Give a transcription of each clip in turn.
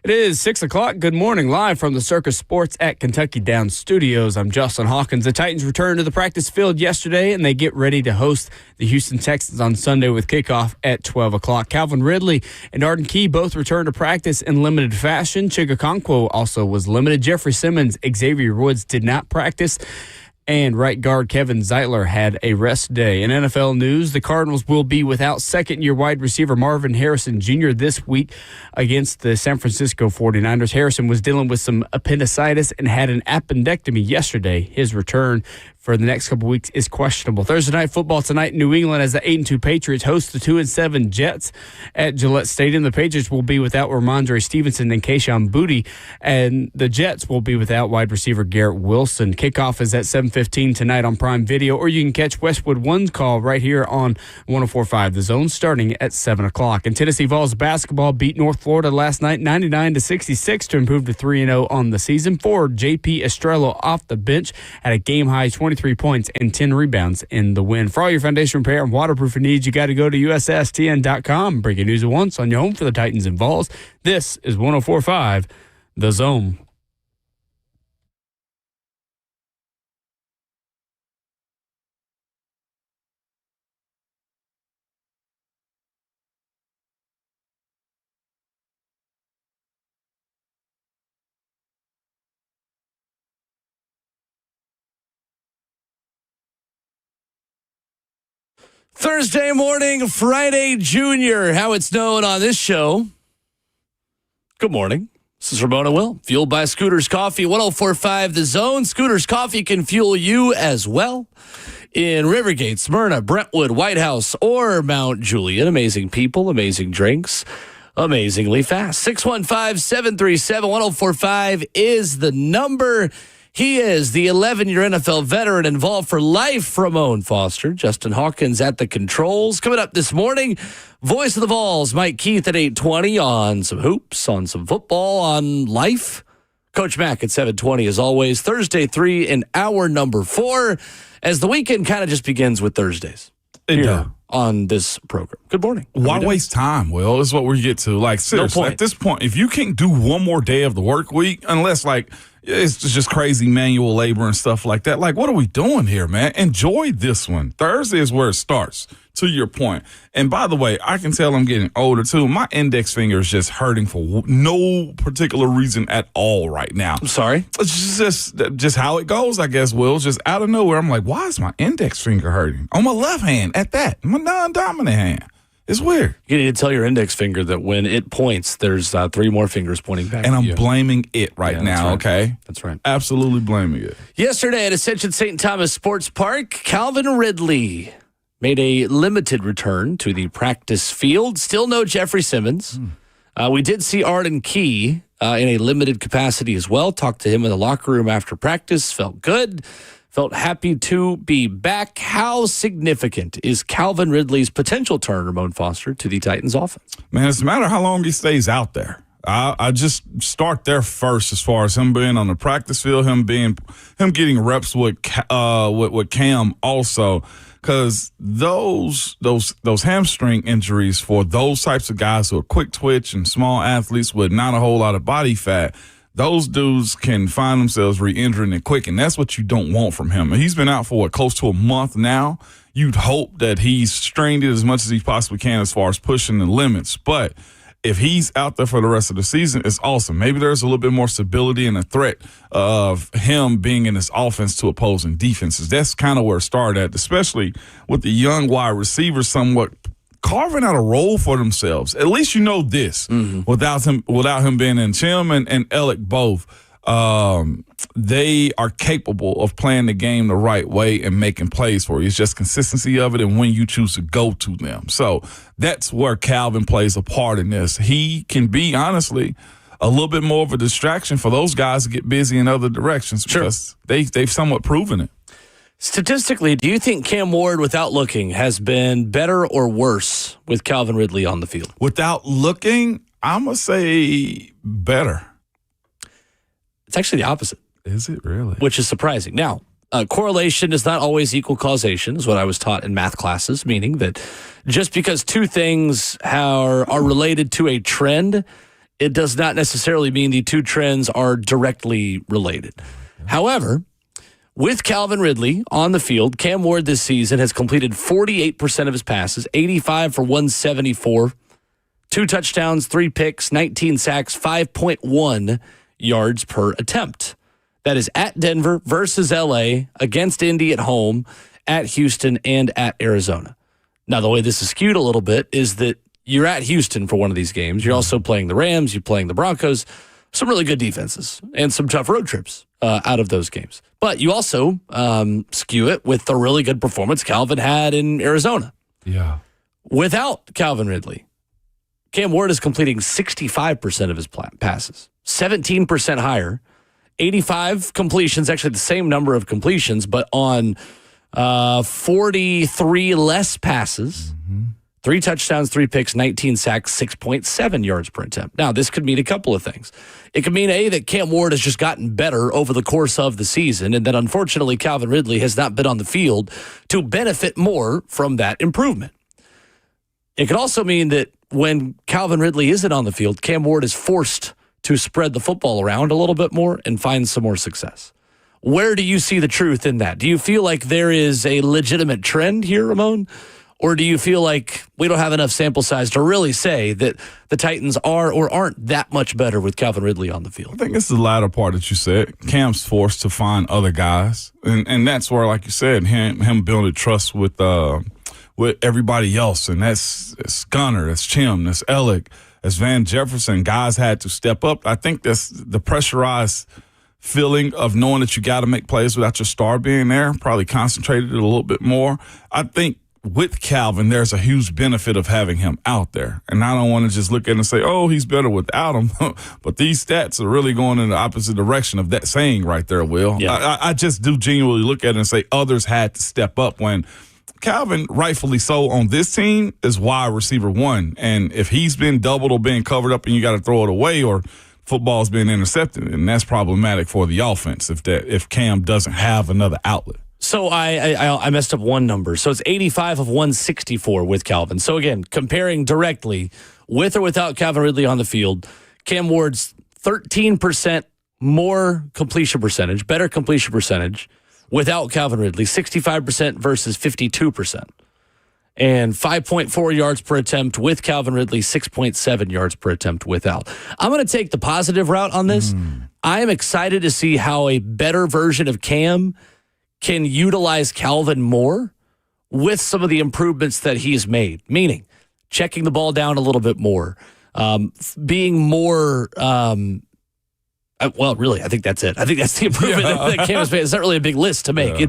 It is 6 o'clock. Good morning. Live from the Circus Sports at Kentucky Downs Studios. I'm Justin Hawkins. The Titans returned to the practice field yesterday, and they get ready to host the Houston Texans on Sunday with kickoff at 12 o'clock. Calvin Ridley and Arden Key both returned to practice in limited fashion. Chigakonkwo also was limited. Jeffrey Simmons, Xavier Woods did not practice. And right guard Kevin Zeitler had a rest day. In NFL news, the Cardinals will be without second-year wide receiver Marvin Harrison Jr. this week against the San Francisco 49ers. Harrison was dealing with some appendicitis and had an appendectomy yesterday. His return for the next couple weeks is questionable. Thursday night football tonight in New England as the 8-2 Patriots host the 2-7 Jets at Gillette Stadium. The Patriots will be without Ramondre Stevenson and Kayshon Boutte, and the Jets will be without wide receiver Garrett Wilson. Kickoff is at 7:15 tonight on Prime Video, or you can catch Westwood One's call right here on 104.5 The Zone starting at 7 o'clock. And Tennessee Vols basketball beat North Florida last night 99-66 to improve to 3-0 on the season. Forward J.P. Estrella off the bench had a game-high 23 points and 10 rebounds in the win. For all your foundation repair and waterproofing needs, you got to go to USSTN.com. Breaking news at once on your home for the Titans and Vols. This is 104.5 The Zone. Thursday morning, Friday Junior, how it's known on this show. Good morning. This is Ramona Will, fueled by Scooters Coffee, 104.5 The Zone. Scooters Coffee can fuel you as well in Rivergate, Smyrna, Brentwood, White House, or Mount Juliet. Amazing people, amazing drinks, amazingly fast. 615-737-1045 is the number. He is the 11-year NFL veteran involved for life, Ramon Foster. Justin Hawkins at the controls. Coming up this morning, voice of the Vols, Mike Keith at 8:20 on some hoops, on some football, on life. Coach Mack at 7:20 as always. Thursday 3 in hour number 4 as the weekend kind of just begins with Thursdays. On this program. Good morning. Why waste time, Will? This is what we get to. Like, seriously, at this point, if you can't do one more day of the work week, unless, like, it's just crazy manual labor and stuff like that, like, what are we doing here, man? Enjoy this one. Thursday is where it starts, to your point. And by the way, I can tell I'm getting older, too. My index finger is just hurting for no particular reason at all right now. I'm sorry? It's just how it goes, I guess, Will. Just out of nowhere, I'm like, why is my index finger hurting? On my left hand, at that. My non-dominant hand. It's weird. You need to tell your index finger that when it points, there's 3 more fingers pointing back and at you. I'm blaming it right now, okay? That's right. Absolutely blaming it. Yesterday at Ascension St. Thomas Sports Park, Calvin Ridley made a limited return to the practice field. Still no Jeffrey Simmons. We did see Arden Key in a limited capacity as well. Talked to him in the locker room after practice. Felt good. Felt happy to be back. How significant is Calvin Ridley's potential turn, Ramon Foster, to the Titans offense? Man, it's a matter of how long he stays out there. I just start there first as far as him being on the practice field, him getting reps with Cam also. Because those hamstring injuries for those types of guys who are quick twitch and small athletes with not a whole lot of body fat, those dudes can find themselves re-injuring it quick, and that's what you don't want from him. And he's been out for, close to a month now. You'd hope that he's strained it as much as he possibly can as far as pushing the limits. But if he's out there for the rest of the season, it's awesome. Maybe there's a little bit more stability and a threat of him being in this offense to opposing defenses. That's kind of where it started at, especially with the young wide receivers somewhat carving out a role for themselves. At least you know this. Without him being in Tim and Alec both, they are capable of playing the game the right way and making plays for you. It's just consistency of it and when you choose to go to them. So that's where Calvin plays a part in this. He can be, honestly, a little bit more of a distraction for those guys to get busy in other directions because they've somewhat proven it. Statistically, do you think Cam Ward, without looking, has been better or worse with Calvin Ridley on the field? Without looking, I'm going to say better. It's actually the opposite. Is it really? Which is surprising. Now, correlation does not always equal causation, is what I was taught in math classes, meaning that just because two things are related to a trend, it does not necessarily mean the two trends are directly related. However, with Calvin Ridley on the field, Cam Ward this season has completed 48% of his passes, 85 for 174, 2 touchdowns, 3 picks, 19 sacks, 5.1 yards per attempt. That is at Denver versus LA, against Indy at home, at Houston, and at Arizona. Now, the way this is skewed a little bit is that you're at Houston for one of these games. You're also playing the Rams. You're playing the Broncos. Some really good defenses and some tough road trips out of those games. But you also skew it with the really good performance Calvin had in Arizona. Yeah. Without Calvin Ridley, Cam Ward is completing 65% of his passes, 17% higher, 85 completions, actually the same number of completions, but on 43 less passes, 3 touchdowns, 3 picks, 19 sacks, 6.7 yards per attempt. Now, this could mean a couple of things. It could mean, A, that Cam Ward has just gotten better over the course of the season, and that unfortunately Calvin Ridley has not been on the field to benefit more from that improvement. It could also mean that when Calvin Ridley isn't on the field, Cam Ward is forced to spread the football around a little bit more and find some more success. Where do you see the truth in that? Do you feel like there is a legitimate trend here, Ramon? Or do you feel like we don't have enough sample size to really say that the Titans are or aren't that much better with Calvin Ridley on the field? I think it's the latter part that you said. Cam's forced to find other guys. And that's where, like you said, him building trust with everybody else. And that's Gunner, that's Chim, that's Ellick, that's Van Jefferson. Guys had to step up. I think that's the pressurized feeling of knowing that you got to make plays without your star being there, probably concentrated it a little bit more. I think with Calvin, there's a huge benefit of having him out there. And I don't want to just look at it and say, oh, he's better without him. But these stats are really going in the opposite direction of that saying right there, Will. Yeah. I just do genuinely look at it and say others had to step up when Calvin, rightfully so, on this team is wide receiver 1. And if he's been doubled or being covered up and you got to throw it away or football's being intercepted, and that's problematic for the offense if Cam doesn't have another outlet. So I messed up one number. So it's 85 of 164 with Calvin. So again, comparing directly with or without Calvin Ridley on the field, Cam Ward's 13% more completion percentage, better completion percentage without Calvin Ridley, 65% versus 52%. And 5.4 yards per attempt with Calvin Ridley, 6.7 yards per attempt without. I'm going to take the positive route on this. I am excited to see how a better version of Cam can utilize Calvin more with some of the improvements that he's made, meaning checking the ball down a little bit more, being more well, really, I think that's it. I think that's the improvement that Cam has made. It's not really a big list to make. Yeah.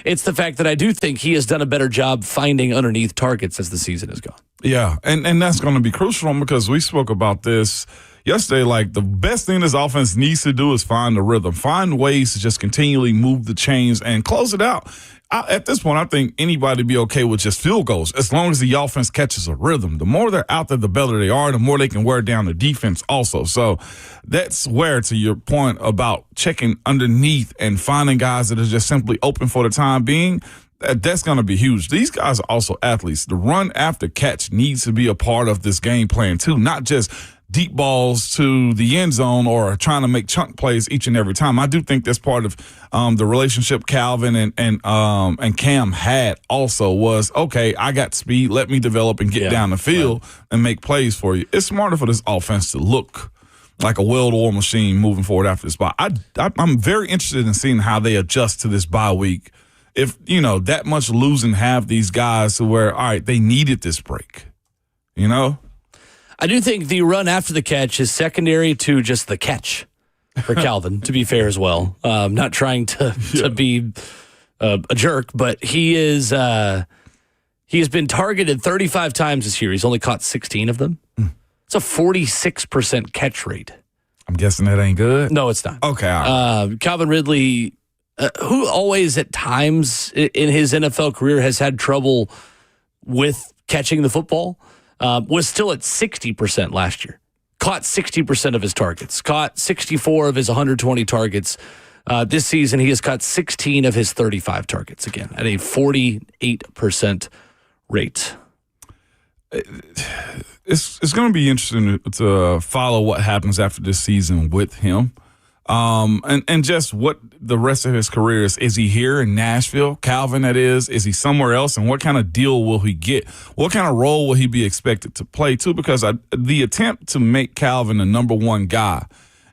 It's the fact that I do think he has done a better job finding underneath targets as the season has gone. Yeah, and that's going to be crucial because we spoke about this yesterday. Like, the best thing this offense needs to do is find the rhythm, find ways to just continually move the chains and close it out. At this point, I think anybody would be okay with just field goals as long as the offense catches a rhythm. The more they're out there, the better they are, the more they can wear down the defense also. So that's where, to your point about checking underneath and finding guys that are just simply open for the time being, that's going to be huge. These guys are also athletes. The run after catch needs to be a part of this game plan too, not just deep balls to the end zone or trying to make chunk plays each and every time. I do think that's part of the relationship Calvin and Cam had also was, okay, I got speed, let me develop and get down the field and make plays for you. It's smarter for this offense to look like a well-oiled machine moving forward after this bye. I'm very interested in seeing how they adjust to this bye week. If, that much losing have these guys to where, all right, they needed this break, I do think the run after the catch is secondary to just the catch for Calvin, to be fair as well. Not trying to be a jerk, but he has been targeted 35 times this year. He's only caught 16 of them. It's a 46% catch rate. I'm guessing that ain't good? No, it's not. Okay. All right. Calvin Ridley, who always at times in his NFL career has had trouble with catching the football, was still at 60% last year. Caught 60% of his targets. Caught 64 of his 120 targets. This season, he has caught 16 of his 35 targets, again, at a 48% rate. it's going to be interesting to follow what happens after this season with him. And just what the rest of his career is. Is he here in Nashville? Calvin, that is. Is he somewhere else? And what kind of deal will he get? What kind of role will he be expected to play, too? Because the attempt to make Calvin the number one guy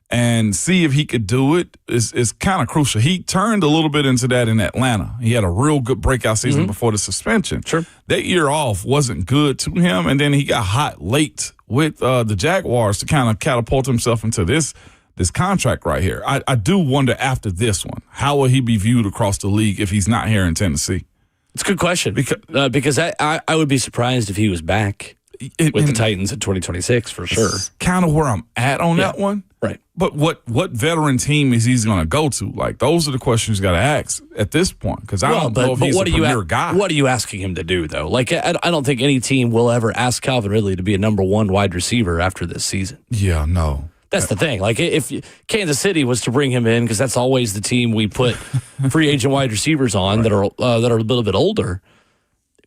and see if he could do it is kind of crucial. He turned a little bit into that in Atlanta. He had a real good breakout season before the suspension. Sure. That year off wasn't good to him, and then he got hot late with the Jaguars to kind of catapult himself into this contract right here. I do wonder after this one, how will he be viewed across the league if he's not here in Tennessee? It's a good question because I would be surprised if he was back with the Titans in 2026 for sure. Kind of where I'm at on that one. Right. But what veteran team is he going to go to? Like, those are the questions you got to ask at this point, because I don't know if he's a premier guy. What are you asking him to do, though? Like, I don't think any team will ever ask Calvin Ridley to be a number one wide receiver after this season. Yeah, no. That's the thing. Like, if Kansas City was to bring him in, because that's always the team we put free agent wide receivers on that are a little bit older.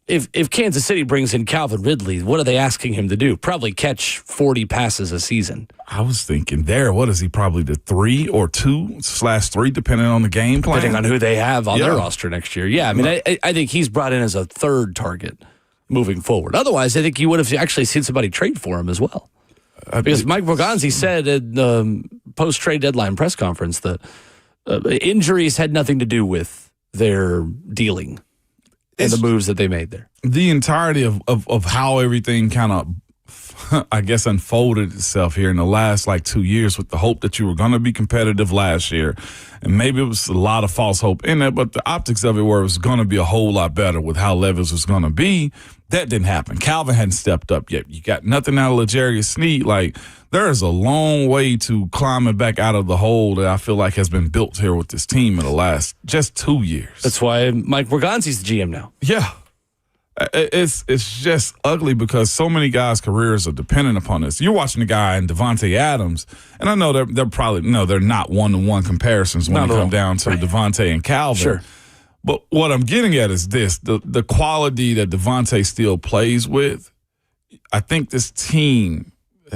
If Kansas City brings in Calvin Ridley, what are they asking him to do? Probably catch 40 passes a season. I was thinking there, what is he, probably the 3 or 2/3, depending on the game plan? Depending on who they have on their roster next year. Yeah, I mean, I think he's brought in as a third target moving forward. Otherwise, I think you would have actually seen somebody trade for him as well. Because Mike Borgonzi said in the post-trade deadline press conference that injuries had nothing to do with their dealing and the moves that they made there. The entirety of how everything kind of, I guess, unfolded itself here in the last 2 years, with the hope that you were going to be competitive last year. And maybe it was a lot of false hope in it, but the optics of it were it was going to be a whole lot better with how Levis was going to be. That didn't happen. Calvin hadn't stepped up yet. You got nothing out of L'Jarius Sneed. There is a long way to climbing back out of the hole that I feel like has been built here with this team in the last just 2 years. That's why Mike Borgonzi's the GM now. Yeah. It's just ugly because so many guys' careers are dependent upon this. You're watching a guy in Devontae Adams, and I know they're probably they're not one-to-one comparisons when it comes down to Devontae and Calvin. Sure. But what I'm getting at is this: the quality that Devontae still plays with. I think this team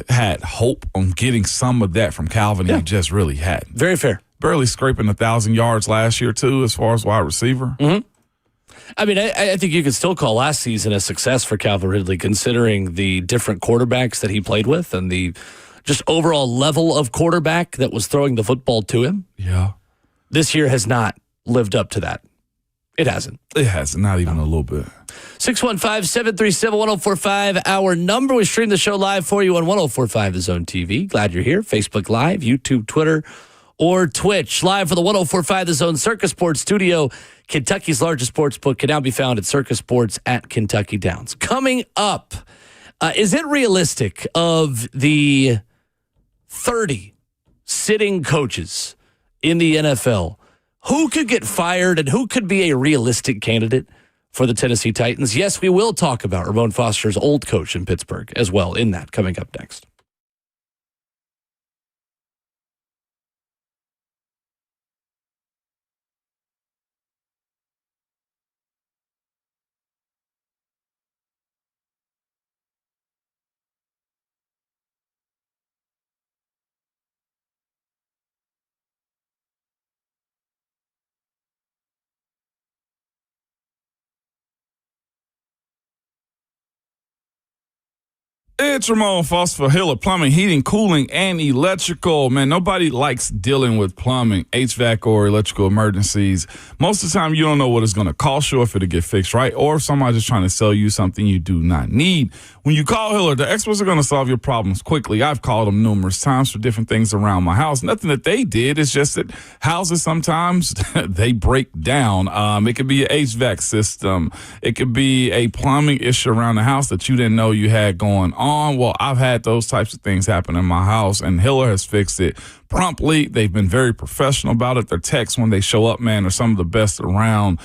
had hope on getting some of that from Calvin. Yeah. He just really hadn't. Very fair. Barely scraping 1,000 yards last year too, as far as wide receiver. Mm-hmm. I mean, I think you could still call last season a success for Calvin Ridley, considering the different quarterbacks that he played with and the just overall level of quarterback that was throwing the football to him. Yeah. This year has not lived up to that. It hasn't. It hasn't, not even a little bit. 615-737-1045, our number. We stream the show live for you on 1045 The Zone TV. Glad you're here. Facebook Live, YouTube, Twitter, or Twitch. Live for the 1045 The Zone Circus Sports Studio. Kentucky's largest sports book can now be found at Circus Sports at Kentucky Downs. Coming up, is it realistic of the 30 sitting coaches in the NFL, who could get fired and who could be a realistic candidate for the Tennessee Titans? Yes, we will talk about Ramon Foster's old coach in Pittsburgh as well in that, coming up next. It's Ramon Foster for Hiller Plumbing, Heating, Cooling, and Electrical. Man, nobody likes dealing with plumbing, HVAC, or electrical emergencies. Most of the time, you don't know what it's going to cost you if it'll get fixed right, or if somebody's just trying to sell you something you do not need. When you call Hiller, the experts are going to solve your problems quickly. I've called them numerous times for different things around my house. Nothing that they did. It's just that houses sometimes, they break down. It could be an HVAC system. It could be a plumbing issue around the house that you didn't know you had going on. Well, I've had those types of things happen in my house, and Hiller has fixed it promptly. They've been very professional about it. Their techs, when they show up, man, are some of the best around.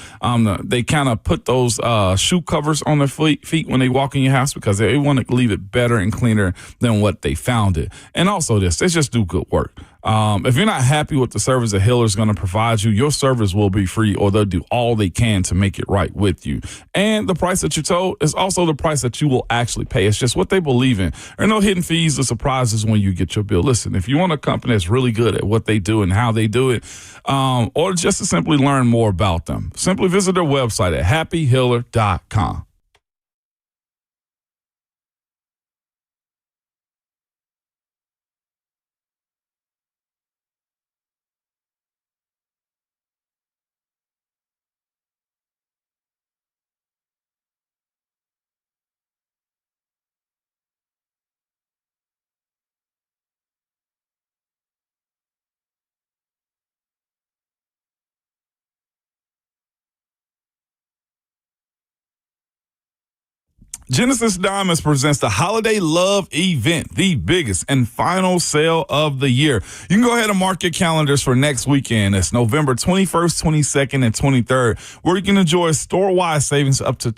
They kind of put those shoe covers on their feet when they walk in your house because they want to leave it better and cleaner than what they found it. And also they just do good work. If you're not happy with the service a healer is going to provide you, your service will be free, or they'll do all they can to make it right with you. And the price that you're told is also the price that you will actually pay. It's just what they believe in. There are no hidden fees or surprises when you get your bill. Listen, if you want a company that's really good at what they do and how they do it, or just to simply learn more about them, simply visit their website at happyhealer.com. Genesis Diamonds presents the Holiday Love Event, the biggest and final sale of the year. You can go ahead and mark your calendars for next weekend. It's November 21st, 22nd, and 23rd, where you can enjoy store-wide savings up to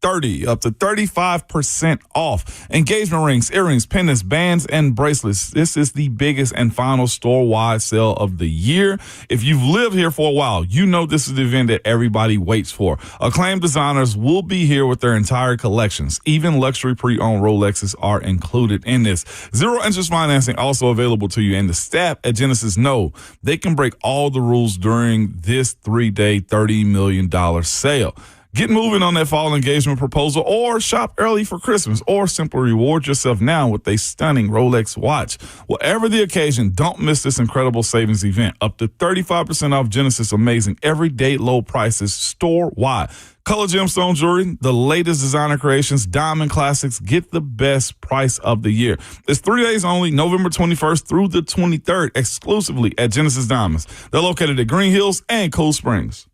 35% off. Engagement rings, earrings, pendants, bands, and bracelets. This is the biggest and final store-wide sale of the year. If you've lived here for a while, you know this is the event that everybody waits for. Acclaimed designers will be here with their entire collections. Even luxury pre-owned Rolexes are included in this. Zero interest financing also available to you, and the staff at Genesis know they can break all the rules during this 3-day, $30 million sale. Get moving on that fall engagement proposal, or shop early for Christmas, or simply reward yourself now with a stunning Rolex watch. Whatever the occasion, don't miss this incredible savings event. Up to 35% off Genesis amazing everyday low prices store-wide. Color gemstone jewelry, the latest designer creations, diamond classics. Get the best price of the year. It's 3 days only, November 21st through the 23rd, exclusively at Genesis Diamonds. They're located at Green Hills and Cool Springs.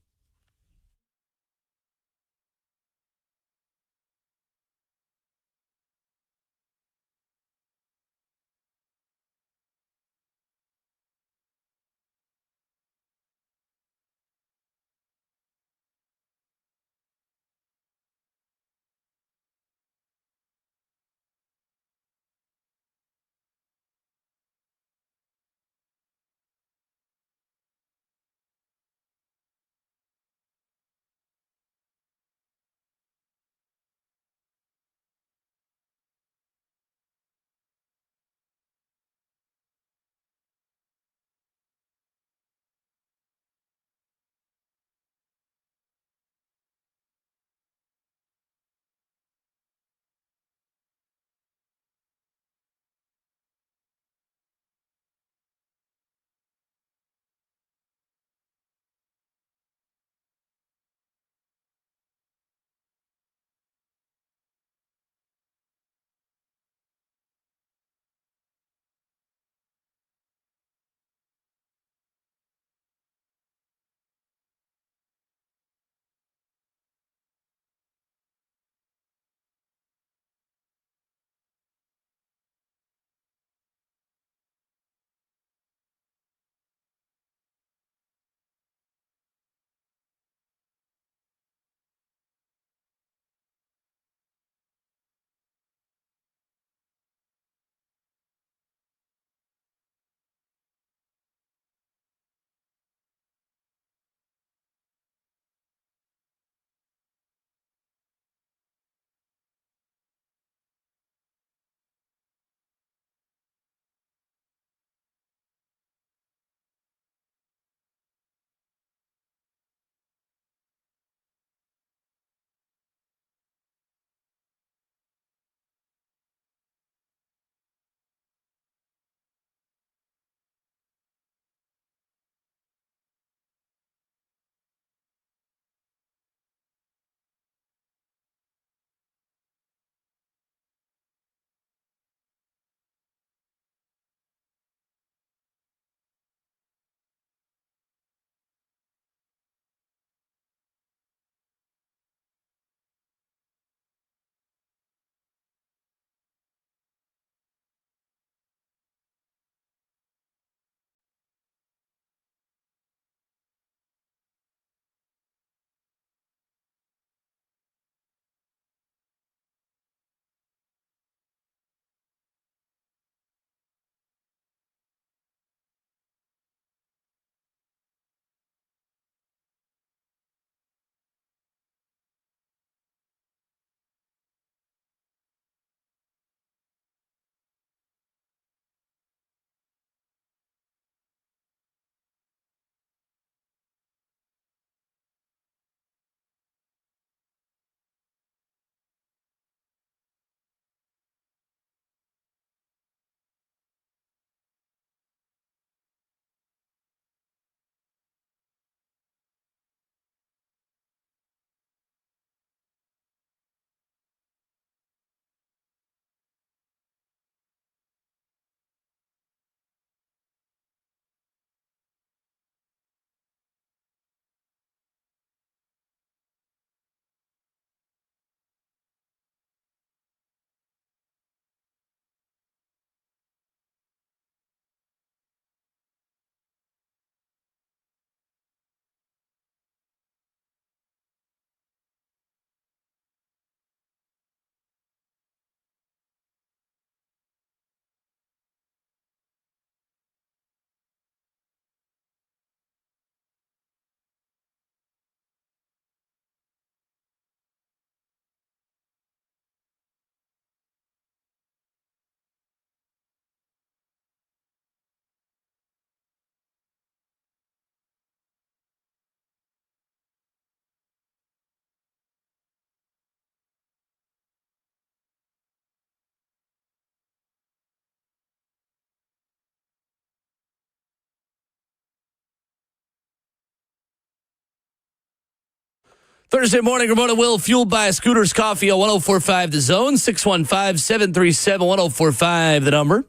Thursday morning, Ramona Will, fueled by Scooters Coffee on 104.5 The Zone, 615-737-1045, the number.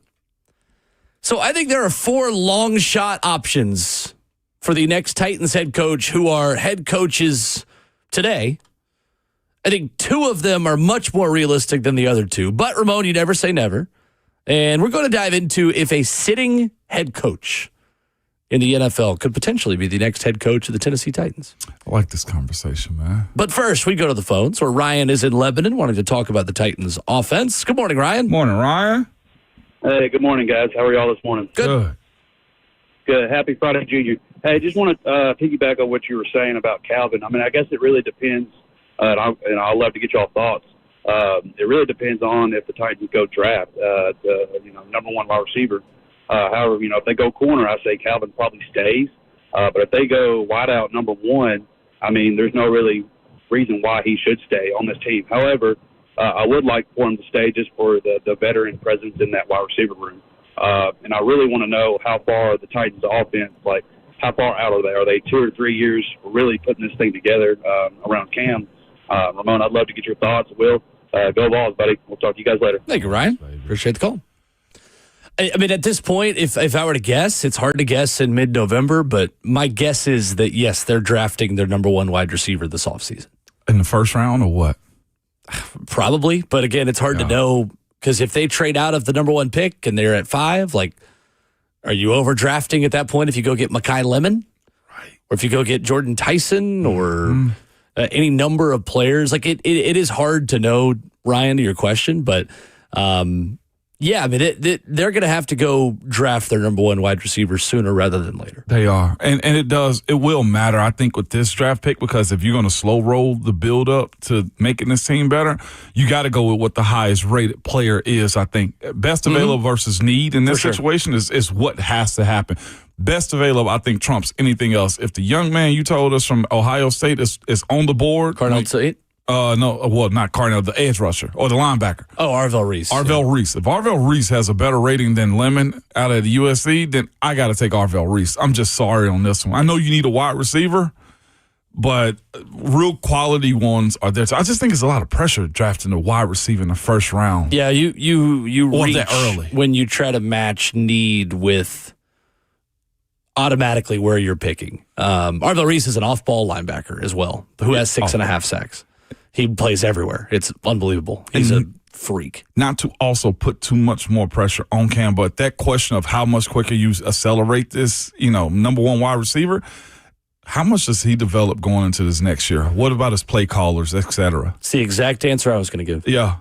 So I think there are 4 long shot options for the next Titans head coach who are head coaches today. I think 2 of them are much more realistic than the other 2. But, Ramon, you never say never. And we're going to dive into if a sitting head coach in the NFL could potentially be the next head coach of the Tennessee Titans. I like this conversation, man. But first, we go to the phones where Ryan is in Lebanon wanting to talk about the Titans offense. Good morning, Ryan. Morning, Ryan. Hey, good morning, guys. How are y'all this morning? Good. Good. Happy Friday, Junior. Hey, just want to piggyback on what you were saying about Calvin. I mean, I guess it really depends, and I'd love to get y'all thoughts. It really depends on if the Titans go draft, number 1 wide receiver. However, if they go corner, I say Calvin probably stays. But if they go wide out number 1, I mean, there's no really reason why he should stay on this team. However, I would like for him to stay just for the veteran presence in that wide receiver room. And I really want to know how far the Titans offense, like how far out are they? Are they 2 or 3 years really putting this thing together around Cam? Ramon, I'd love to get your thoughts. Will, go Vols, buddy. We'll talk to you guys later. Thank you, Ryan. Appreciate the call. I mean, at this point, if I were to guess, it's hard to guess in mid-November, but my guess is that, yes, they're drafting their number 1 wide receiver this offseason. In the first round or what? Probably, but again, it's hard to know because if they trade out of the number 1 pick and they're at 5, like, are you overdrafting at that point if you go get Mekhi Lemon? Right. Or if you go get Jordan Tyson or any number of players? Like, it is hard to know, Ryan, to your question, but yeah, I mean, they're going to have to go draft their number 1 wide receiver sooner rather than later. They are. And it will matter, I think, with this draft pick, because if you're going to slow roll the build up to making this team better, you got to go with what the highest rated player is, I think. Best available versus need in this situation is what has to happen. Best available, I think, trumps anything else. If the young man you told us from Ohio State is on the board. Cardinal State? Not Cardinal, the edge rusher or the linebacker. Oh, Arvell Reese. Reese. If Arvell Reese has a better rating than Lemon out of the USC, then I got to take Arvell Reese. I'm just sorry on this one. I know you need a wide receiver, but real quality ones are there. So I just think it's a lot of pressure drafting a wide receiver in the first round. Yeah, you reach that early when you try to match need with automatically where you're picking. Arvell Reese is an off-ball linebacker as well, who has 6.5 sacks. He plays everywhere. It's unbelievable. He's a freak. Not to also put too much more pressure on Cam, but that question of how much quicker you accelerate this, number 1 wide receiver, how much does he develop going into this next year? What about his play callers, et cetera? It's the exact answer I was going to give. Yeah.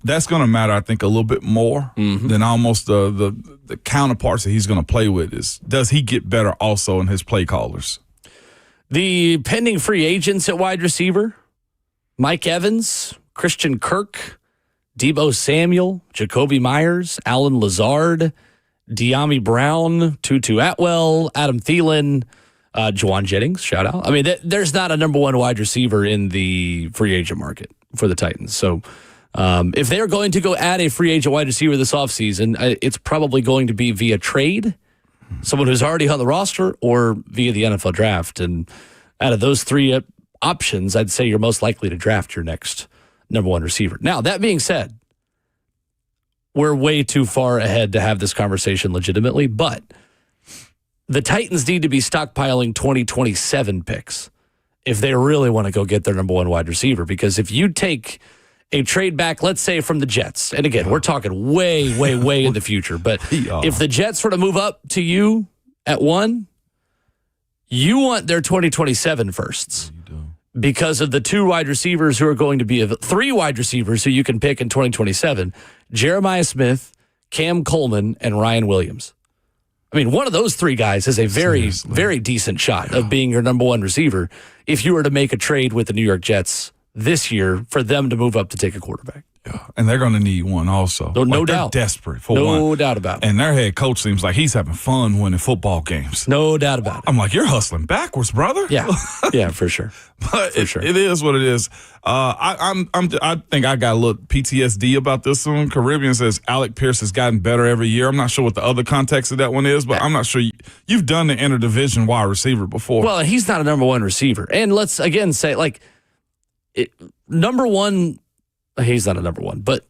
That's going to matter, I think, a little bit more than almost the counterparts that he's going to play with. Does he get better also in his play callers? The pending free agents at wide receiver, Mike Evans, Christian Kirk, Deebo Samuel, Jacoby Myers, Alan Lazard, De'Ami Brown, Tutu Atwell, Adam Thielen, Juwan Jennings, shout out. I mean, there's not a number 1 wide receiver in the free agent market for the Titans. So if they're going to go add a free agent wide receiver this offseason, it's probably going to be via trade, someone who's already on the roster, or via the NFL draft. And out of those 3 options, I'd say you're most likely to draft your next number 1 receiver. Now, that being said, we're way too far ahead to have this conversation legitimately, but the Titans need to be stockpiling 2027 picks if they really want to go get their number 1 wide receiver, because if you take a trade back, let's say from the Jets, and again, we're talking way, way, way in the future, but if the Jets were to move up to you at 1, you want their 2027 firsts. Because of the 2 wide receivers who are going to be 3 wide receivers who you can pick in 2027, Jeremiah Smith, Cam Coleman, and Ryan Williams. I mean, one of those 3 guys has a very, very decent shot of being your number 1 receiver if you were to make a trade with the New York Jets this year for them to move up to take a quarterback. Yeah, and they're going to need one also. No doubt. They're desperate for one. No doubt about it. And their head coach seems like he's having fun winning football games. No doubt about it. I'm like, you're hustling backwards, brother. Yeah, yeah, for sure. But it is what it is. I think I got a little PTSD about this one. Caribbean says Alec Pierce has gotten better every year. I'm not sure what the other context of that one is, but I'm not sure you've done the interdivision wide receiver before. Well, and he's not a number one receiver. And let's again say, number one. He's not a number one, but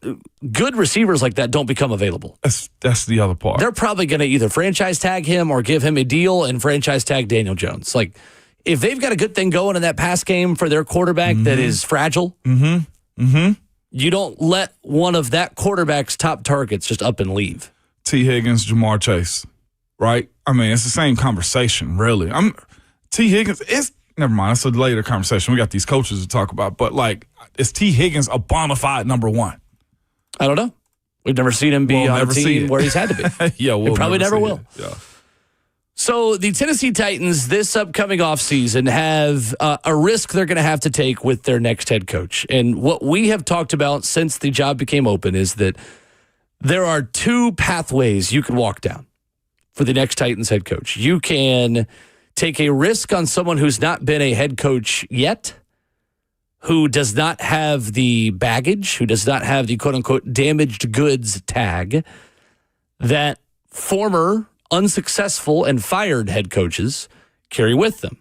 good receivers like that don't become available. That's the other part. They're probably going to either franchise tag him or give him a deal and franchise tag Daniel Jones. Like, if they've got a good thing going in that pass game for their quarterback that is fragile, you don't let one of that quarterback's top targets just up and leave. T. Higgins, Jamar Chase, right? I mean, it's the same conversation, really. T. Higgins, never mind. It's a later conversation. We got these coaches to talk about. But, is T. Higgins a bona fide number one? I don't know. We've never seen him be on a team where he's had to be. Yeah, we'll probably never will. Yeah. So the Tennessee Titans this upcoming offseason have a risk they're going to have to take with their next head coach. And what we have talked about since the job became open is that there are two pathways you can walk down for the next Titans head coach. You can take a risk on someone who's not been a head coach yet, who does not have the baggage, who does not have the quote-unquote damaged goods tag that former unsuccessful and fired head coaches carry with them.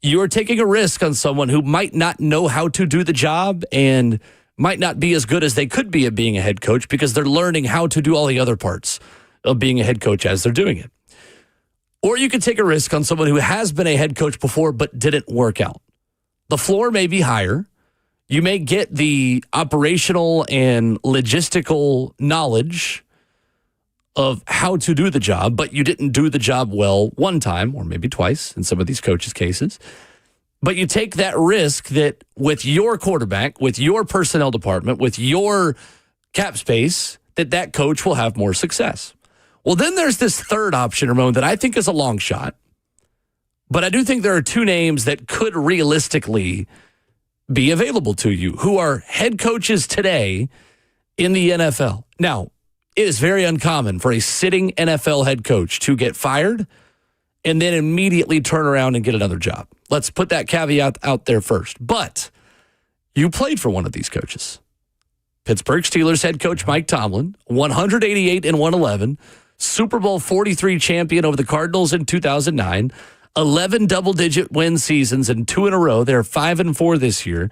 You're taking a risk on someone who might not know how to do the job and might not be as good as they could be at being a head coach because they're learning how to do all the other parts of being a head coach as they're doing it. Or you could take a risk on someone who has been a head coach before but didn't work out. The floor may be higher. You may get the operational and logistical knowledge of how to do the job, but you didn't do the job well one time or maybe twice in some of these coaches' cases. But you take that risk that with your quarterback, with your personnel department, with your cap space, that coach will have more success. Well, then there's this third option, Ramon, that I think is a long shot. But I do think there are two names that could realistically be available to you who are head coaches today in the NFL. Now, it is very uncommon for a sitting NFL head coach to get fired and then immediately turn around and get another job. Let's put that caveat out there first. But you played for one of these coaches. Pittsburgh Steelers head coach Mike Tomlin, 188-111, Super Bowl 43 champion over the Cardinals in 2009, 11 double-digit win seasons and 2 in a row. They're 5-4 this year.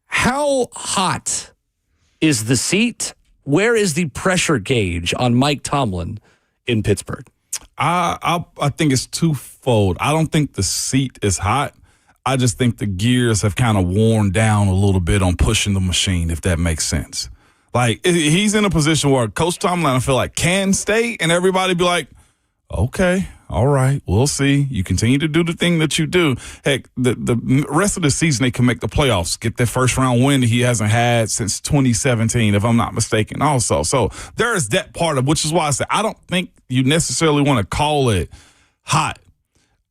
How hot is the seat? Where is the pressure gauge on Mike Tomlin in Pittsburgh? I think it's twofold. I don't think the seat is hot. I just think the gears have kind of worn down a little bit on pushing the machine, if that makes sense. Like, he's in a position where Coach Tomlin, I feel like, can stay, and everybody be like, okay, all right, we'll see. You continue to do the thing that you do. Heck, the rest of the season, they can make the playoffs, get their first-round win that he hasn't had since 2017, if I'm not mistaken, also. So there is that part of, which is why I said I don't think you necessarily want to call it hot.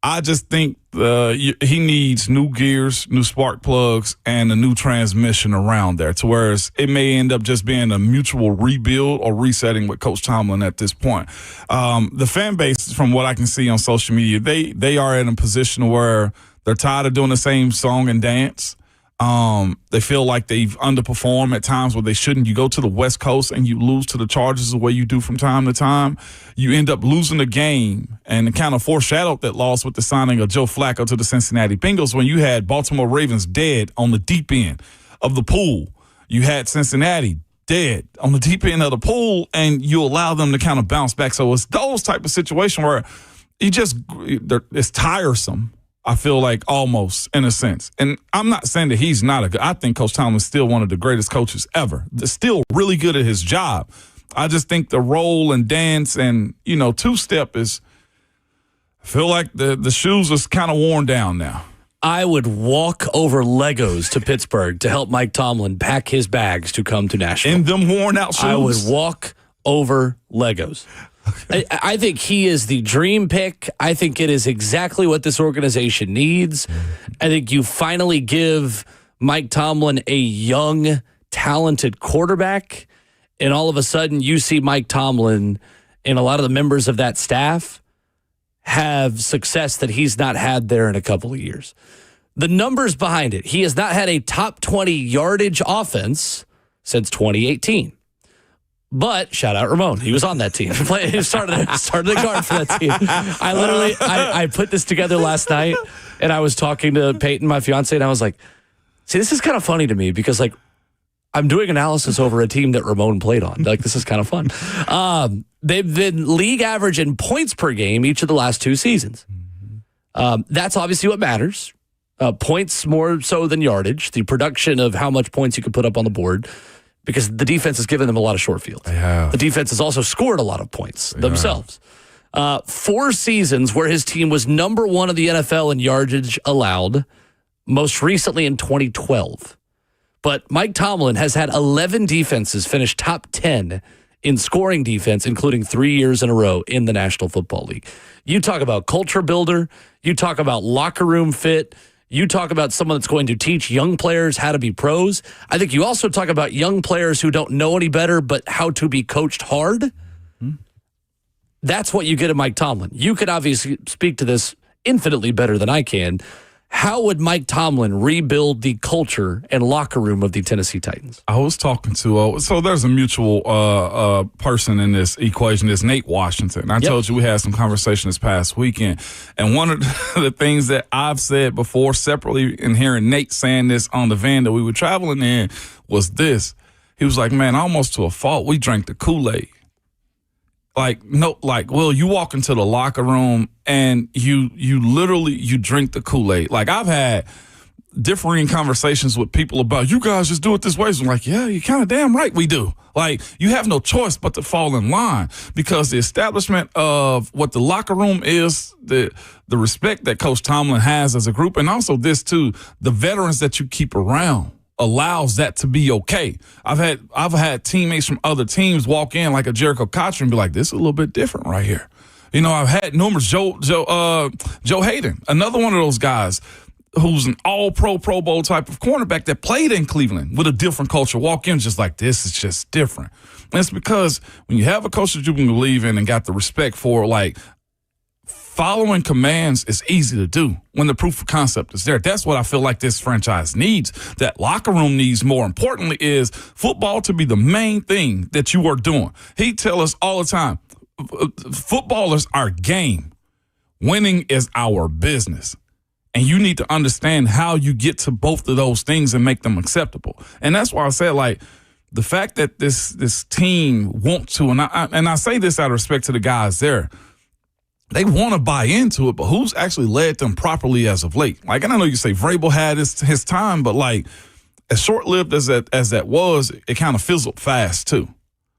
I just think he needs new gears, new spark plugs, and a new transmission around there to where it may end up just being a mutual rebuild or resetting with Coach Tomlin at this point. The fan base, from what I can see on social media, they are in a position where they're tired of doing the same song and dance. They feel like they've underperformed at times where they shouldn't. You go to the West Coast and you lose to the Chargers the way you do from time to time. You end up losing the game, and it kind of foreshadowed that loss with the signing of Joe Flacco to the Cincinnati Bengals when you had Baltimore Ravens dead on the deep end of the pool. You had Cincinnati dead on the deep end of the pool, and you allow them to kind of bounce back. So it's those type of situations where it's tiresome. I feel like almost in a sense. And I'm not saying that he's not I think Coach Tomlin is still one of the greatest coaches ever. They're still really good at his job. I just think the roll and dance and, two-step I feel like the shoes is kind of worn down now. I would walk over Legos to Pittsburgh to help Mike Tomlin pack his bags to come to Nashville. In them worn out shoes? I would walk over Legos. I think he is the dream pick. I think it is exactly what this organization needs. I think you finally give Mike Tomlin a young, talented quarterback, and all of a sudden you see Mike Tomlin and a lot of the members of that staff have success that he's not had there in a couple of years. The numbers behind it, he has not had a top 20 yardage offense since 2018. But shout out Ramon. He was on that team. He started the guard for that team. I put this together last night, and I was talking to Peyton, my fiance, and I was like, see, this is kind of funny to me because, like, I'm doing analysis over a team that Ramon played on. Like, this is kind of fun. They've been league average in points per game each of the last 2 seasons. That's obviously what matters. Points more so than yardage, the production of how much points you can put up on the board, because the defense has given them a lot of short fields. The defense has also scored a lot of points themselves. 4 seasons where his team was number 1 of the NFL in yardage allowed, most recently in 2012. But Mike Tomlin has had 11 defenses finish top 10 in scoring defense, including 3 years in a row in the National Football League. You talk about culture builder. You talk about locker room fit. You talk about someone that's going to teach young players how to be pros. I think you also talk about young players who don't know any better, but how to be coached hard. Mm-hmm. That's what you get at Mike Tomlin. You could obviously speak to this infinitely better than I can. How would Mike Tomlin rebuild the culture and locker room of the Tennessee Titans? I was talking to, so there's a mutual person in this equation, is Nate Washington. I told you we had some conversation this past weekend. And one of the things that I've said before separately, and hearing Nate saying this on the van that we were traveling in, was this. He was like, man, almost to a fault, we drank the Kool-Aid. Will, you walk into the locker room and you literally drink the Kool-Aid. Like, I've had differing conversations with people about, you guys just do it this way. So I'm like, yeah, you're kind of damn right we do. Like, you have no choice but to fall in line, because the establishment of what the locker room is, the respect that Coach Tomlin has as a group, and also this too, the veterans that you keep around allows that to be okay. I've had teammates from other teams walk in like a Jericho Cotter and be like, this is a little bit different right here. You know, I've had numerous Joe Hayden, another one of those guys who's an all-pro, Pro Bowl type of cornerback that played in Cleveland with a different culture, walk in just like, this is just different. And it's because when you have a coach that you can believe in and got the respect for, like, following commands is easy to do when the proof of concept is there. That's what I feel like this franchise needs, that locker room needs. More importantly, is football to be the main thing that you are doing. He tell us all the time, football is our game. Winning is our business. And you need to understand how you get to both of those things and make them acceptable. And that's why I said, like, the fact that this team wants to, and I say this out of respect to the guys there, they want to buy into it, but who's actually led them properly as of late? Like, and I know you say Vrabel had his time, but, like, as short-lived as that was, it kind of fizzled fast too.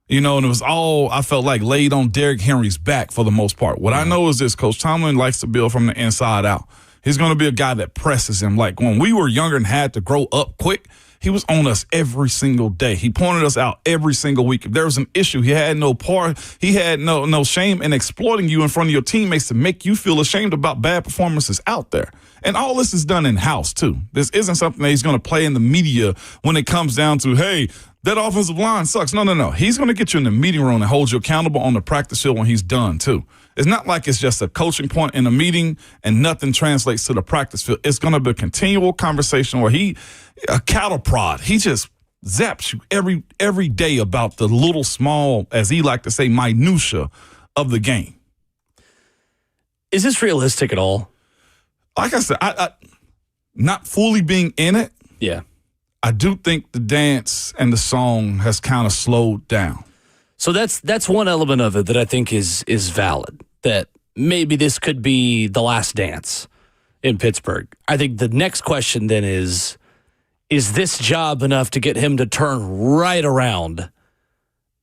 You know, and it was all, I felt like, laid on Derrick Henry's back for the most part. What I know is this: Coach Tomlin likes to build from the inside out. He's going to be a guy that presses him. Like, when we were younger and had to grow up quick, he was on us every single day. He pointed us out every single week. If there was an issue, he had no part. He had no shame in exploiting you in front of your teammates to make you feel ashamed about bad performances out there. And all this is done in-house, too. This isn't something that he's going to play in the media when it comes down to, hey, that offensive line sucks. No. He's going to get you in the meeting room and hold you accountable on the practice field when he's done, too. It's not like it's just a coaching point in a meeting and nothing translates to the practice field. It's going to be a continual conversation where a cattle prod. He just zaps you every day about the little small, as he like to say, minutia of the game. Is this realistic at all? Like I said, I not fully being in it. Yeah. I do think the dance and the song has kind of slowed down. So that's one element of it that I think is valid, that maybe this could be the last dance in Pittsburgh. I think the next question then is this job enough to get him to turn right around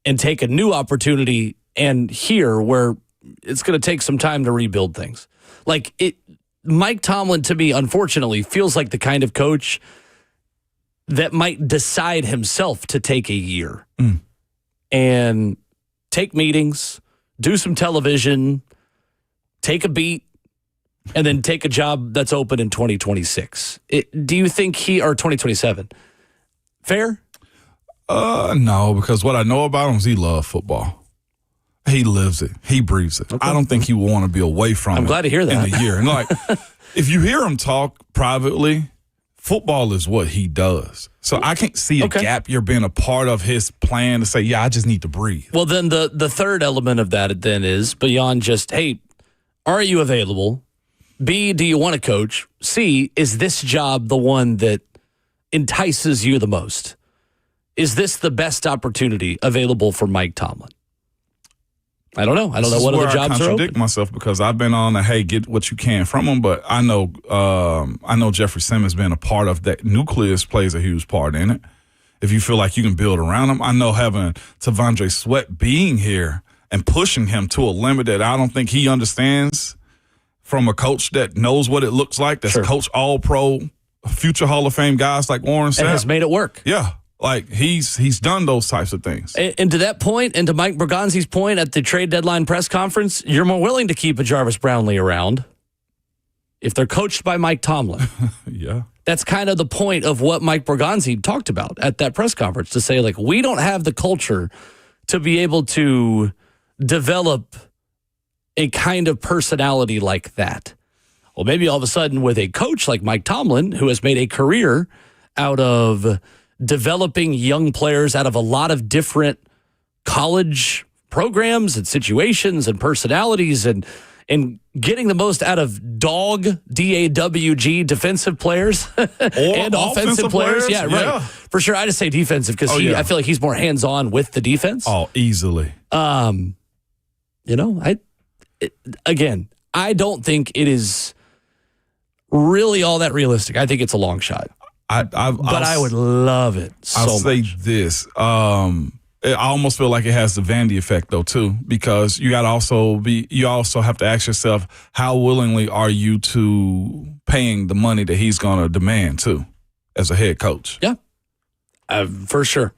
and take a new opportunity, and here where it's going to take some time to rebuild things? Like, Mike Tomlin, to me, unfortunately, feels like the kind of coach that might decide himself to take a year and take meetings, do some television, take a beat, and then take a job that's open in 2026. Do you think or 2027? Fair? No, because what I know about him is he loves football. He lives it. He breathes it. Okay. I don't think he will want to be away from it. I'm glad to hear that. In a year. And like, if you hear him talk privately, football is what he does. So I can't see a gap. You're being a part of his plan to say, yeah, I just need to breathe. Well, then the third element of that then is beyond just, hey, are you available? B, do you want to coach? C, is this job the one that entices you the most? Is this the best opportunity available for Mike Tomlin? I don't know. I don't know what other jobs are open. I contradict myself because I've been on hey, get what you can from him, but I know Jeffrey Simmons being a part of that nucleus plays a huge part in it. If you feel like you can build around him, I know having Tavondre Sweat being here and pushing him to a limit that I don't think he understands from a coach that knows what it looks like, that's coached all-pro, future Hall of Fame guys like Warren Sapp. And has made it work. Yeah. Like, he's done those types of things. And to that point, and to Mike Bergonzi's point at the trade deadline press conference, you're more willing to keep a Jarvis Brownlee around if they're coached by Mike Tomlin. Yeah. That's kind of the point of what Mike Bergonzi talked about at that press conference, to say, like, we don't have the culture to be able to develop a kind of personality like that. Well, maybe all of a sudden with a coach like Mike Tomlin, who has made a career out of developing young players out of a lot of different college programs and situations and personalities and getting the most out of D-A-W-G, defensive players and offensive players. Yeah, right. Yeah. For sure. I just say defensive because I feel like he's more hands-on with the defense. Oh, easily. I don't think it is really all that realistic. I think it's a long shot. I would love it so much. I'll say this. I almost feel like it has the Vandy effect, though, too, because you also have to ask yourself, how willingly are you to paying the money that he's going to demand, too, as a head coach? Yeah, for sure.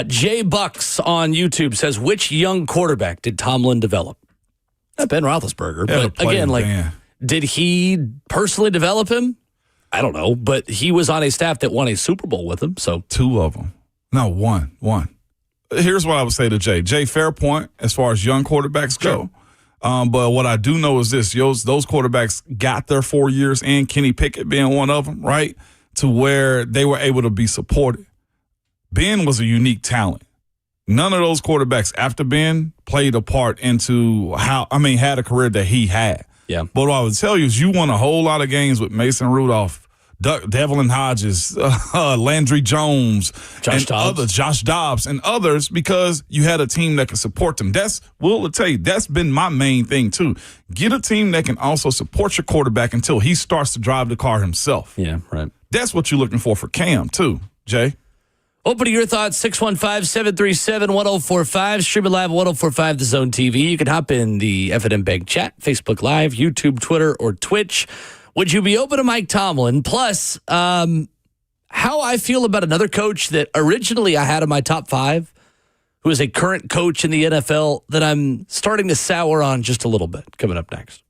Jay Bucks on YouTube says, which young quarterback did Tomlin develop? Ben Roethlisberger. But again, did he personally develop him? I don't know, but he was on a staff that won a Super Bowl with him. So 2 of them. No, one. Here's what I would say to Jay. Jay, fair point as far as young quarterbacks go. But what I do know is this. Those quarterbacks got their 4 years in, Kenny Pickett being one of them, right, to where they were able to be supported. Ben was a unique talent. None of those quarterbacks after Ben played a part into had a career that he had. Yeah. But what I would tell you is you won a whole lot of games with Mason Rudolph, Devlin Hodges, Landry Jones, Josh Dobbs, and others because you had a team that could support them. I'll tell you, that's been my main thing too. Get a team that can also support your quarterback until he starts to drive the car himself. Yeah, right. That's what you're looking for Cam too, Jay. Open to your thoughts, 615-737-1045. Streaming live at 1045 The Zone TV. You can hop in the F&M Bank chat, Facebook Live, YouTube, Twitter, or Twitch. Would you be open to Mike Tomlin? Plus, how I feel about another coach that originally I had in my top 5, who is a current coach in the NFL that I'm starting to sour on just a little bit. Coming up next.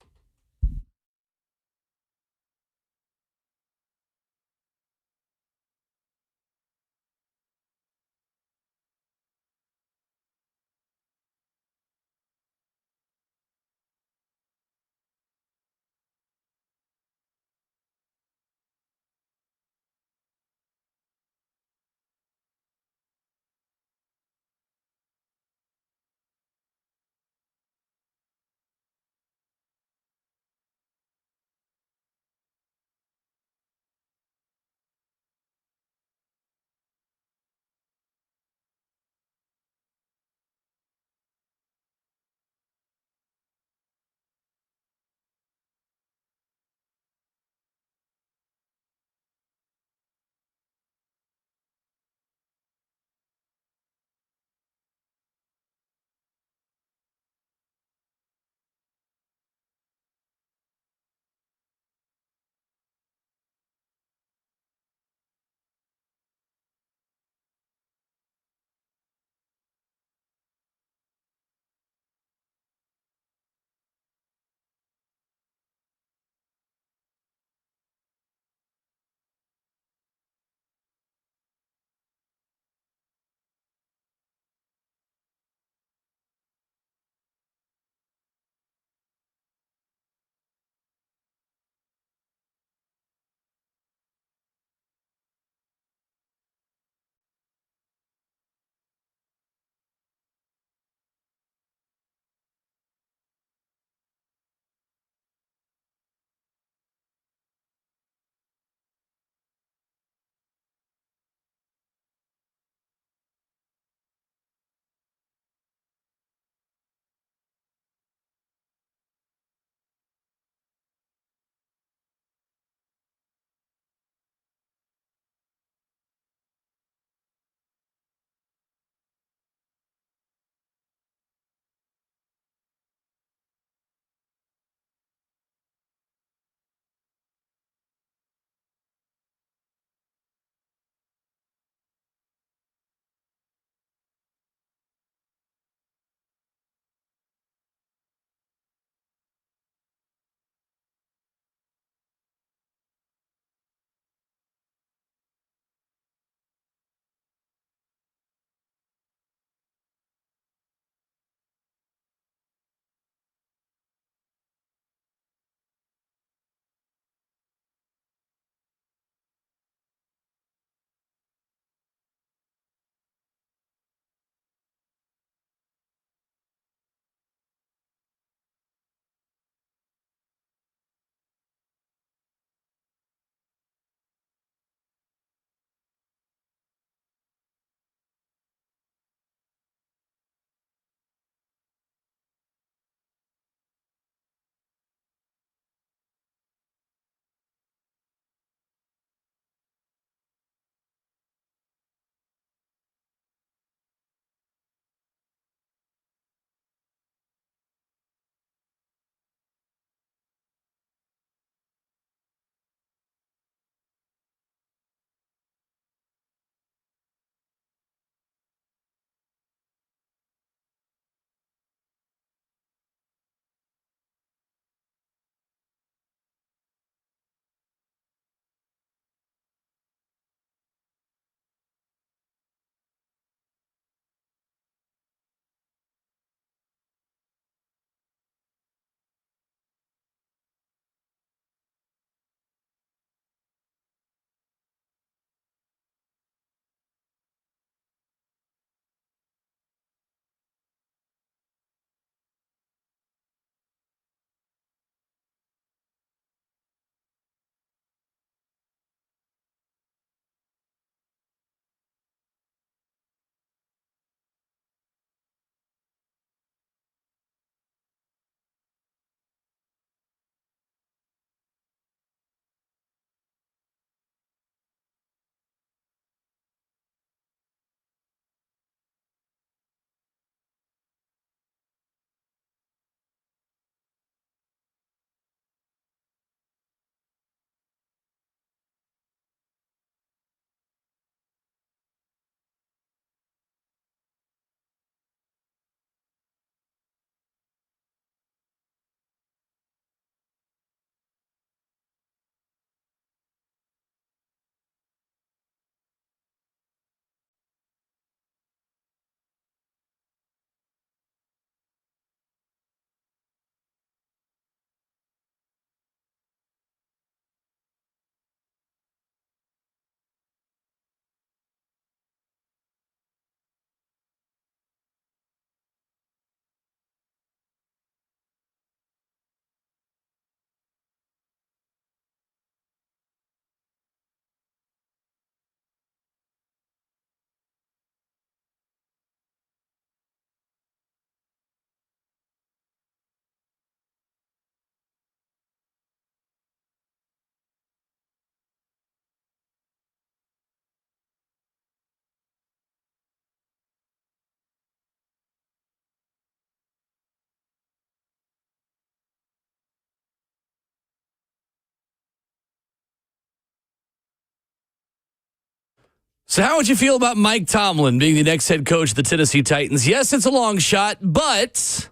So how would you feel about Mike Tomlin being the next head coach of the Tennessee Titans? Yes, it's a long shot, but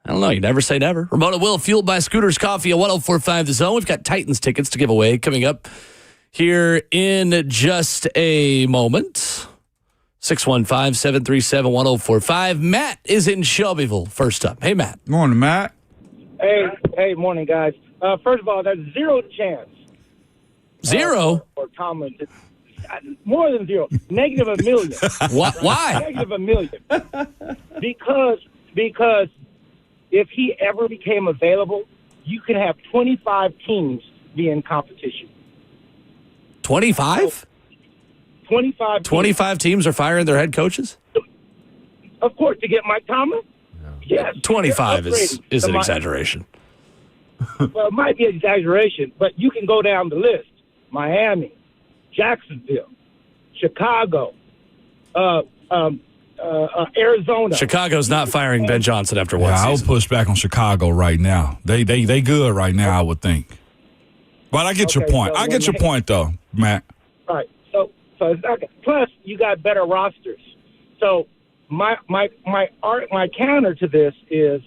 I don't know. You never say never. Ramona Will, fueled by Scooters Coffee at 104.5 The Zone. We've got Titans tickets to give away coming up here in just a moment. 615-737-1045. Matt is in Shelbyville first up. Hey, Matt. Morning, Matt. Hey, morning, guys. First of all, there's zero chance. Zero? For Tomlin to more than zero. Negative a million. Why? Negative a million. Because if he ever became available, you could have 25 teams be in competition. 25? 25 teams. 25 teams are firing their head coaches? Of course, to get Mike Tomlin? Yes. 25 is an exaggeration. Well, it might be an exaggeration, but you can go down the list. Miami, Jacksonville, Chicago, Arizona. Chicago's not firing Ben Johnson after one season. I would push back on Chicago right now. They good right now, I would think. But I get your point. I get your point, though, Matt. Right. So it's not. Plus, you got better rosters. So my counter to this is,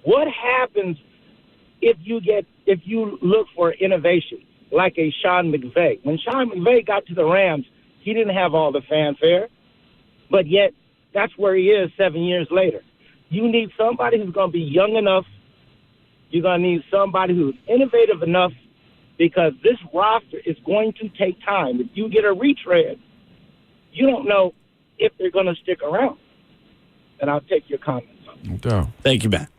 what happens if you look for innovation like a Sean McVay? When Sean McVay got to the Rams, he didn't have all the fanfare, but yet that's where he is 7 years later. You need somebody who's going to be young enough. You're going to need somebody who's innovative enough, because this roster is going to take time. If you get a retread, you don't know if they're going to stick around. And I'll take your comments on that. No doubt. Thank you, Matt.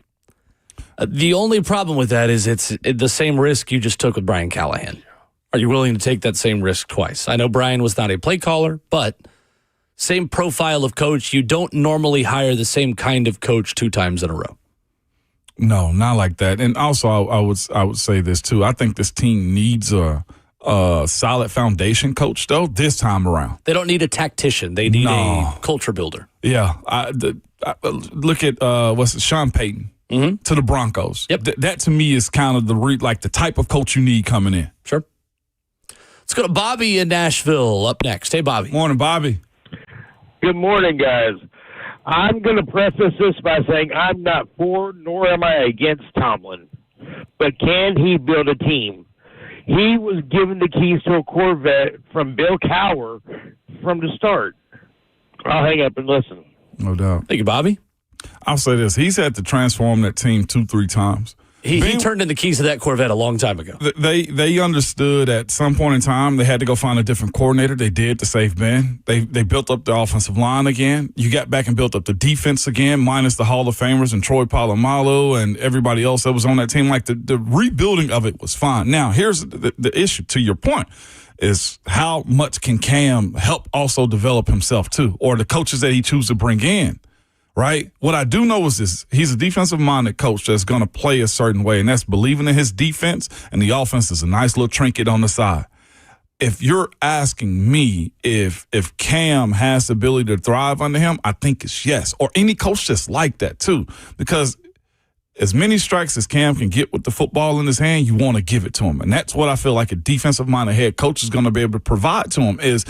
The only problem with that is it's the same risk you just took with Brian Callahan. Are you willing to take that same risk twice? I know Brian was not a play caller, but same profile of coach. You don't normally hire the same kind of coach 2 times in a row. No, not like that. And also, I would say this too. I think this team needs a solid foundation coach, though, this time around. They don't need a tactician. They need a culture builder. Yeah. Look at Sean Payton to the Broncos. Yep. That to me is kind of the type of coach you need coming in. Sure. Let's go to Bobby in Nashville up next. Hey, Bobby. Morning, Bobby. Good morning, guys. I'm going to preface this by saying I'm not for nor am I against Tomlin, but can he build a team? He was given the keys to a Corvette from Bill Cowher from the start. I'll hang up and listen. No doubt. Thank you, Bobby. I'll say this. He's had to transform that team 2-3 times. He turned in the keys to that Corvette a long time ago. They understood at some point in time they had to go find a different coordinator. They did to save Ben. They built up the offensive line again. You got back and built up the defense again, minus the Hall of Famers and Troy Polamalu and everybody else that was on that team. Like the rebuilding of it was fine. Now, here's the issue, to your point, is how much can Cam help also develop himself too, or the coaches that he chooses to bring in. Right? What I do know is this: he's a defensive-minded coach that's going to play a certain way, and that's believing in his defense, and the offense is a nice little trinket on the side. If you're asking me if Cam has the ability to thrive under him, I think it's yes. Or any coach just like that too, because as many strikes as Cam can get with the football in his hand, you want to give it to him. And that's what I feel like a defensive-minded head coach is going to be able to provide to him, is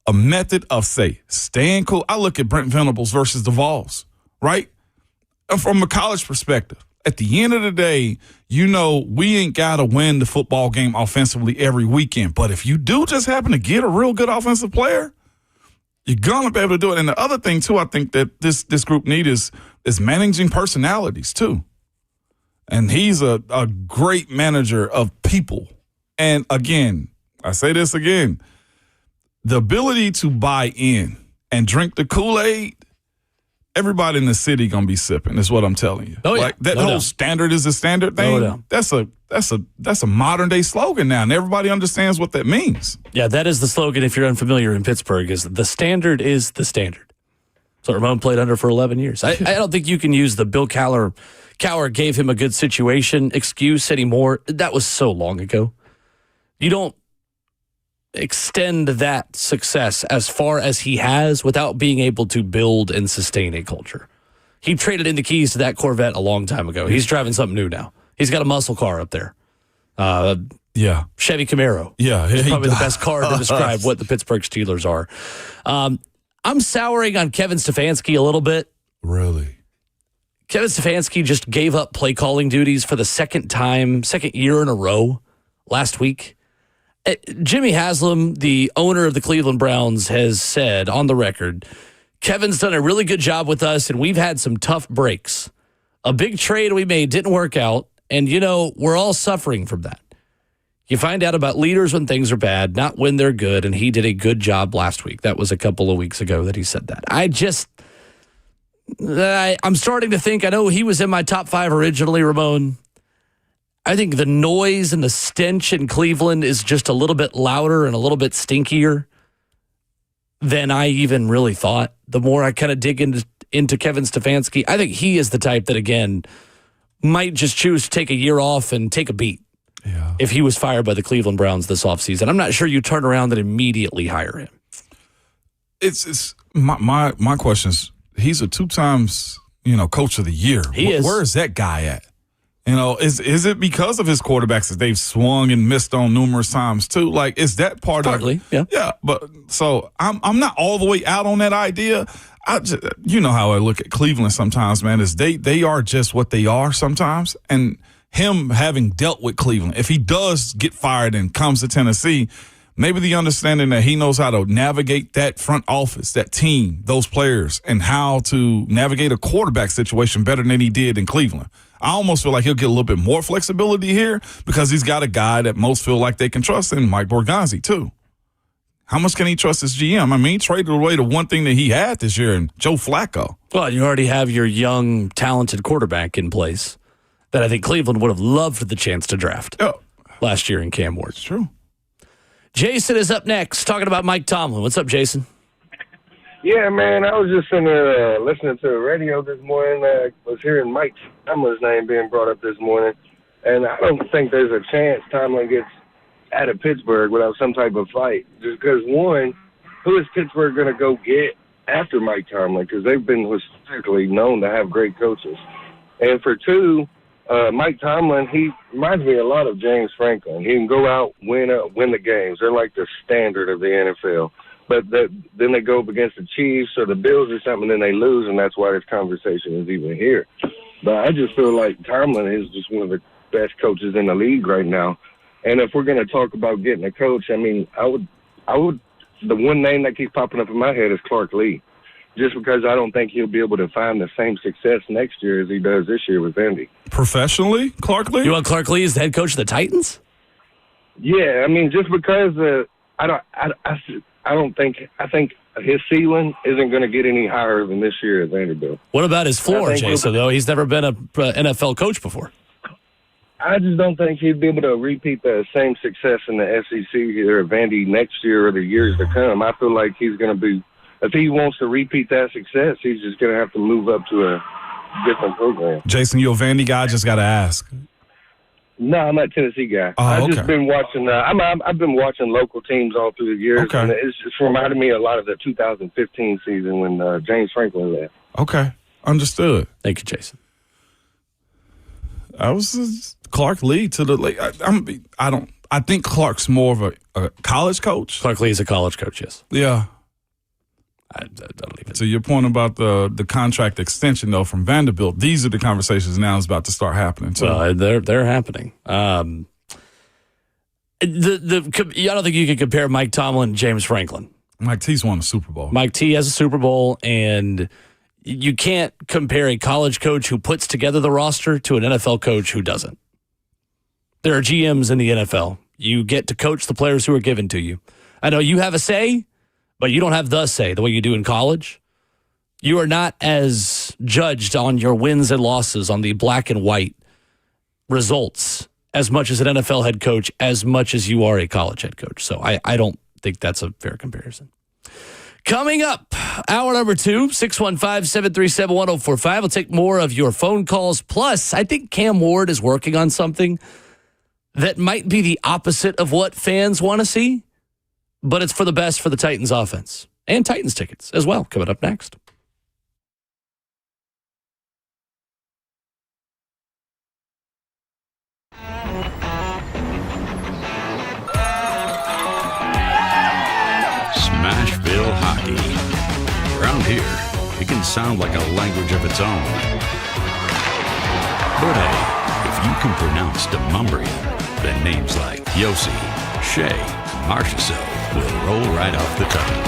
a method of, say, staying cool. I look at Brent Venables versus the Vols. Right? From a college perspective, at the end of the day, we ain't got to win the football game offensively every weekend. But if you do just happen to get a real good offensive player, you're going to be able to do it. And the other thing, too, I think that this group need is managing personalities, too. And he's a great manager of people. And, again, I say this again, the ability to buy in and drink the Kool-Aid, everybody in the city gonna be sipping. Is what I'm telling you. Oh yeah, like that whole standard is a standard thing. No. That's a modern day slogan now, and everybody understands what that means. Yeah, that is the slogan. If you're unfamiliar in Pittsburgh, is the standard is the standard. So Ramon played under for 11 years. I don't think you can use the Bill Cowher gave him a good situation excuse anymore. That was so long ago. You don't extend that success as far as he has without being able to build and sustain a culture. He traded in the keys to that Corvette a long time ago. He's driving something new now. He's got a muscle car up there. Yeah, Yeah. Chevy Camaro. Yeah. Probably the best car to describe what the Pittsburgh Steelers are. I'm souring on Kevin Stefanski a little bit. Really? Kevin Stefanski just gave up play calling duties for the second year in a row last week. Jimmy Haslam, the owner of the Cleveland Browns, has said on the record, Kevin's done a really good job with us, and we've had some tough breaks. A big trade we made didn't work out, and, we're all suffering from that. You find out about leaders when things are bad, not when they're good, and he did a good job last week. That was a couple of weeks ago that he said that. I'm starting to think, I know he was in my top 5 originally, Ramon. I think the noise and the stench in Cleveland is just a little bit louder and a little bit stinkier than I even really thought. The more I kind of dig into Kevin Stefanski, I think he is the type that, again, might just choose to take a year off and take a beat. Yeah. If he was fired by the Cleveland Browns this offseason. I'm not sure you turn around and immediately hire him. It's my question is, he's a 2 times, coach of the year. He is. Where is that guy at? Is it because of his quarterbacks that they've swung and missed on numerous times too? Like, is that part Partly, of yeah. Yeah, but so I'm not all the way out on that idea. I just, how I look at Cleveland sometimes, man, is they are just what they are sometimes. And him having dealt with Cleveland, if he does get fired and comes to Tennessee, maybe the understanding that he knows how to navigate that front office, that team, those players, and how to navigate a quarterback situation better than he did in Cleveland. I almost feel like he'll get a little bit more flexibility here because he's got a guy that most feel like they can trust in, Mike Borgonzi, too. How much can he trust his GM? I mean, he traded away the one thing that he had this year in Joe Flacco. Well, you already have your young, talented quarterback in place that I think Cleveland would have loved the chance to draft last year in Cam Ward. It's true. Jason is up next, talking about Mike Tomlin. What's up, Jason? Yeah, man, I was just listening to the radio this morning. I was hearing Mike Tomlin's name being brought up this morning, and I don't think there's a chance Tomlin gets out of Pittsburgh without some type of fight. Just because, one, who is Pittsburgh going to go get after Mike Tomlin? Because they've been historically known to have great coaches. And for two, Mike Tomlin, he reminds me a lot of James Franklin. He can go out, win the games. They're like the standard of the NFL. But then they go up against the Chiefs or the Bills or something, and then they lose, and that's why this conversation is even here. But I just feel like Tomlin is just one of the best coaches in the league right now. And if we're going to talk about getting a coach, I mean, I would. The one name that keeps popping up in my head is Clark Lee, just because I don't think he'll be able to find the same success next year as he does this year with Indy. Professionally, Clark Lee? You want Clark Lee as the head coach of the Titans? Yeah, I mean, just because I think his ceiling isn't going to get any higher than this year at Vanderbilt. What about his floor, Jason, though? He's never been an NFL coach before. I just don't think he'd be able to repeat the same success in the SEC here at Vandy next year or the years to come. I feel like he's going to be, if he wants to repeat that success, he's just going to have to move up to a different program. Jason, you a Vandy guy? I just got to ask. No, I'm a Tennessee guy. Oh, I've okay. just been watching. I've been watching local teams all through the years, Okay. and it's just reminded me a lot of the 2015 season when James Franklin left. Okay, understood. Thank you, Jason. I was Clark Lee to the like. I think Clark's more of a college coach. Clark Lee is a college coach, yes. Yeah. I don't even. To your point about the contract extension though from Vanderbilt, these are the conversations now is about to start happening too. Well, they're happening. I don't think you can compare Mike Tomlin and James Franklin. Mike T's won a Super Bowl. Mike T has a Super Bowl, and you can't compare a college coach who puts together the roster to an NFL coach who doesn't. There are GMs in the NFL. You get to coach the players who are given to you. I know you have a say, but you don't have the say the way you do in college. You are not as judged on your wins and losses on the black and white results as much as an NFL head coach, as much as you are a college head coach. So I don't think that's a fair comparison. Coming up, hour number 2, 615-737-1045. We'll take more of your phone calls. Plus, I think Cam Ward is working on something that might be the opposite of what fans want to see, but it's for the best for the Titans offense. And Titans tickets as well, coming up next. can sound like a language of its own. But hey, if you can pronounce Demumbrian, then names like Yossi, Shea, and Marchessault will roll right off the tongue.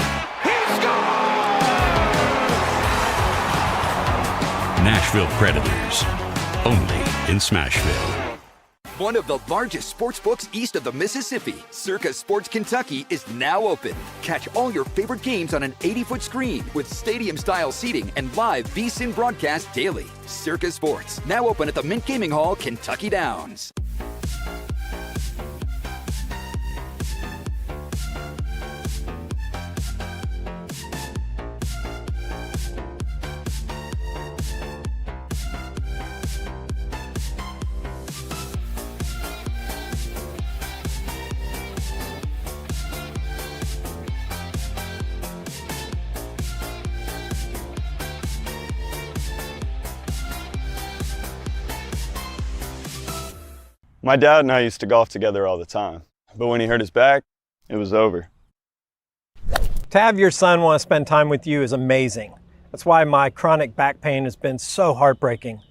Nashville Predators, only in Smashville. One of the largest sports books east of the Mississippi, Circa Sports Kentucky, is now open. Catch all your favorite games on an 80-foot screen with stadium-style seating and live VSiN broadcast daily. Circa Sports, now open at the Mint Gaming Hall, Kentucky Downs. My dad and I used to golf together all the time, but when he hurt his back, it was over. To have your son want to spend time with you is amazing. That's why my chronic back pain has been so heartbreaking.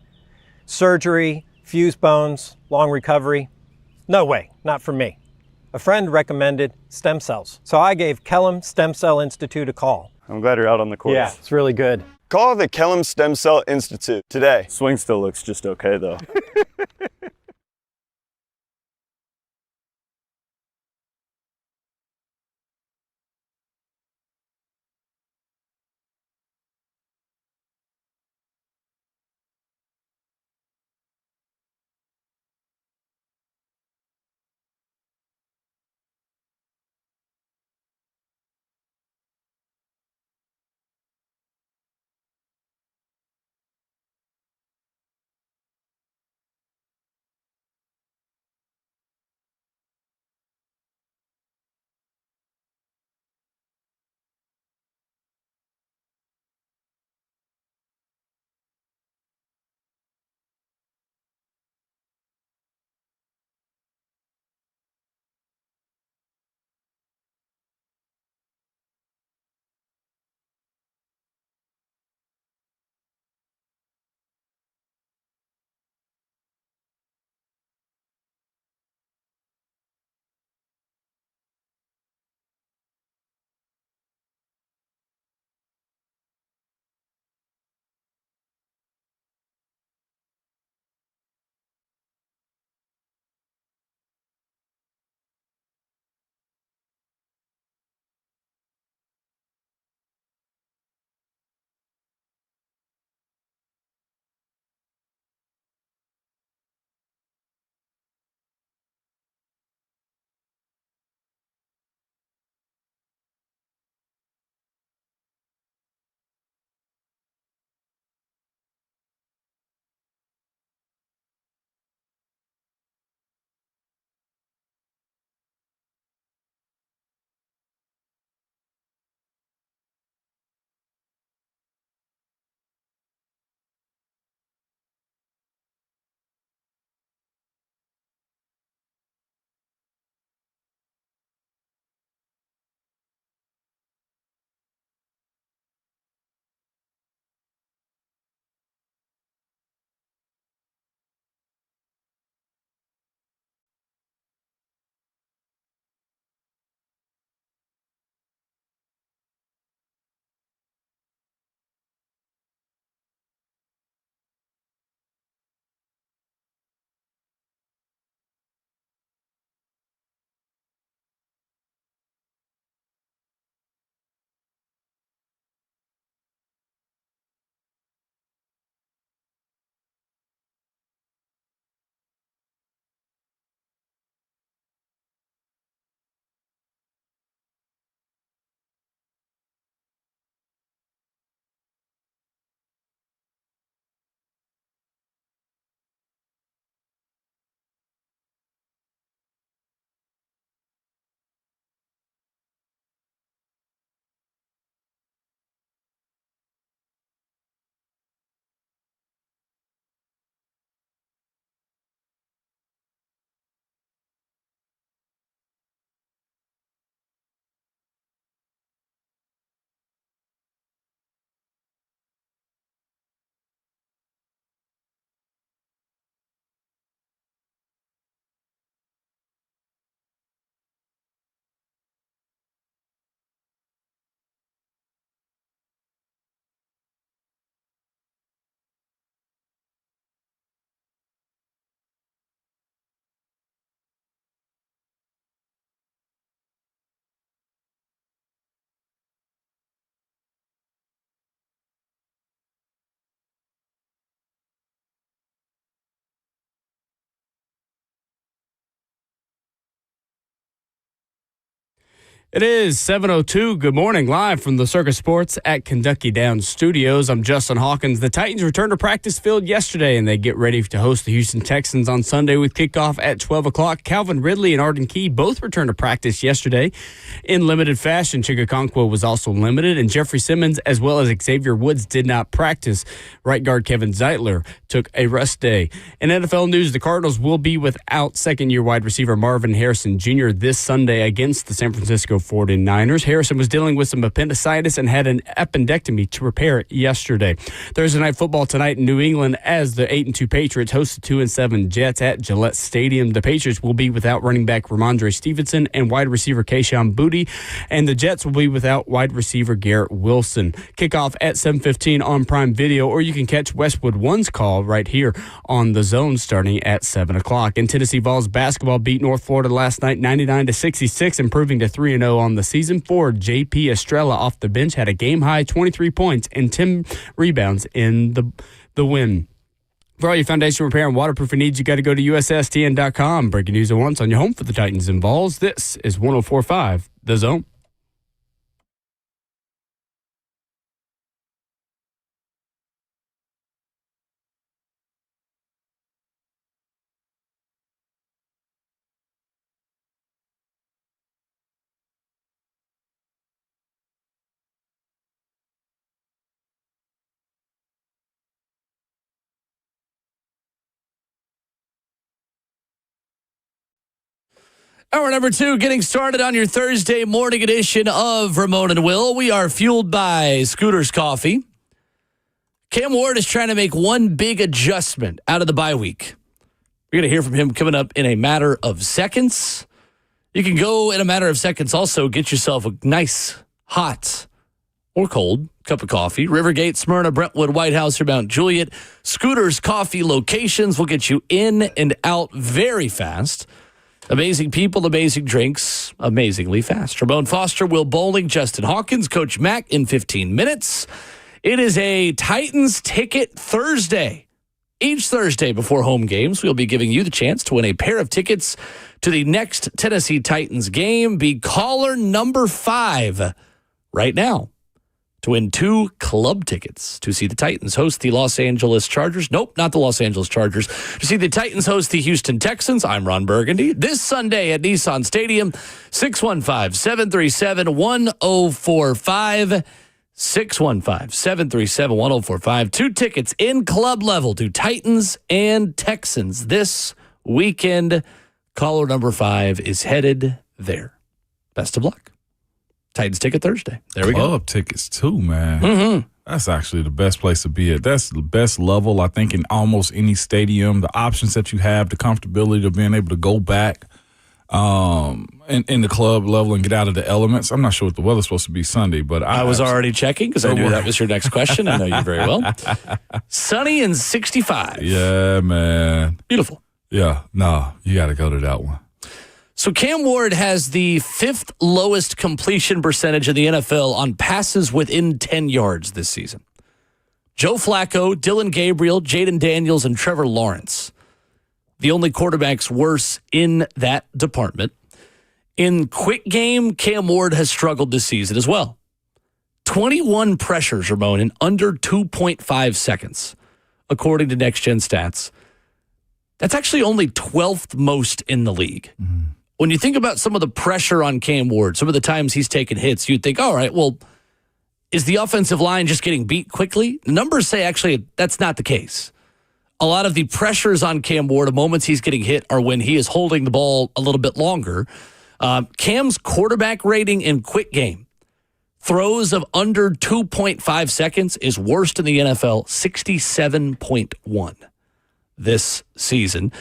Surgery, fused bones, long recovery. No way, not for me. A friend recommended stem cells, so I gave Kellum Stem Cell Institute a call. I'm glad you're out on the course. Yeah, it's really good. Call the Kellum Stem Cell Institute today. Swing still looks just okay though. It is 7:02. Good morning, live from the Circus Sports at Kentucky Downs Studios. I'm Justin Hawkins. The Titans returned to practice field yesterday, and they get ready to host the Houston Texans on Sunday with kickoff at 12 o'clock. Calvin Ridley and Arden Key both returned to practice yesterday in limited fashion. Chigakonkwo was also limited, and Jeffrey Simmons as well as Xavier Woods did not practice. Right guard Kevin Zeitler took a rest day. In NFL news, the Cardinals will be without second-year wide receiver Marvin Harrison Jr. this Sunday against the San Francisco 49ers. Harrison was dealing with some appendicitis and had an appendectomy to repair yesterday. Thursday night football tonight in New England as the 8-2 Patriots host the 2-7 Jets at Gillette Stadium. The Patriots will be without running back Ramondre Stevenson and wide receiver Kayshon Boutte, and the Jets will be without wide receiver Garrett Wilson. Kickoff at 7:15 on Prime Video, or you can catch Westwood One's call right here on The Zone starting at 7 o'clock. And Tennessee Vols basketball beat North Florida last night 99-66, improving to 3-0 on the season. Forward J.P. Estrella off the bench had a game-high 23 points and 10 rebounds in the win. For all your foundation repair and waterproofing needs, you got to go to USSTN.com. Breaking news at once on your home for the Titans and Vols. This is 104.5 The Zone. Hour number 2, getting started on your Thursday morning edition of Ramon and Will. We are fueled by Scooter's Coffee. Cam Ward is trying to make one big adjustment out of the bye week. We're going to hear from him coming up in a matter of seconds. You can go in a matter of seconds also get yourself a nice, hot, or cold cup of coffee. Rivergate, Smyrna, Brentwood, White House, or Mount Juliet. Scooter's Coffee locations will get you in and out very fast. Amazing people, amazing drinks, amazingly fast. Ramon Foster, Will Bowling, Justin Hawkins, Coach Mack in 15 minutes. It is a Titans Ticket Thursday. Each Thursday before home games, we'll be giving you the chance to win a pair of tickets to the next Tennessee Titans game. Be caller number 5 right now to win 2 club tickets to see the Titans host the Los Angeles Chargers. Nope, not the Los Angeles Chargers. To see the Titans host the Houston Texans. I'm Ron Burgundy. This Sunday at Nissan Stadium, 615-737-1045. 615-737-1045. 2 tickets in club level to Titans and Texans this weekend. Caller number 5 is headed there. Best of luck. Titans Ticket Thursday. There we go. Club tickets too, man. Mm-hmm. That's actually the best place to be at. That's the best level, I think, in almost any stadium. The options that you have, the comfortability of being able to go back in the club level and get out of the elements. I'm not sure what the weather's supposed to be Sunday, but I was already checking because I knew that was your next question. I know you very well. Sunny and 65. Yeah, man. Beautiful. Yeah, no, you got to go to that one. So Cam Ward has the 5th lowest completion percentage in the NFL on passes within 10 yards this season. Joe Flacco, Dylan Gabriel, Jaden Daniels, and Trevor Lawrence, the only quarterbacks worse in that department. In quick game, Cam Ward has struggled this season as well. 21 pressures, Ramon, in under 2.5 seconds, according to Next Gen Stats. That's actually only 12th most in the league. Mm-hmm. When you think about some of the pressure on Cam Ward, some of the times he's taken hits, you'd think, all right, well, is the offensive line just getting beat quickly? The numbers say actually that's not the case. A lot of the pressures on Cam Ward, the moments he's getting hit, are when he is holding the ball a little bit longer. Cam's quarterback rating in quick game, throws of under 2.5 seconds, is worst in the NFL, 67.1 this season.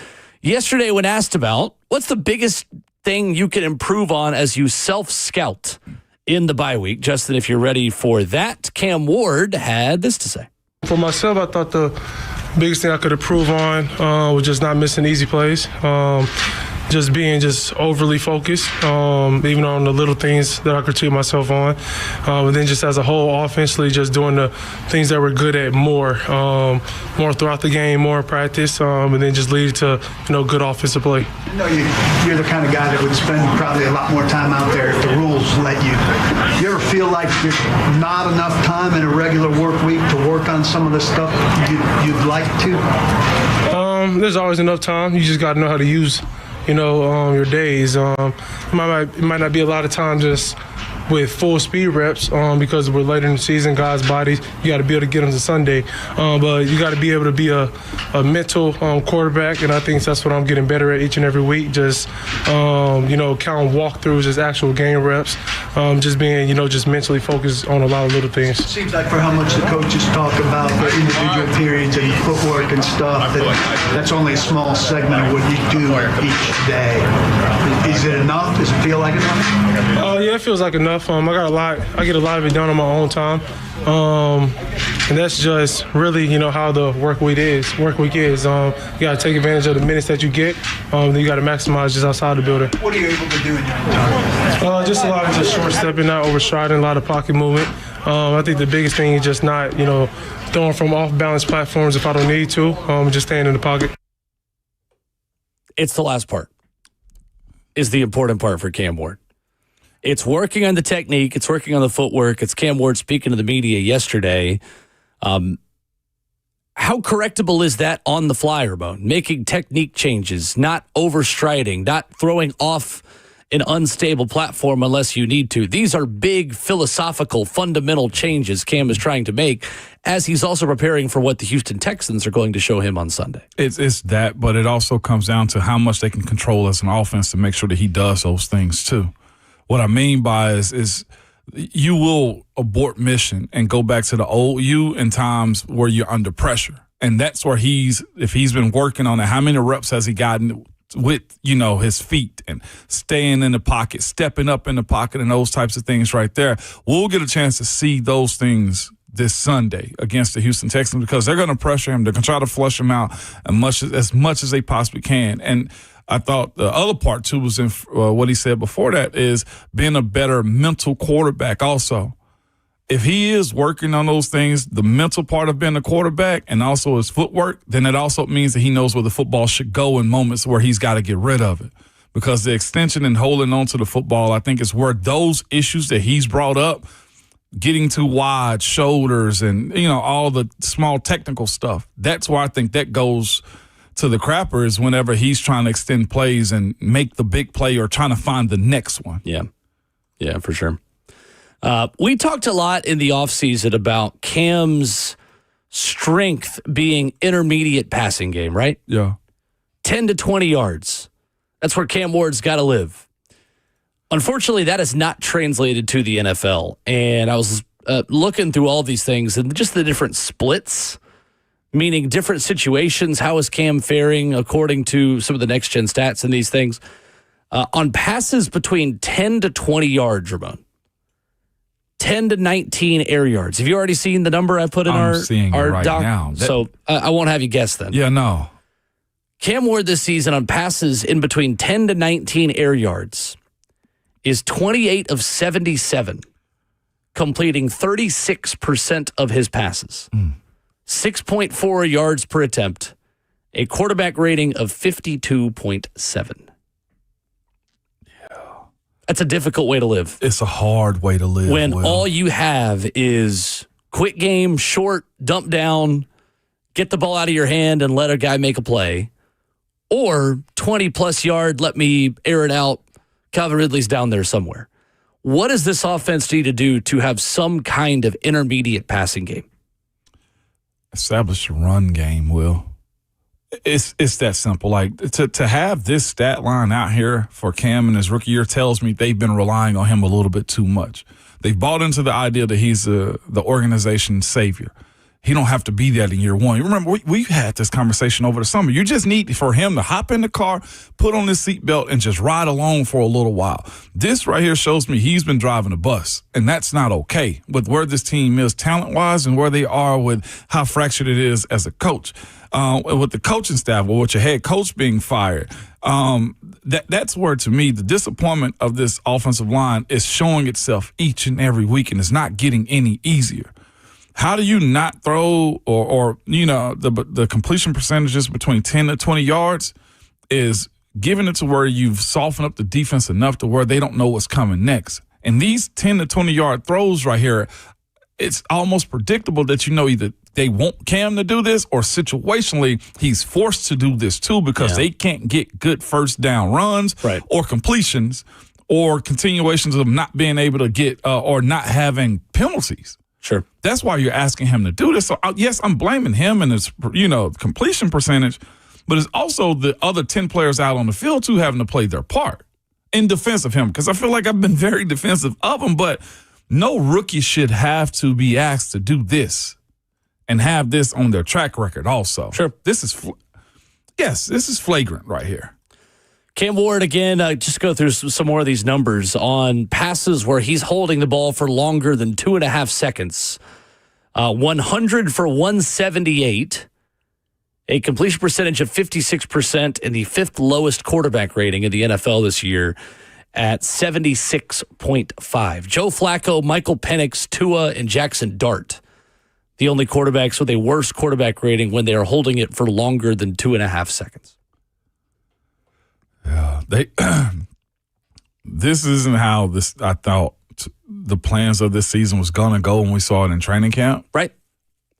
Yesterday, when asked about what's the biggest thing you can improve on as you self-scout in the bye week, Justin, if you're ready for that, Cam Ward had this to say. For myself, I thought the biggest thing I could improve on was just not missing easy plays. just being overly focused, even on the little things that I critique myself on. And then just as a whole, offensively, just doing the things that we're good at more throughout the game, more in practice, and then just lead to, good offensive play. I know you're the kind of guy that would spend probably a lot more time out there if the rules let you. You ever feel like there's not enough time in a regular work week to work on some of the stuff you'd like to? There's always enough time. You just got to know how to use, your days. It might not be a lot of time just with full speed reps because we're later in the season, guys' bodies, you got to be able to get them to Sunday. But you got to be able to be a mental quarterback, and I think that's what I'm getting better at each and every week. Just, count walkthroughs as actual game reps, just being, just mentally focused on a lot of little things. It seems like for how much the coaches talk about the individual periods and footwork and stuff, that's only a small segment of what you do each day. Is it enough? Does it feel like enough? Yeah, it feels like enough. I get a lot of it done on my own time. And that's just really, how the work week is. You got to take advantage of the minutes that you get. Then you got to maximize just outside the building. What are you able to do in your own time? Just a lot of just short stepping, not overstriding, a lot of pocket movement. I think the biggest thing is just not, throwing from off-balance platforms if I don't need to, just staying in the pocket. It's the last part is the important part for Cam Ward. It's working on the technique. It's working on the footwork. It's Cam Ward speaking to the media yesterday. How correctable is that on the fly, Ramon? Making technique changes, not overstriding, not throwing off an unstable platform unless you need to. These are big philosophical, fundamental changes Cam is trying to make as he's also preparing for what the Houston Texans are going to show him on Sunday. It's that, but it also comes down to how much they can control as an offense to make sure that he does those things too. What I mean by is you will abort mission and go back to the old you in times where you're under pressure. And that's where if he's been working on it, how many reps has he gotten with, his feet and staying in the pocket, stepping up in the pocket and those types of things right there. We'll get a chance to see those things this Sunday against the Houston Texans because they're going to pressure him. They're going to try to flush him out as much as they possibly can. And I thought the other part, too, was in what he said before that is being a better mental quarterback also. If he is working on those things, the mental part of being a quarterback and also his footwork, then it also means that he knows where the football should go in moments where he's got to get rid of it. Because the extension and holding on to the football, I think, is where those issues that he's brought up, getting too wide, shoulders, and, all the small technical stuff, that's where I think that goes to the crapper is whenever he's trying to extend plays and make the big play or trying to find the next one. Yeah, for sure. We talked a lot in the offseason about Cam's strength being intermediate passing game, right? Yeah. 10 to 20 yards. That's where Cam Ward's got to live. Unfortunately, that is not translated to the NFL. And I was looking through all these things and just the different splits, meaning different situations. How is Cam faring according to some of the next-gen stats and these things? On passes between 10 to 20 yards, Ramon. 10 to 19 air yards. Have you already seen the number I put in our right doc? Now. So I won't have you guess then. Yeah, no. Cam Ward this season on passes in between 10 to 19 air yards is 28 of 77, completing 36% of his passes. 6.4 yards per attempt, a quarterback rating of 52.7. That's a difficult way to live. It's a hard way to live. When all you have is quick game, short, dump down, get the ball out of your hand and let a guy make a play, or 20-plus yard, let me air it out, Calvin Ridley's down there somewhere. What does this offense need to do to have some kind of intermediate passing game? Establish a run game, Will. It's that simple. Like to have this stat line out here for Cam in his rookie year tells me they've been relying on him a little bit too much. They've bought into the idea that he's the organization's savior. he don't have to be that in year one. You remember, we had this conversation over the summer. You just need for him to hop in the car, put on his seatbelt, and just ride along for a little while. This right here shows me he's been driving a bus, and that's not okay with where this team is talent-wise and where they are with how fractured it is as a coach. With the coaching staff, or with your head coach being fired, that's where, to me, the disappointment of this offensive line is showing itself each and every week, and it's not getting any easier. How do you not throw or the completion percentages between 10 to 20 yards is giving it to where you've softened up the defense enough to where they don't know what's coming next. And these 10 to 20-yard throws right here, it's almost predictable that either they want Cam to do this or situationally he's forced to do this too because they can't get good first down runs or completions or continuations of not being able to get or not having penalties. Sure. That's why you're asking him to do this. So, yes, I'm blaming him and his, completion percentage, but it's also the other 10 players out on the field, too, having to play their part in defense of him because I feel like I've been very defensive of him, but no rookie should have to be asked to do this and have this on their track record also. Sure. This is flagrant right here. Cam Ward, again, just go through some more of these numbers on passes where he's holding the ball for longer than 2.5 seconds. 100 for 178, a completion percentage of 56%, and the fifth lowest quarterback rating in the NFL this year at 76.5. Joe Flacco, Michael Penix, Tua, and Jackson Dart, the only quarterbacks with a worse quarterback rating when they are holding it for longer than 2.5 seconds. Yeah, this isn't how I thought the plans of this season was going to go when we saw it in training camp. Right.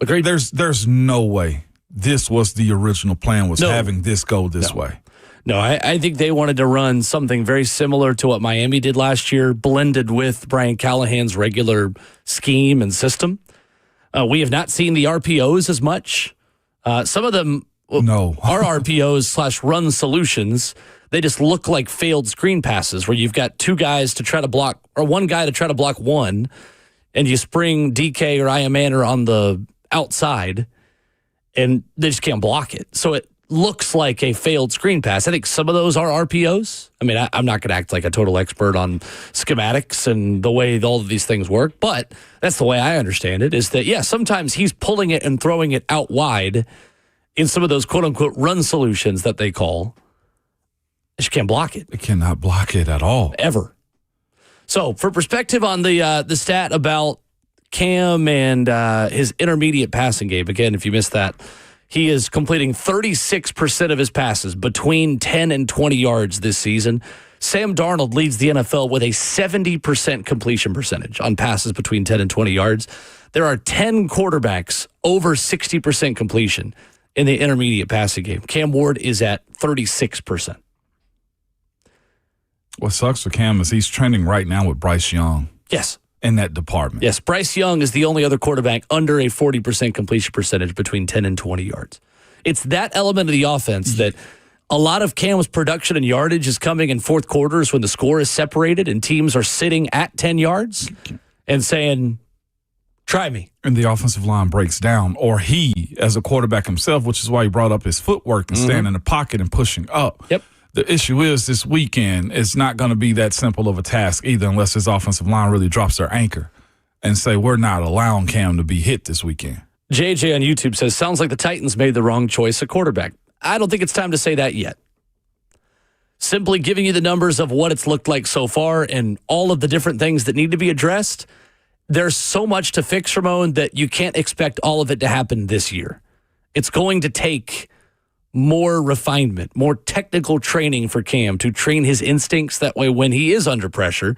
Agreed. There's no way this was the original plan, having this go this way. No, I think they wanted to run something very similar to what Miami did last year, blended with Brian Callahan's regular scheme and system. We have not seen the RPOs as much. Some of them are RPOs / run solutions. They just look like failed screen passes where you've got two guys to try to block, or one guy to try to block one, and you spring DK or Iamaner on the outside, and they just can't block it. So it looks like a failed screen pass. I think some of those are RPOs. I mean, I'm not going to act like a total expert on schematics and the way all of these things work, but that's the way I understand it, is that, sometimes he's pulling it and throwing it out wide in some of those quote-unquote run solutions that they call. They just can't block it. They cannot block it at all. Ever. So, for perspective on the stat about Cam and his intermediate passing game, again, if you missed that, he is completing 36% of his passes between 10 and 20 yards this season. Sam Darnold leads the NFL with a 70% completion percentage on passes between 10 and 20 yards. There are 10 quarterbacks over 60% completion in the intermediate passing game. Cam Ward is at 36%. What sucks for Cam is he's trending right now with Bryce Young. Yes. In that department. Yes, Bryce Young is the only other quarterback under a 40% completion percentage between 10 and 20 yards. It's that element of the offense that a lot of Cam's production and yardage is coming in fourth quarters when the score is separated and teams are sitting at 10 yards and saying, try me. And the offensive line breaks down, or he, as a quarterback himself, which is why he brought up his footwork and staying in the pocket and pushing up. Yep. The issue is this weekend, it's not going to be that simple of a task either unless his offensive line really drops their anchor and say, we're not allowing Cam to be hit this weekend. JJ on YouTube says, sounds like the Titans made the wrong choice at quarterback. I don't think it's time to say that yet. Simply giving you the numbers of what it's looked like so far and all of the different things that need to be addressed, there's so much to fix, Ramon, that you can't expect all of it to happen this year. It's going to take more refinement, more technical training for Cam to train his instincts. That way, when he is under pressure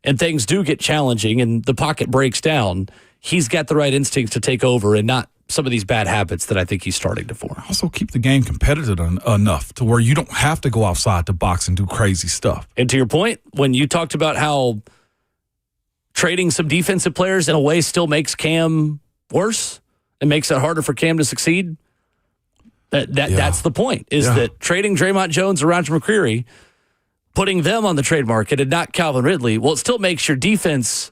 and things do get challenging and the pocket breaks down, he's got the right instincts to take over and not some of these bad habits that I think he's starting to form. Also keep the game competitive enough to where you don't have to go outside the box and do crazy stuff. And to your point, when you talked about how trading some defensive players in a way still makes Cam worse and makes it harder for Cam to succeed, that's the point, is that trading Draymond Jones or Roger McCreary, putting them on the trade market and not Calvin Ridley, well, it still makes your defense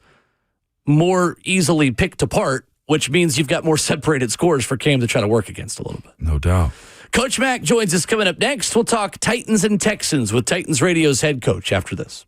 more easily picked apart which means you've got more separated scores for Cam to try to work against a little bit. No doubt. Coach Mack joins us coming up next. We'll talk Titans and Texans with Titans Radio's head coach after this.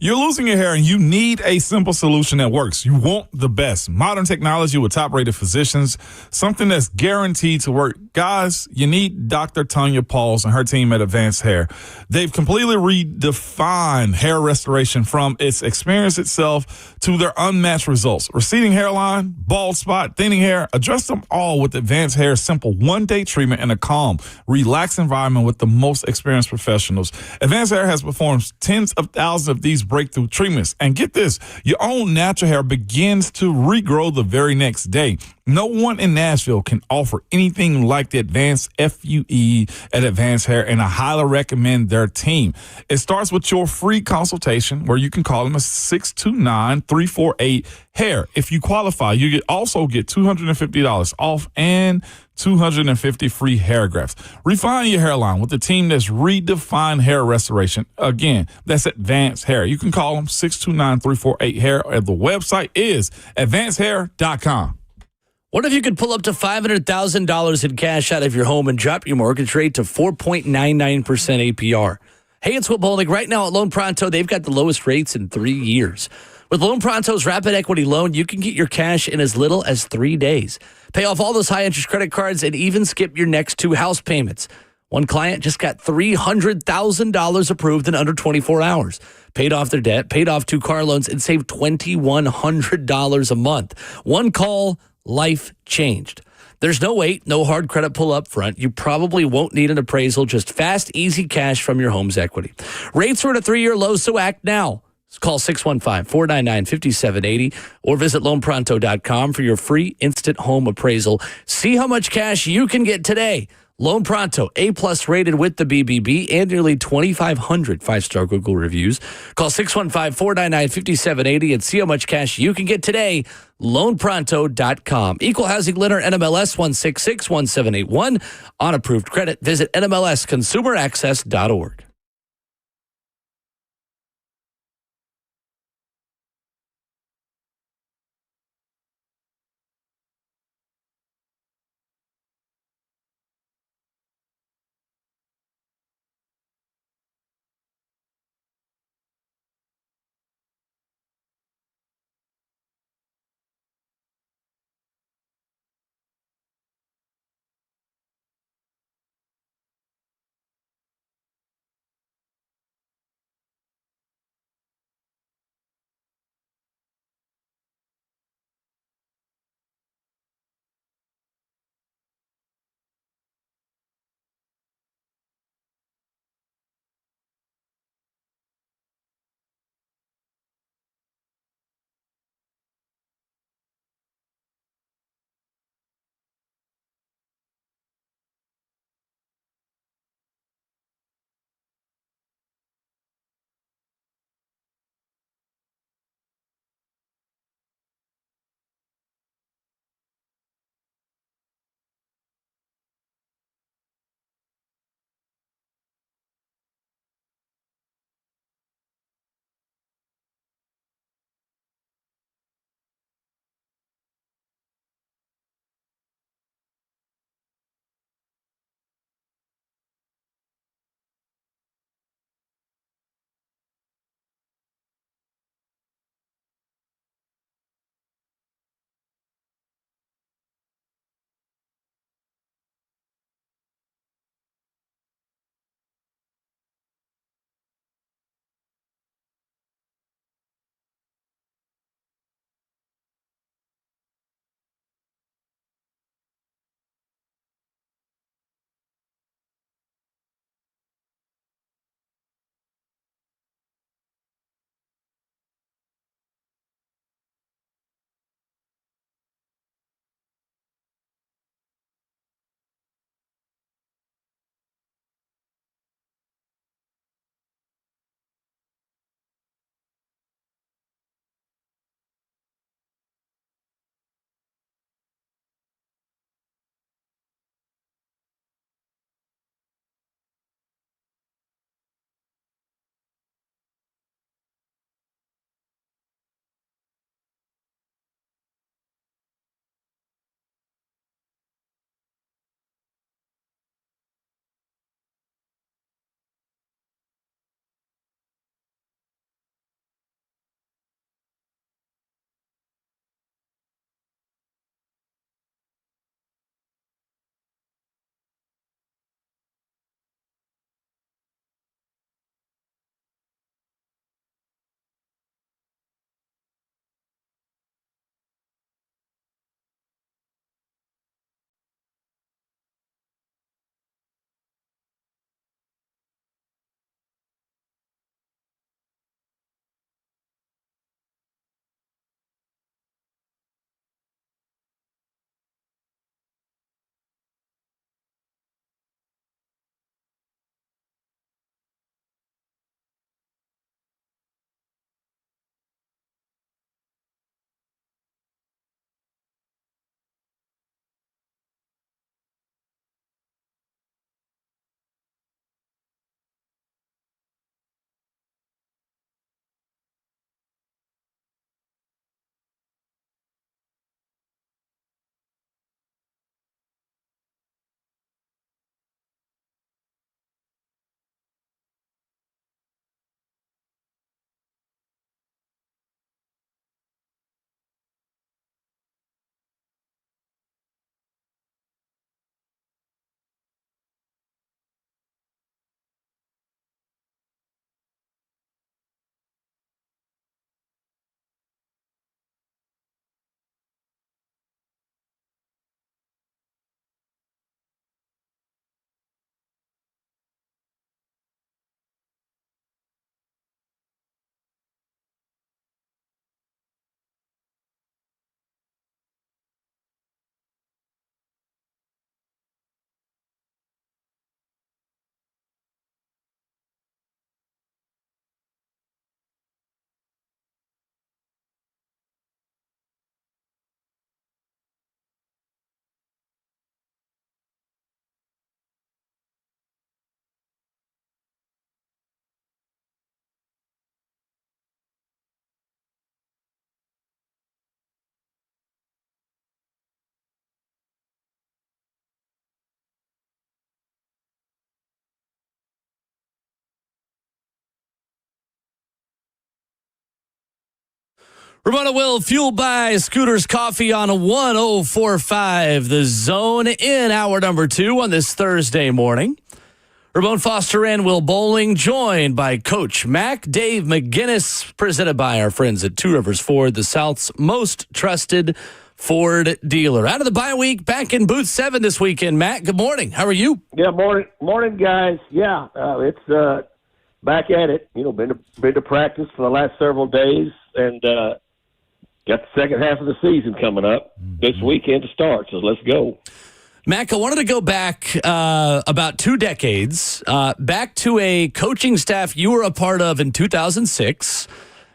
You're losing your hair and you need a simple solution that works. You want the best. Modern technology with top-rated physicians, something that's guaranteed to work. Guys, you need Dr. Tanya Pauls and her team at Advanced Hair. They've completely redefined hair restoration from its experience itself to their unmatched results. Receding hairline, bald spot, thinning hair, address them all with Advanced Hair's simple one-day treatment in a calm, relaxed environment with the most experienced professionals. Advanced Hair has performed tens of thousands of these breakthrough treatments. And get this, your own natural hair begins to regrow the very next day. No one in Nashville can offer anything like the Advanced FUE at Advanced Hair, and I highly recommend their team. It starts with your free consultation where you can call them at 629-348-HAIR. If you qualify, you also get $250 off and 250 free hair grafts. Refine your hairline with the team that's redefined hair restoration. Again, that's Advanced Hair. You can call them 629-348-HAIR, and the website is advancedhair.com. What if you could pull up to $500,000 in cash out of your home and drop your mortgage rate to 4.99% APR? Hey, it's Will Bowling. Right now at Loan Pronto, they've got the lowest rates in 3 years. With Loan Pronto's Rapid Equity Loan, you can get your cash in as little as 3 days. Pay off all those high-interest credit cards and even skip your next 2 house payments. One client just got $300,000 approved in under 24 hours. Paid off their debt, paid off 2 car loans, and saved $2,100 a month. One call, life changed. There's no wait, no hard credit pull up front. You probably won't need an appraisal, just fast, easy cash from your home's equity. Rates are at a 3-year low, so act now. Call 615-499-5780 or visit loanpronto.com for your free instant home appraisal. See how much cash you can get today. Loan Pronto, A+ rated with the BBB and nearly 2,500 5-star Google reviews. Call 615-499-5780 and see how much cash you can get today. LoanPronto.com. Equal housing lender NMLS 1661781. On approved credit, visit NMLSconsumeraccess.org. Ramona Will, fueled by Scooters Coffee on a 104.5 The Zone in hour number 2 on this Thursday morning. Ramon Foster and Will Bowling, joined by Coach Mac Dave McGinnis, presented by our friends at Two Rivers Ford, the South's most trusted Ford dealer. Out of the bye week, back in Booth 7 this weekend. Matt, good morning. How are you? Yeah, morning, guys. Yeah, it's back at it. You know, been to practice for the last several days, and got the second half of the season coming up this weekend to start. So let's go. Mac, I wanted to go back about 2 decades, back to a coaching staff you were a part of in 2006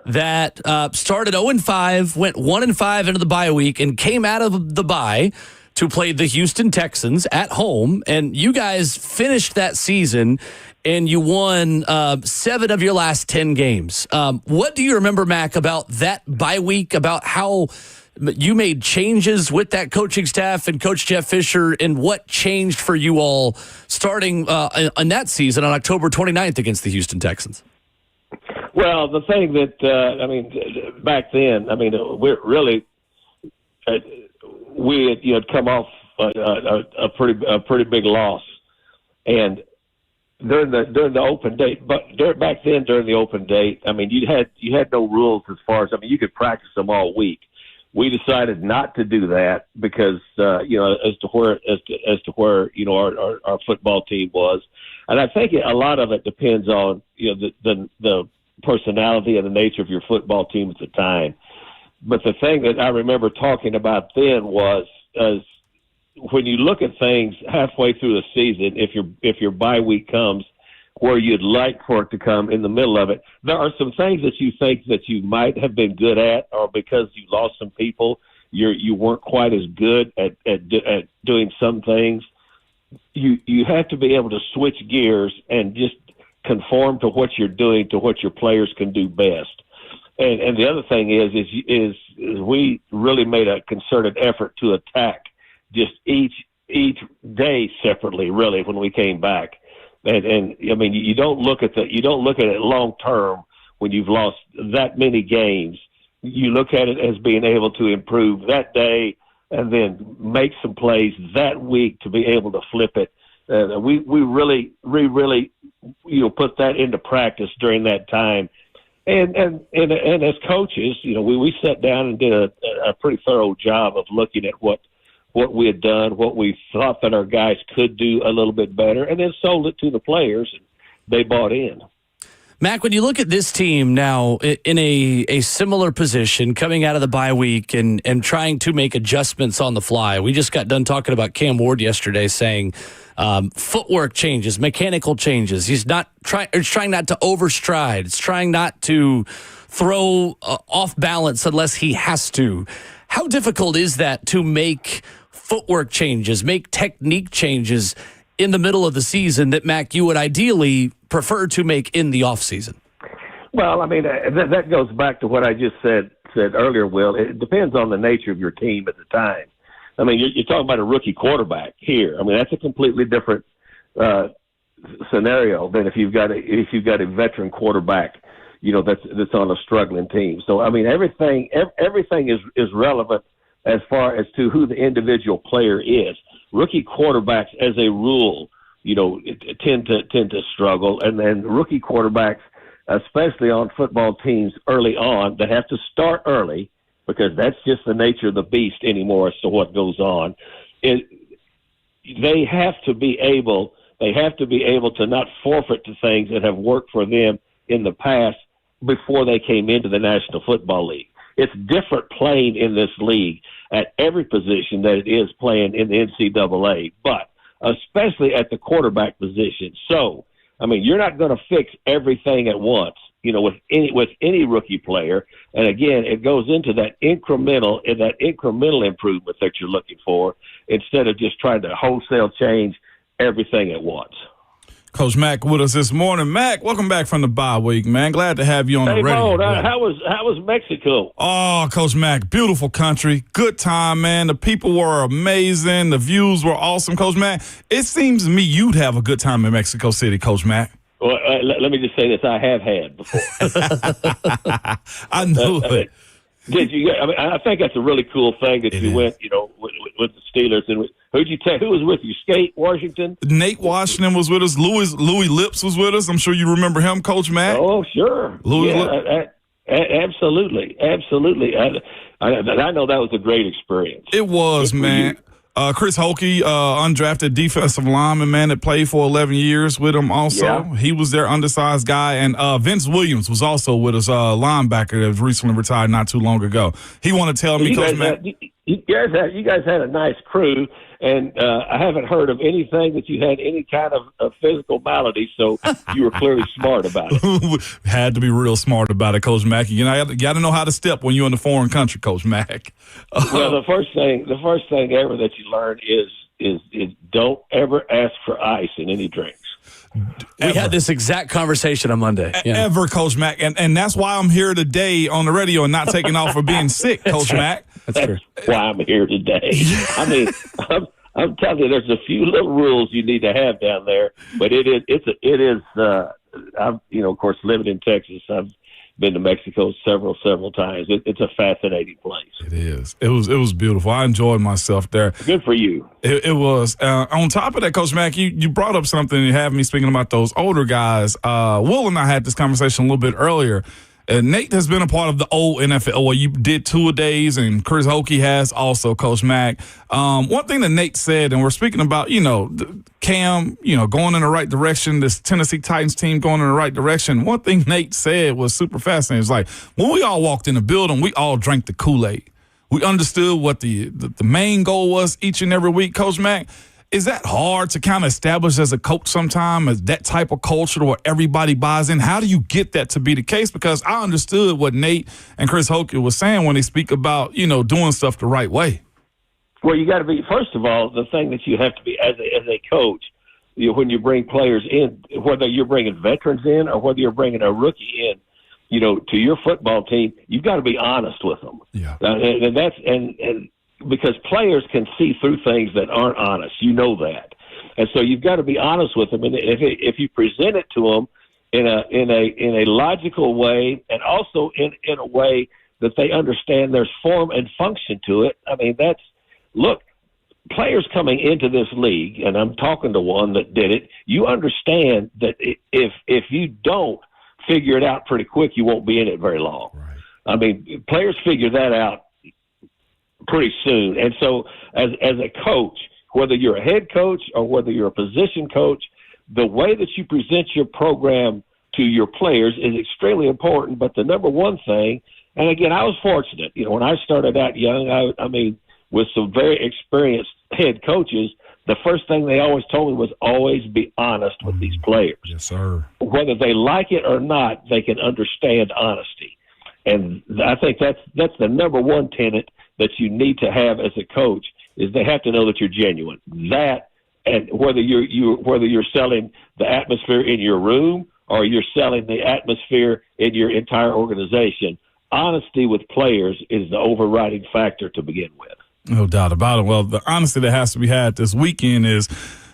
that started 0-5, went 1-5 into the bye week, and came out of the bye to play the Houston Texans at home. And you guys finished that season, and you won 7 of your last 10 games. What do you remember, Mac, about that bye week, about how you made changes with that coaching staff and Coach Jeff Fisher, and what changed for you all starting in that season on October 29th against the Houston Texans? Well, the thing that, back then, we're really, we had come off a pretty big loss. And during the open date, back then during the open date, you had no rules as far as, you could practice them all week. We decided not to do that because, as to where our football team was. And I think a lot of it depends on, the personality and the nature of your football team at the time. But the thing that I remember talking about then was, when you look at things halfway through the season, if your bye week comes where you'd like for it to come in the middle of it, there are some things that you think that you might have been good at, or because you lost some people, you weren't quite as good at doing some things. You have to be able to switch gears and just conform to what you're doing, to what your players can do best. And the other thing is we really made a concerted effort to attack just each day separately, really, when we came back. And you don't look at it long term when you've lost that many games. You look at it as being able to improve that day and then make some plays that week to be able to flip it. We really put that into practice during that time. And as coaches, we sat down and did a pretty thorough job of looking at what we had done, what we thought that our guys could do a little bit better, and then sold it to the players, and they bought in. Mac, when you look at this team now in a similar position, coming out of the bye week and trying to make adjustments on the fly, we just got done talking about Cam Ward yesterday, saying footwork changes, mechanical changes. He's trying not to overstride. It's trying not to throw off balance unless he has to. How difficult is that to make footwork changes, make technique changes in the middle of the season that, Mac, you would ideally prefer to make in the offseason? Well, that goes back to what I just said earlier, Will. It depends on the nature of your team at the time. You're talking about a rookie quarterback here. That's a completely different scenario than if you've got a veteran quarterback, that's on a struggling team. So everything is relevant as far as to who the individual player is. Rookie quarterbacks, as a rule, tend to struggle, and then rookie quarterbacks, especially on football teams early on, that have to start early because that's just the nature of the beast anymore as to what goes on. They have to be able to not forfeit to things that have worked for them in the past before they came into the National Football League. It's different playing in this league at every position that it is playing in the NCAA, but especially at the quarterback position. So, you're not going to fix everything at once, with any rookie player. And again, it goes into that incremental improvement that you're looking for instead of just trying to wholesale change everything at once. Coach Mac with us this morning. Mac, welcome back from the bye week, man. Glad to have you on the radio. Hey, Mo, how was Mexico? Oh, Coach Mac, beautiful country. Good time, man. The people were amazing. The views were awesome, Coach Mac. It seems to me you'd have a good time in Mexico City, Coach Mac. Well, let me just say this. I have had before. I knew it. Did you? I mean, I think that's a really cool thing that you went, with the Steelers. And who'd you take? Who was with you? Skate Washington. Nate Washington was with us. Louis Lips was with us. I'm sure you remember him, Coach Mack. Oh, sure. Absolutely. I know that was a great experience. It was, man. Chris Holke, undrafted defensive lineman, man, that played for 11 years with him also. Yeah. He was their undersized guy. And Vince Williams was also with us, linebacker that was recently retired not too long ago. He wanted to tell me, Coach Mack. You guys had a nice crew, and I haven't heard of anything that you had any kind of physical malady, so you were clearly smart about it. Had to be real smart about it, Coach Mack. You got to know how to step when you're in a foreign country, Coach Mack. Well, the first thing ever that you learn is don't ever ask for ice in any drinks. We had this exact conversation on Monday. Ever, Coach Mack. And that's why I'm here today on the radio and not taking off for being sick, Coach Mack. That's why I'm here today. I mean, I'm telling you, there's a few little rules you need to have down there, but it is. I've, of course, living in Texas, I've been to Mexico several times. It's a fascinating place. It is. It was beautiful. I enjoyed myself there. Good for you. It was. On top of that, Coach Mack, you brought up something. You have me speaking about those older guys. Will and I had this conversation a little bit earlier. Nate has been a part of the old NFL where you did two-a-days, and Chris Holke has also, Coach Mack. One thing that Nate said, and we're speaking about, Cam, going in the right direction, this Tennessee Titans team going in the right direction. One thing Nate said was super fascinating. It's like, when we all walked in the building, we all drank the Kool-Aid. We understood what the main goal was each and every week, Coach Mack. Is that hard to kind of establish as a coach sometime, as that type of culture where everybody buys in? How do you get that to be the case? Because I understood what Nate and Chris Holke was saying when they speak about, doing stuff the right way. Well, you got to be, first of all, the thing that you have to be as a coach, when you bring players in, whether you're bringing veterans in or whether you're bringing a rookie in, to your football team, you've got to be honest with them. Yeah. And because players can see through things that aren't honest, that, and so you've got to be honest with them. And if you present it to them in a logical way, and also in a way that they understand there's form and function to it. I mean, players coming into this league, and I'm talking to one that did it. You understand that if you don't figure it out pretty quick, you won't be in it very long. Right. I mean, players figure that out pretty soon. And so as a coach, whether you're a head coach or whether you're a position coach, the way that you present your program to your players is extremely important. But the number one thing, and again, I was fortunate, when I started out young, I mean, with some very experienced head coaches, the first thing they always told me was always be honest with these players. Yes, sir. Whether they like it or not, they can understand honesty. And I think that's the number one tenet that you need to have as a coach, is they have to know that you're genuine. That, and whether you're selling the atmosphere in your room or you're selling the atmosphere in your entire organization, honesty with players is the overriding factor to begin with. No doubt about it. Well, the honesty that has to be had this weekend is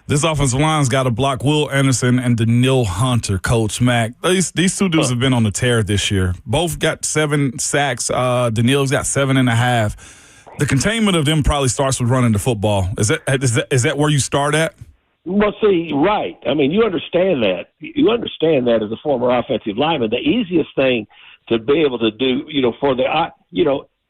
this offensive line's got to block Will Anderson and Daniil Hunter, Coach Mack. These two dudes have been on the tear this year. Both got 7 sacks. Daniil's got 7.5. The containment of them probably starts with running the football. Is that where you start at? Well, see, right. I mean, you understand that. You understand that as a former offensive lineman. The easiest thing to be able to do,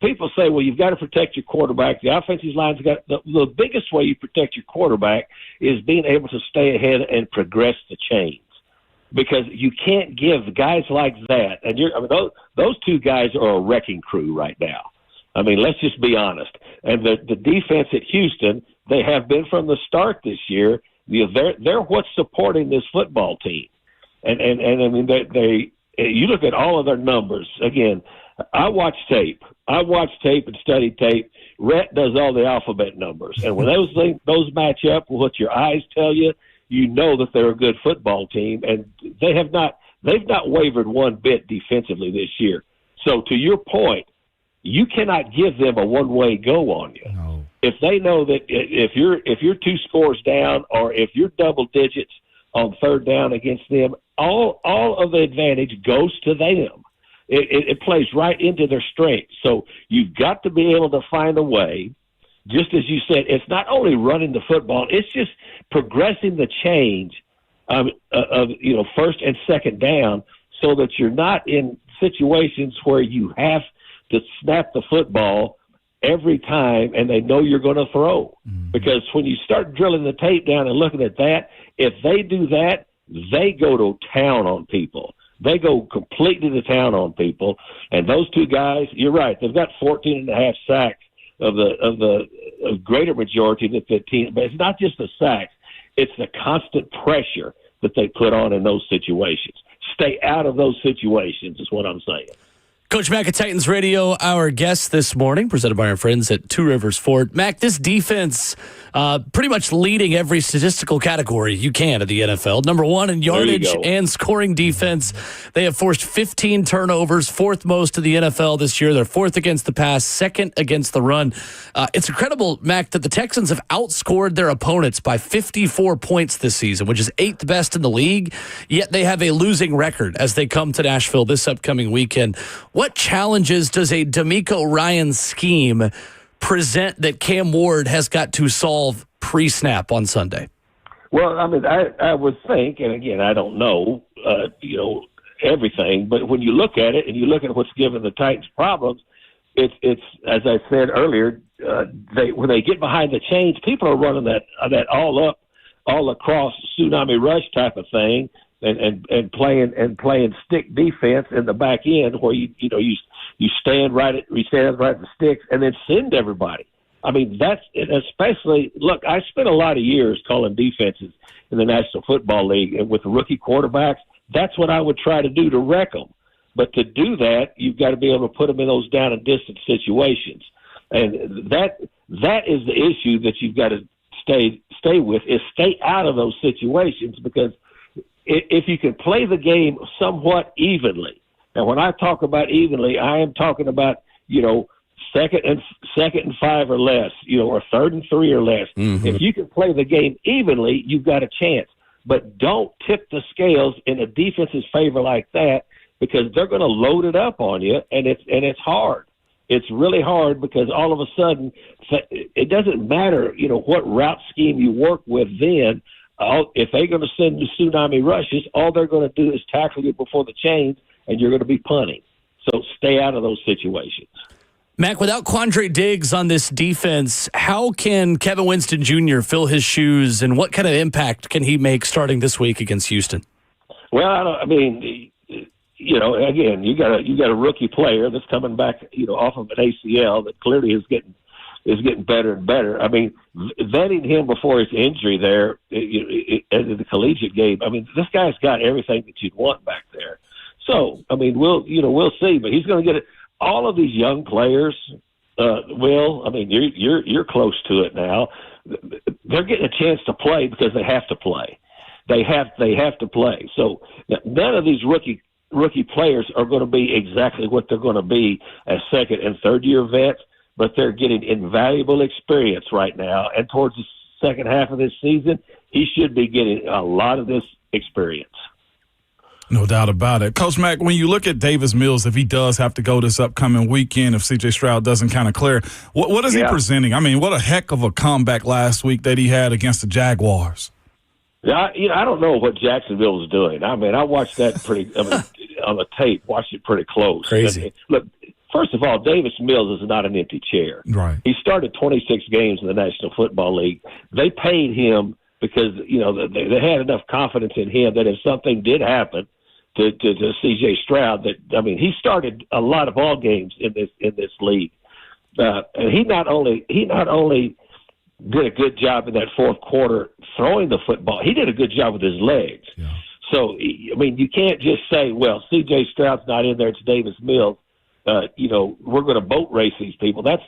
people say, well, you've got to protect your quarterback. The offensive line's got the biggest way you protect your quarterback is being able to stay ahead and progress the chains, because you can't give guys like that. And those two guys are a wrecking crew right now. I mean, let's just be honest. And the defense at Houston, they have been from the start this year. They're what's supporting this football team. And I mean, you look at all of their numbers. Again, I watch tape and study tape. Rhett does all the alphabet numbers. And when those match up with what your eyes tell you, you know that they're a good football team. And they've not wavered one bit defensively this year. So to your point, you cannot give them a one-way go on you. No. If they know that if you're 2 scores down or if you're double digits on third down against them, all of the advantage goes to them. it plays right into their strengths. So you've got to be able to find a way. Just as you said, it's not only running the football; it's just progressing the change of first and second down, so that you're not in situations where you have to snap the football every time and they know you're going to throw. Because when you start drilling the tape down and looking at that, if they do that, they go to town on people. They go completely to town on people. And those two guys, you're right, they've got 14.5 sacks of the greater majority of the 15. But it's not just the sacks. It's the constant pressure that they put on in those situations. Stay out of those situations is what I'm saying. Coach Mack at Titans Radio, our guest this morning, presented by our friends at Two Rivers Ford. Mack, this defense pretty much leading every statistical category you can of the NFL. Number one in yardage and scoring defense. They have forced 15 turnovers, fourth most of the NFL this year. They're fourth against the pass, second against the run. It's incredible, Mack, that the Texans have outscored their opponents by 54 points this season, which is eighth best in the league, yet they have a losing record as they come to Nashville this upcoming weekend. What challenges does a D'Amico Ryans scheme present that Cam Ward has got to solve pre-snap on Sunday? Well, I mean, I would think, and again, I don't know, everything, but when you look at it and you look at what's given the Titans problems, it's as I said earlier, when they get behind the chains, people are running that all across tsunami rush type of thing. And playing stick defense in the back end where you stand right at the sticks and then send everybody. I mean, that's especially look. I spent a lot of years calling defenses in the National Football League, and with the rookie quarterbacks, that's what I would try to do to wreck them. But to do that, you've got to be able to put them in those down and distance situations, and that is the issue that you've got to stay with is stay out of those situations because. If you can play the game somewhat evenly, and when I talk about evenly, I am talking about second and 5 or less, or third and 3 or less. Mm-hmm. If you can play the game evenly, you've got a chance. But don't tip the scales in a defense's favor like that because they're going to load it up on you, and it's hard. It's really hard because all of a sudden it doesn't matter, what route scheme you work with then. If they're going to send the tsunami rushes, all they're going to do is tackle you before the chains, and you're going to be punting. So stay out of those situations. Mac, without Quandre Diggs on this defense, how can Kevin Winston Jr. fill his shoes, and what kind of impact can he make starting this week against Houston? Well, again, you got a rookie player that's coming back, off of an ACL that clearly is getting better and better. I mean, vetting him before his injury there in the collegiate game. I mean, this guy's got everything that you'd want back there. So, I mean, we'll see, but he's going to get it. All of these young players, Will. I mean, you're close to it now. They're getting a chance to play because they have to play. They have to play. So none of these rookie players are going to be exactly what they're going to be as second and third year vets. But they're getting invaluable experience right now. And towards the second half of this season, he should be getting a lot of this experience. No doubt about it. Coach Mack, when you look at Davis Mills, if he does have to go this upcoming weekend, if C.J. Stroud doesn't kind of clear, what is he presenting? I mean, what a heck of a comeback last week that he had against the Jaguars. I don't know what Jacksonville is doing. I mean, I watched that on the tape, watched it pretty close. Crazy. Look, first of all, Davis Mills is not an empty chair. Right. He started 26 games in the National Football League. They paid him because, they had enough confidence in him that if something did happen to C.J. Stroud, he started a lot of ball games in this league. And he not only did a good job in that fourth quarter throwing the football, he did a good job with his legs. Yeah. So, you can't just say, well, C.J. Stroud's not in there, it's Davis Mills. We're going to boat race these people. It's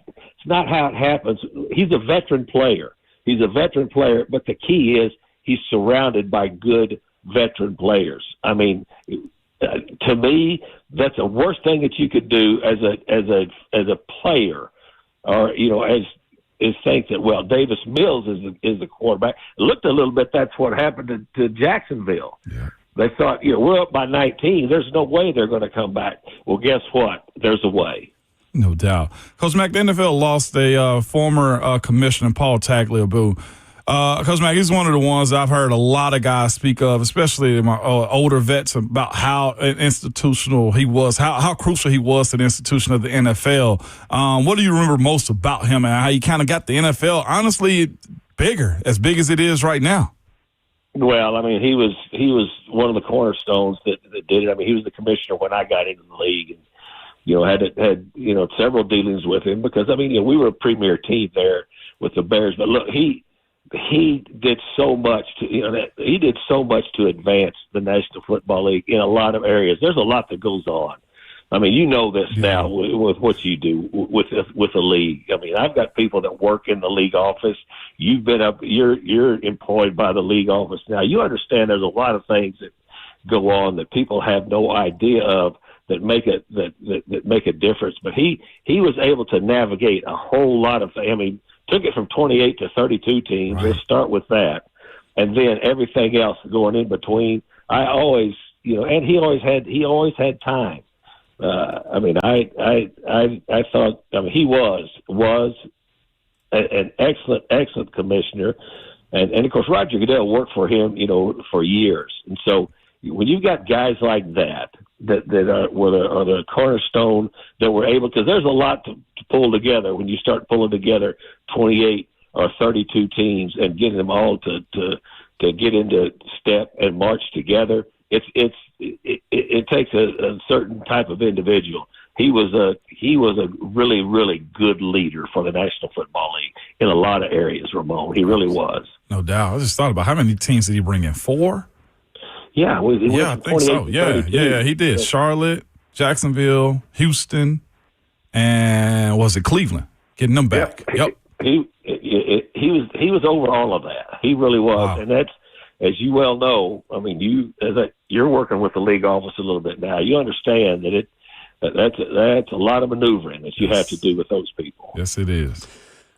not how it happens. He's a veteran player. But the key is he's surrounded by good veteran players. I mean, to me, that's the worst thing that you could do as a player, or is think that Davis Mills is the quarterback. It looked a little bit that's what happened to Jacksonville. Yeah. They thought, we're up by 19. There's no way they're going to come back. Well, guess what? There's a way. No doubt. Coach Mack, the NFL lost a former commissioner, Paul Tagliabue. Coach Mack, he's one of the ones I've heard a lot of guys speak of, especially my older vets, about how institutional he was, how crucial he was to the institution of the NFL. What do you remember most about him and how he kind of got the NFL, honestly, as big as it is right now? Well, I mean, he was one of the cornerstones that did it. I mean, he was the commissioner when I got into the league, and had several dealings with him because I mean, we were a premier team there with the Bears. But look, he did so much to advance the National Football League in a lot of areas. There's a lot that goes on. I mean, you know this now with what you do with the league. I mean, I've got people that work in the league office. You're employed by the league office now. You understand there's a lot of things that go on that people have no idea of that make a difference. But he was able to navigate a whole lot of things. I mean, took it from 28 to 32 teams. Right. Let's start with that, and then everything else going in between. I always, and he always had time. I mean, I thought, I mean, he was an excellent commissioner, and of course Roger Goodell worked for him, for years. And so when you've got guys like that are the cornerstone that were able, because there's a lot to pull together when you start pulling together 28 or 32 teams and getting them all to get into step and march together. It takes a certain type of individual. He was a really, really good leader for the National Football League in a lot of areas, Ramon. He really was. No doubt. I just thought about how many teams did he bring in? 4? Yeah, I think so. Yeah, he did. Charlotte, Jacksonville, Houston, and was it Cleveland? Getting them back. Yep. He was over all of that. He really was, wow. And that's, as you well know, I mean, you're working with the league office a little bit now. You understand that that's a lot of maneuvering that you have to do with those people. Yes, it is.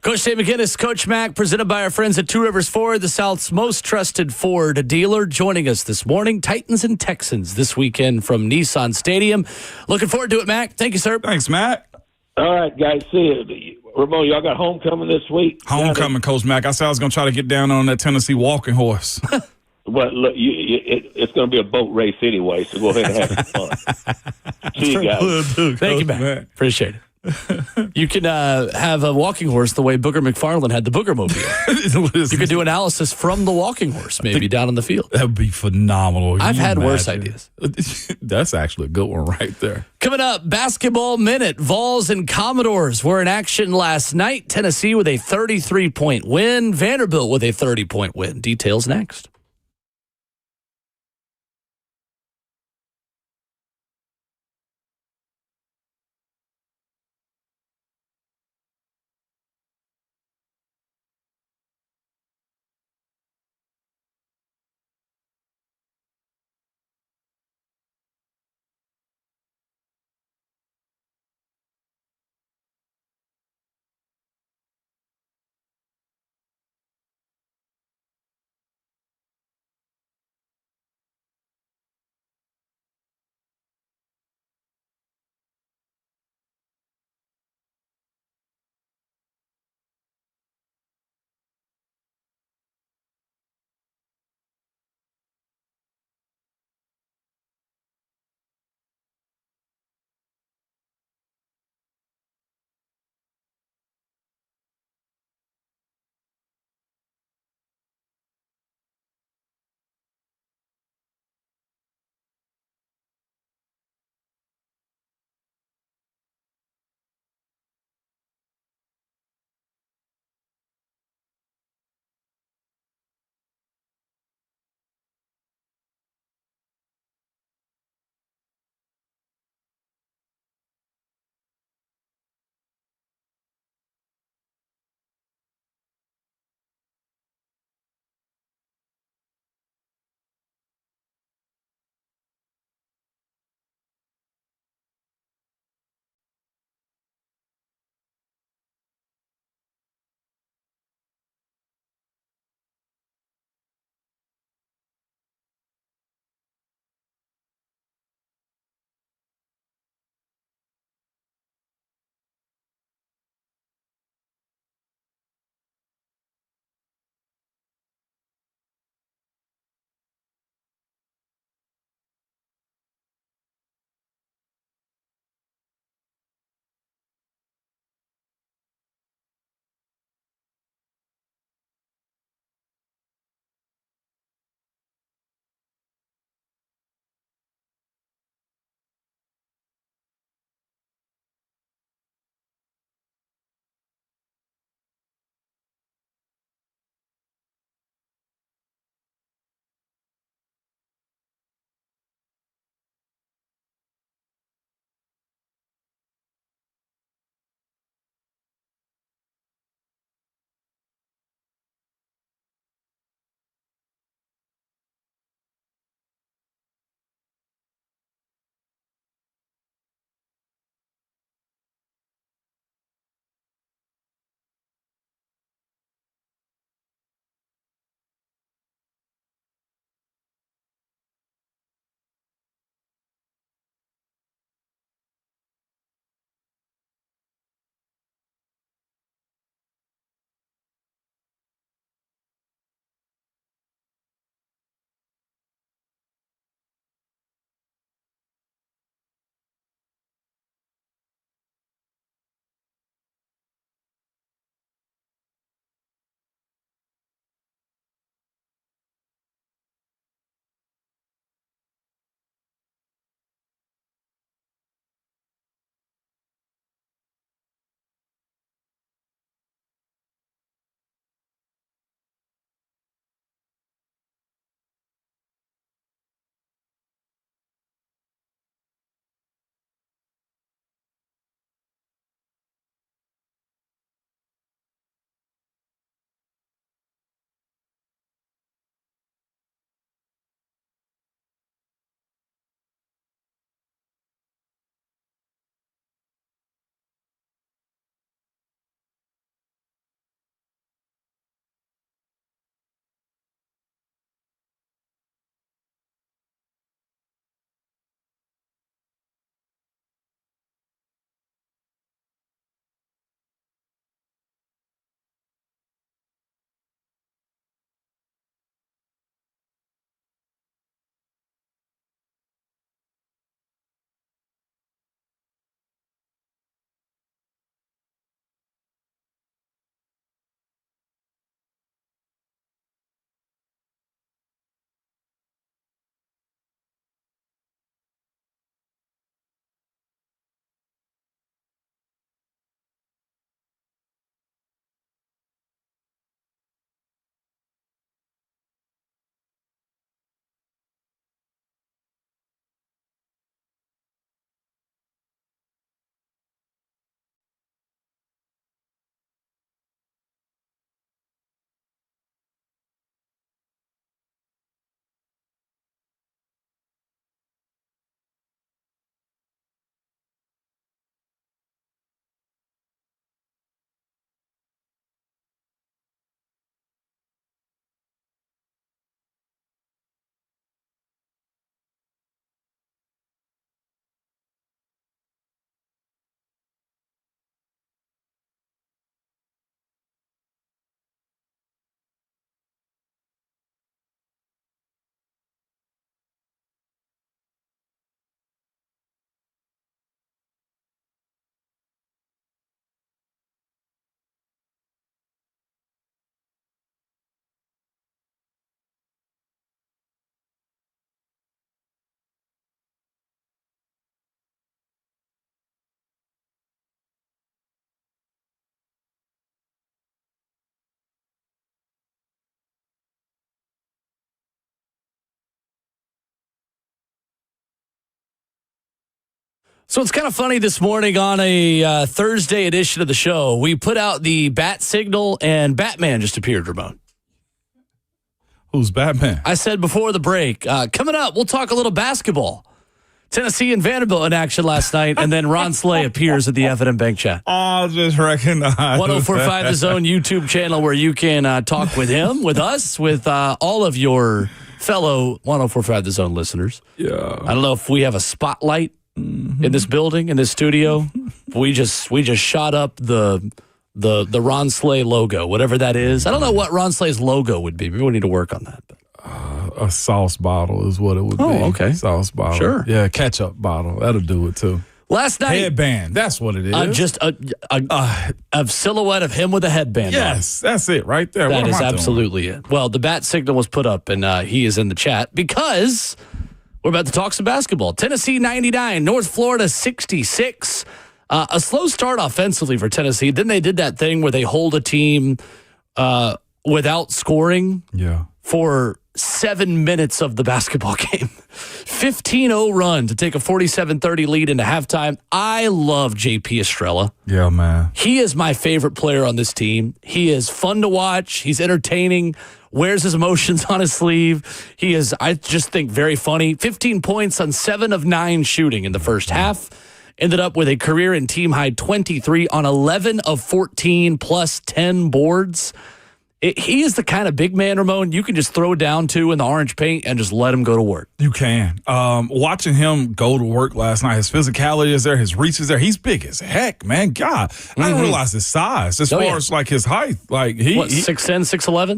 Coach Dave McGinnis, Coach Mack, presented by our friends at Two Rivers Ford, the South's most trusted Ford dealer, joining us this morning. Titans and Texans this weekend from Nissan Stadium. Looking forward to it, Mac. Thank you, sir. Thanks, Mac. All right, guys. See you. Ramon, y'all got homecoming this week? Homecoming, Coach Mack. I said I was going to try to get down on that Tennessee walking horse. Well, look, it's going to be a boat race anyway, so go ahead and have some fun. See you guys. Thank you, Mac. Appreciate it. You can have a walking horse the way Booger McFarland had the Booger Mobile. You could do analysis from the walking horse, maybe down in the field. That would be phenomenal. I've had worse ideas. That's actually a good one right there. Coming up, Basketball Minute. Vols and Commodores were in action last night. Tennessee with a 33-point win. Vanderbilt with a 30-point win. Details next. So it's kind of funny this morning on a Thursday edition of the show. We put out the bat signal and Batman just appeared, Ramon. Who's Batman? I said before the break, coming up, we'll talk a little basketball. Tennessee and Vanderbilt in action last night, and then Ron Slay appears at the F&M Bank Chat. Oh, just recognize 1045 The Zone YouTube channel where you can talk with him, with us, with all of your fellow 1045 The Zone listeners. Yeah. I don't know if we have a spotlight in this building, in this studio. We just shot up the Ron Slay logo, whatever that is. I don't know what Ron Slay's logo would be. Maybe we need to work on that. But. A sauce bottle is what it would be. Oh, okay. Sauce bottle. Sure. Yeah, ketchup bottle. That'll do it too. Last night. Headband. That's what it is. Just a silhouette of him with a headband on. Yes, that's it right there. That What is am I doing? absolutely it. Well, the bat signal was put up, and he is in the chat because we're about to talk some basketball. Tennessee 99, North Florida 66. A slow start offensively for Tennessee. Then they did that thing where they hold a team without scoring for 7 minutes of the basketball game. 15-0 run to take a 47-30 lead into halftime. I love J.P. Estrella. Yeah, man. He is my favorite player on this team. He is fun to watch. He's entertaining, wears his emotions on his sleeve. He is, I just think, very funny. 15 points on 7 of 9 shooting in the first half. Ended up with a career and team high 23 on 11 of 14 plus 10 boards. He is the kind of big man, Ramon, you can just throw down to in the orange paint and just let him go to work. You can. Watching him go to work last night, his physicality is there, his reach is there. He's big as heck, man. God, I didn't realize his size as far as like his height. Like he 6'10",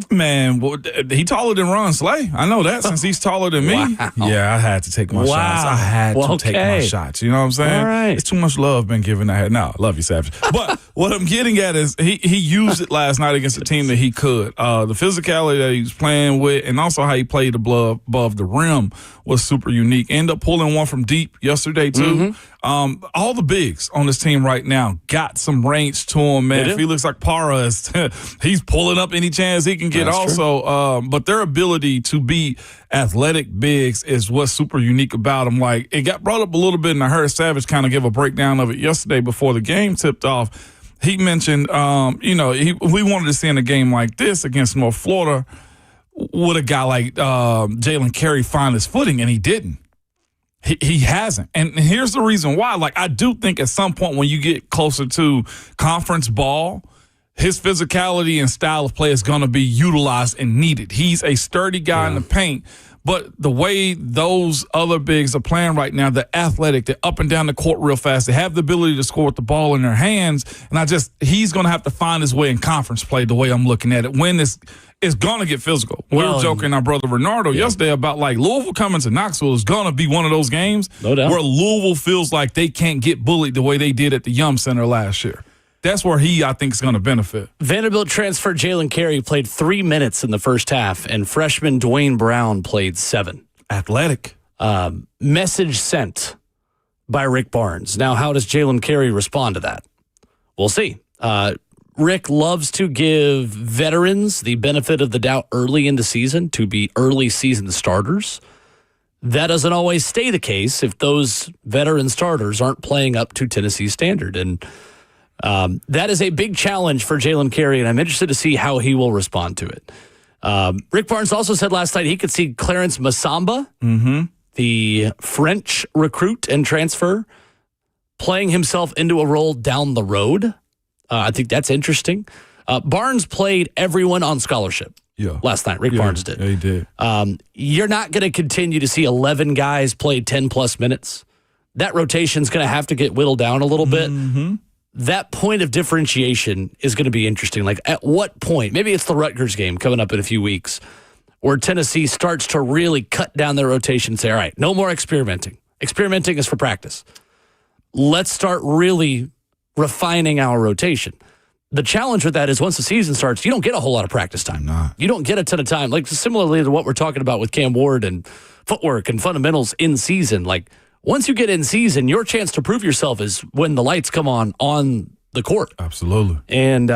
6'11"? Man, he taller than Ron Slay. I know that since he's taller than me. Wow. Yeah, I had to take my shots. I had to take my shots. You know what I'm saying? All right. It's too much love been given that. No, I love you, Savage. But what I'm getting at is he used it last night against a team that he could. The physicality that he was playing with and also how he played above the rim was super unique. Ended up pulling one from deep yesterday, too. All the bigs on this team right now got some range to him, man. Felix Akpara is he's pulling up any chance he can get. That's also. But their ability to be athletic bigs is what's super unique about them. Like, it got brought up a little bit, and I heard Savage kind of give a breakdown of it yesterday before the game tipped off. He mentioned, we wanted to see in a game like this against North Florida, would a guy like Jalen Carey find his footing, and he didn't. He hasn't. And here's the reason why. Like, I do think at some point when you get closer to conference ball, his physicality and style of play is going to be utilized and needed. He's a sturdy guy in the paint. But the way those other bigs are playing right now, they're athletic, they're up and down the court real fast. They have the ability to score with the ball in their hands. And he's going to have to find his way in conference play the way I'm looking at it. When it's going to get physical. We were joking, our brother Renardo yesterday about like Louisville coming to Knoxville is going to be one of those games where Louisville feels like they can't get bullied the way they did at the Yum Center last year. That's where I think, is going to benefit. Vanderbilt transfer Jalen Carey played 3 minutes in the first half, and freshman Dwayne Brown played 7. Athletic. Message sent by Rick Barnes. Now, how does Jalen Carey respond to that? We'll see. Rick loves to give veterans the benefit of the doubt early in the season to be early season starters. That doesn't always stay the case if those veteran starters aren't playing up to Tennessee's standard. And that is a big challenge for Jalen Carey, and I'm interested to see how he will respond to it. Rick Barnes also said last night he could see Clarence Masamba, the French recruit and transfer, playing himself into a role down the road. I think that's interesting. Barnes played everyone on scholarship last night. Rick Barnes did. Yeah, he did. You're not going to continue to see 11 guys play 10-plus minutes. That rotation's going to have to get whittled down a little bit. That point of differentiation is going to be interesting. Like, at what point, maybe it's the Rutgers game coming up in a few weeks, where Tennessee starts to really cut down their rotation and say, all right, no more experimenting. Experimenting is for practice. Let's start really refining our rotation. The challenge with that is once the season starts, you don't get a whole lot of practice time. You don't get a ton of time. Like, similarly to what we're talking about with Cam Ward and footwork and fundamentals in season, like, once you get in season, your chance to prove yourself is when the lights come on the court. Absolutely. And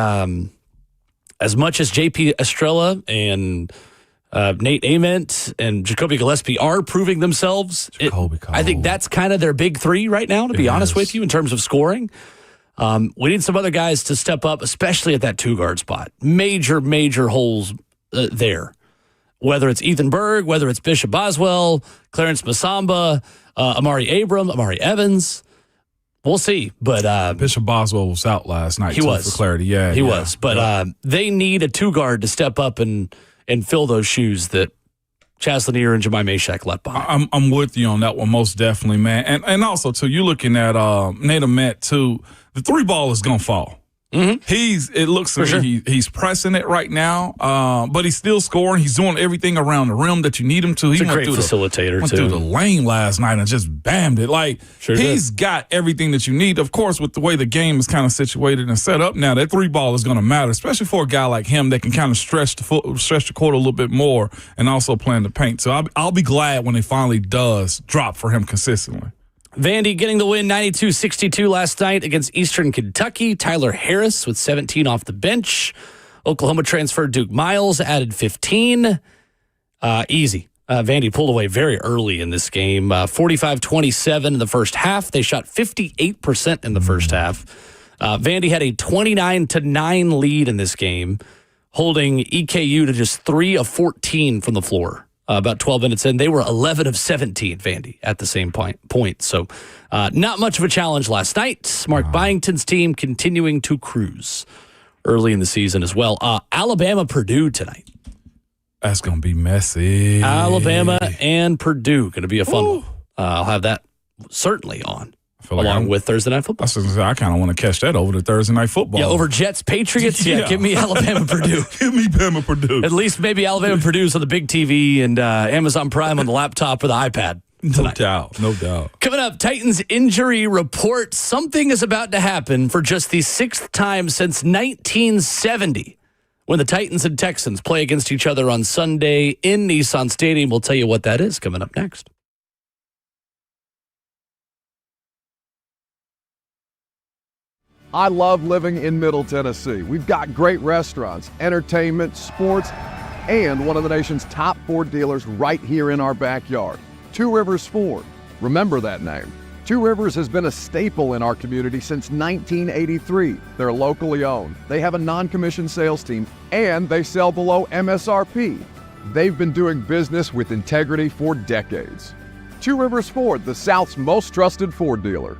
as much as J.P. Estrella and Nate Ament and Jacoby Gillespie are proving themselves. I think that's kind of their big three right now, to be honest with you, in terms of scoring. We need some other guys to step up, especially at that 2-guard spot. Major, major holes there. Whether it's Ethan Berg, whether it's Bishop Boswell, Clarence Masamba, Amari Abram, Amari Evans. We'll see. But Bishop Boswell was out last night, he was. For clarity. Yeah, he was. But they need a 2-guard to step up and fill those shoes that Chaz Lanier and Jemai Mashak left behind. I'm with you on that one, most definitely, man. And also, too, you looking at Nate Ament, too, the 3-ball is going to fall. Mm-hmm. It looks like he's pressing it right now, but he's still scoring. He's doing everything around the rim that you need him to. He's a great facilitator, went through the lane last night and just bammed it. Like, he's got everything that you need. Of course, with the way the game is kind of situated and set up now, that 3-ball is going to matter, especially for a guy like him that can kind of stretch the court a little bit more and also play in the paint. So I'll be glad when it finally does drop for him consistently. Vandy getting the win 92-62 last night against Eastern Kentucky. Tyler Harris with 17 off the bench. Oklahoma transfer Duke Miles added 15. Easy. Vandy pulled away very early in this game. 45-27 in the first half. They shot 58% in the first half. Vandy had a 29-9 lead in this game, holding EKU to just 3 of 14 from the floor. About 12 minutes in, they were 11 of 17, Vandy, at the same point. So not much of a challenge last night. Mark Byington's team continuing to cruise early in the season as well. Alabama-Purdue tonight. That's going to be messy. Alabama and Purdue, going to be a fun one. I'll have that certainly on. Along with Thursday Night Football. I kind of want to catch that over to Thursday Night Football. Yeah, over Jets, Patriots. Yeah, give me Alabama, Purdue. Give me Bama, Purdue. At least maybe Alabama, Purdue's on the big TV and Amazon Prime on the laptop or the iPad tonight. No doubt. Coming up, Titans injury report. Something is about to happen for just the 6th time since 1970 when the Titans and Texans play against each other on Sunday in Nissan Stadium. We'll tell you what that is coming up next. I love living in Middle Tennessee. We've got great restaurants, entertainment, sports, and one of the nation's top Ford dealers right here in our backyard. Two Rivers Ford. Remember that name. Two Rivers has been a staple in our community since 1983. They're locally owned. They have a non-commissioned sales team, and they sell below MSRP. They've been doing business with integrity for decades. Two Rivers Ford, the South's most trusted Ford dealer.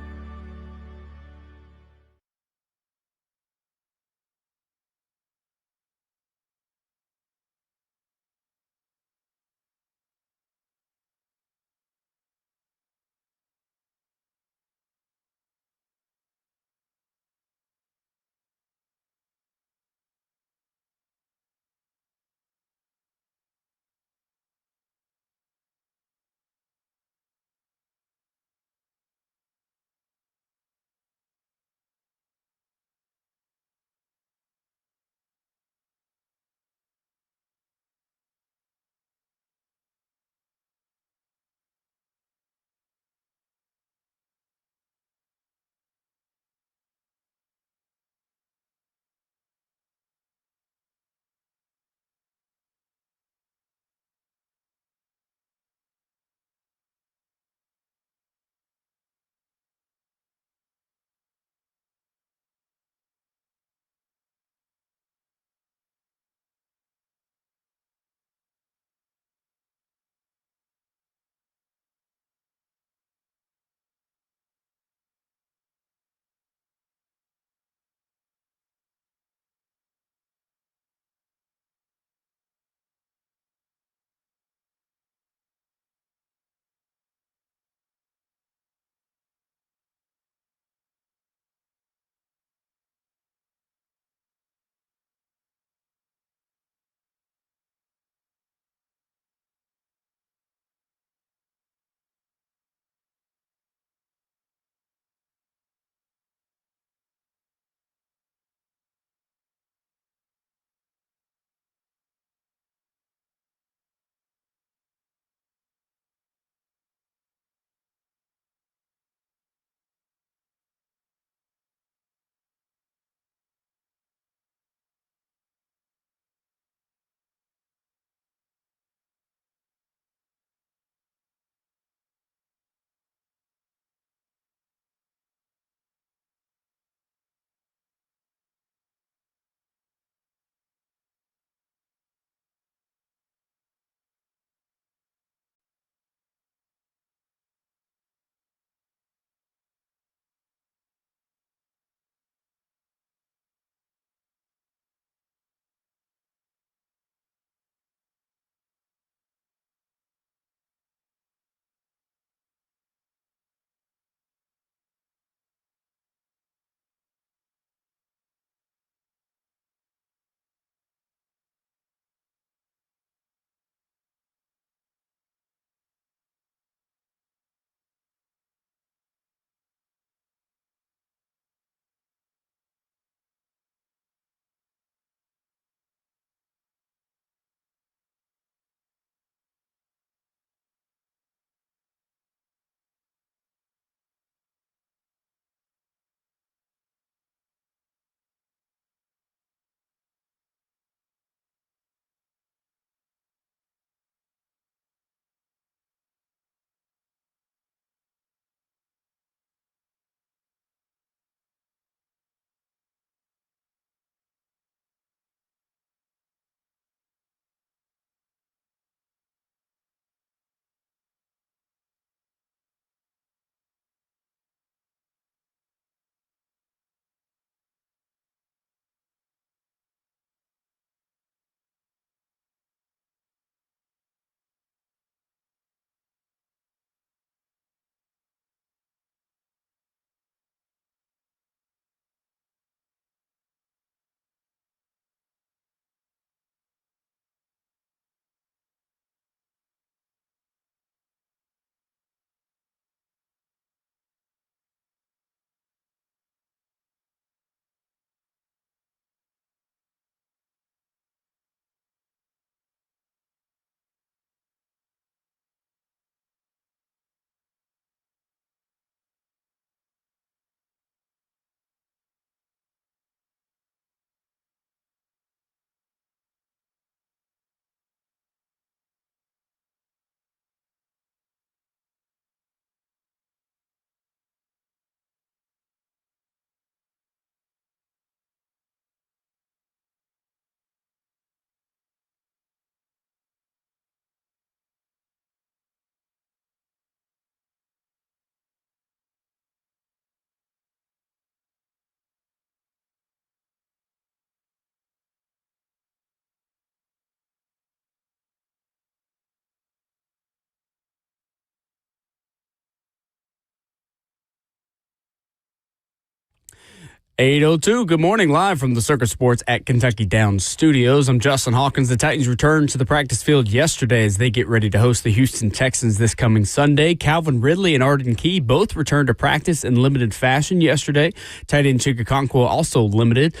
8:02. Good morning, live from the Circus Sports at Kentucky Downs Studios. I'm Justin Hawkins. The Titans returned to the practice field yesterday as they get ready to host the Houston Texans this coming Sunday. Calvin Ridley and Arden Key both returned to practice in limited fashion yesterday. Tight end Chigakonkwo also limited.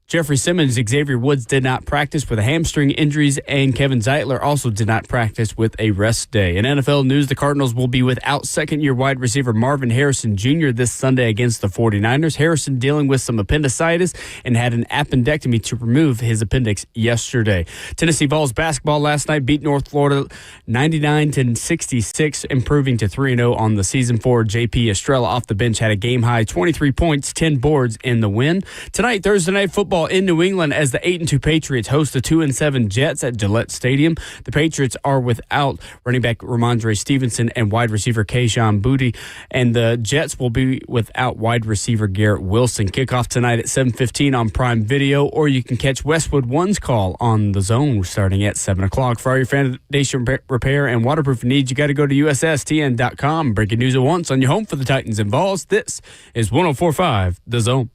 Jeffrey Simmons, Xavier Woods did not practice with hamstring injuries, and Kevin Zeitler also did not practice with a rest day. In NFL news, the Cardinals will be without second-year wide receiver Marvin Harrison Jr. this Sunday against the 49ers. Harrison dealing with some appendicitis and had an appendectomy to remove his appendix yesterday. Tennessee Vols basketball last night beat North Florida 99-66, improving to 3-0 on the season. For J.P. Estrella off the bench had a game-high 23 points, 10 boards in the win. Tonight, Thursday Night Football in New England as the 8-2 Patriots host the 2-7 Jets at Gillette Stadium. The Patriots are without running back Ramondre Stevenson and wide receiver Kayshon Boutte, and the Jets will be without wide receiver Garrett Wilson. Kickoff tonight at 7:15 on Prime Video, or you can catch Westwood One's Call on The Zone starting at 7 o'clock. For all your foundation repair and waterproof needs, you got to go to USSTN.com. Breaking news at once on your home for the Titans and Vols. This is 104.5 The Zone.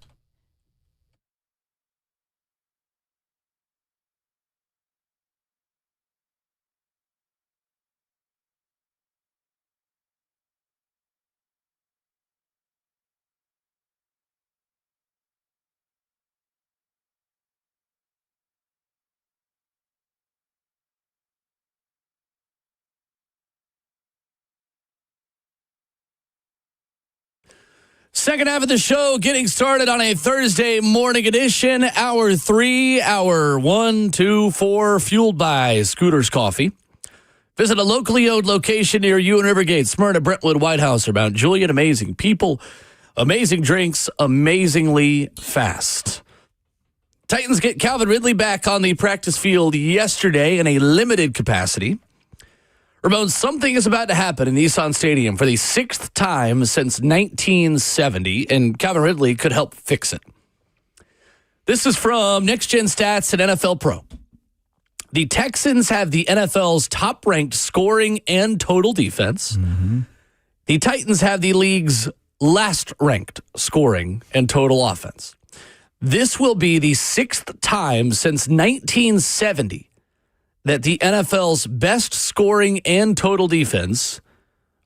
Second half of the show getting started on a Thursday morning edition. Hour 3, hour 1, 2, 4, fueled by Scooter's Coffee. Visit a locally owned location near you in Rivergate, Smyrna, Brentwood, White House, or Mount Juliet. Amazing people, amazing drinks, amazingly fast. Titans get Calvin Ridley back on the practice field yesterday in a limited capacity. Ramon, something is about to happen in Nissan Stadium for the 6th time since 1970, and Calvin Ridley could help fix it. This is from Next Gen Stats and NFL Pro. The Texans have the NFL's top-ranked scoring and total defense. Mm-hmm. The Titans have the league's last-ranked scoring and total offense. This will be the 6th time since 1970 that the NFL's best scoring and total defense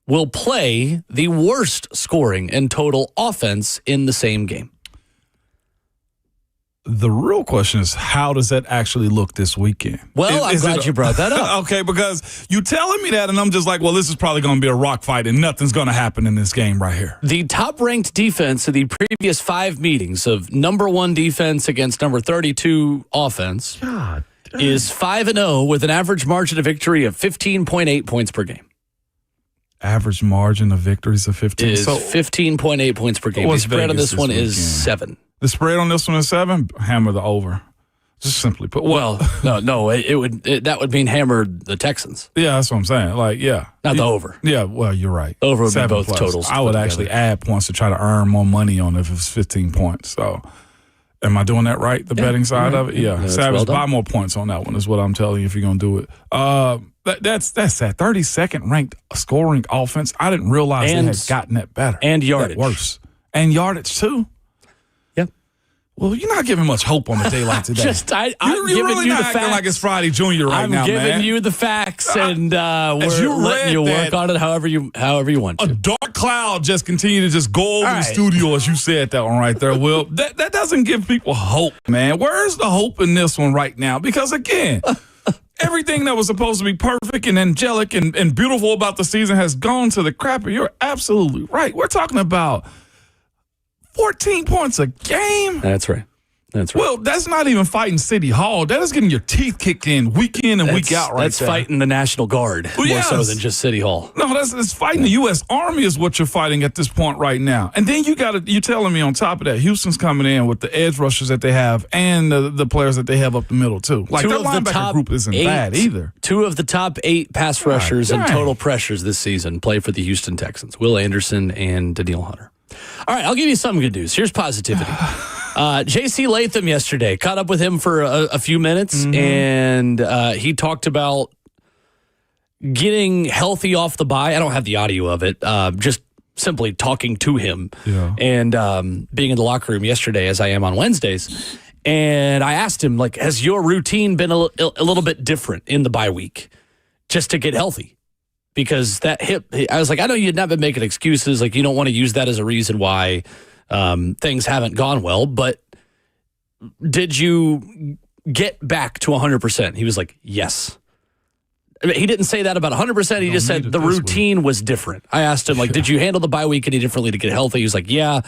will play the worst scoring and total offense in the same game. The real question is, how does that actually look this weekend? Well, I'm glad you brought that up. Okay, because you telling me that, and I'm just like, well, this is probably going to be a rock fight, and nothing's going to happen in this game right here. The top-ranked defense of the previous 5 meetings of number 1 defense against number 32 offense is 5-0 with an average margin of victory of 15.8 points per game. Average margin of victories of 15. Is 15.8 points per game. The spread on this one is 7. The spread on this one is 7. Hammer the over. Just simply put. Well, no, that would mean hammer the Texans. Yeah, that's what I'm saying. Like, yeah, not the over. Yeah, well, you're right. Over would be 7 both plus. totals. I would actually add points to try to earn more money on it if it's 15 points. So. Am I doing that right? The betting side of it? Yeah. Savage, buy more points on that one is what I'm telling you if you're going to do it. That's that 32nd ranked scoring offense. I didn't realize they had gotten that better. And yardage. Worse. And yardage, too. Yep. Well, you're not giving much hope on a day like today. I'm you're giving really you not the acting facts. like it's Friday Junior right now, man. I'm giving you the facts, and we're letting you work on it however you want to. A dark cloud just continued to just go over the studio as you said that one right there, Will. That doesn't give people hope, man. Where's the hope in this one right now? Because, again, everything that was supposed to be perfect and angelic and beautiful about the season has gone to the crapper. You're absolutely right. We're talking about 14 points a game. That's right. That's right. Well, that's not even fighting City Hall. That is getting your teeth kicked in week in and week out right That's there. fighting the National Guard more so than just City Hall. No, that's fighting the U.S. Army is what you're fighting at this point right now. And then you're telling me on top of that, Houston's coming in with the edge rushers that they have and the players that they have up the middle, too. Like, their linebacker group isn't bad either. 2 of the top 8 pass rushers and total pressures this season play for the Houston Texans. Will Anderson and Daniil Hunter. All right, I'll give you some good news. Here's positivity. J.C. Latham yesterday, caught up with him for a few minutes, and he talked about getting healthy off the bye. I don't have the audio of it. Just simply talking to him and being in the locker room yesterday, as I am on Wednesdays. And I asked him, like, has your routine been a little bit different in the bye week just to get healthy? Because that hip, I was like, I know you've not been making excuses. Like, you don't want to use that as a reason why things haven't gone well. But did you get back to 100%? He was like, yes. I mean, he didn't say that about 100%. He just said the routine was different. I asked him, like, did you handle the bye week any differently to get healthy? He was like, yeah,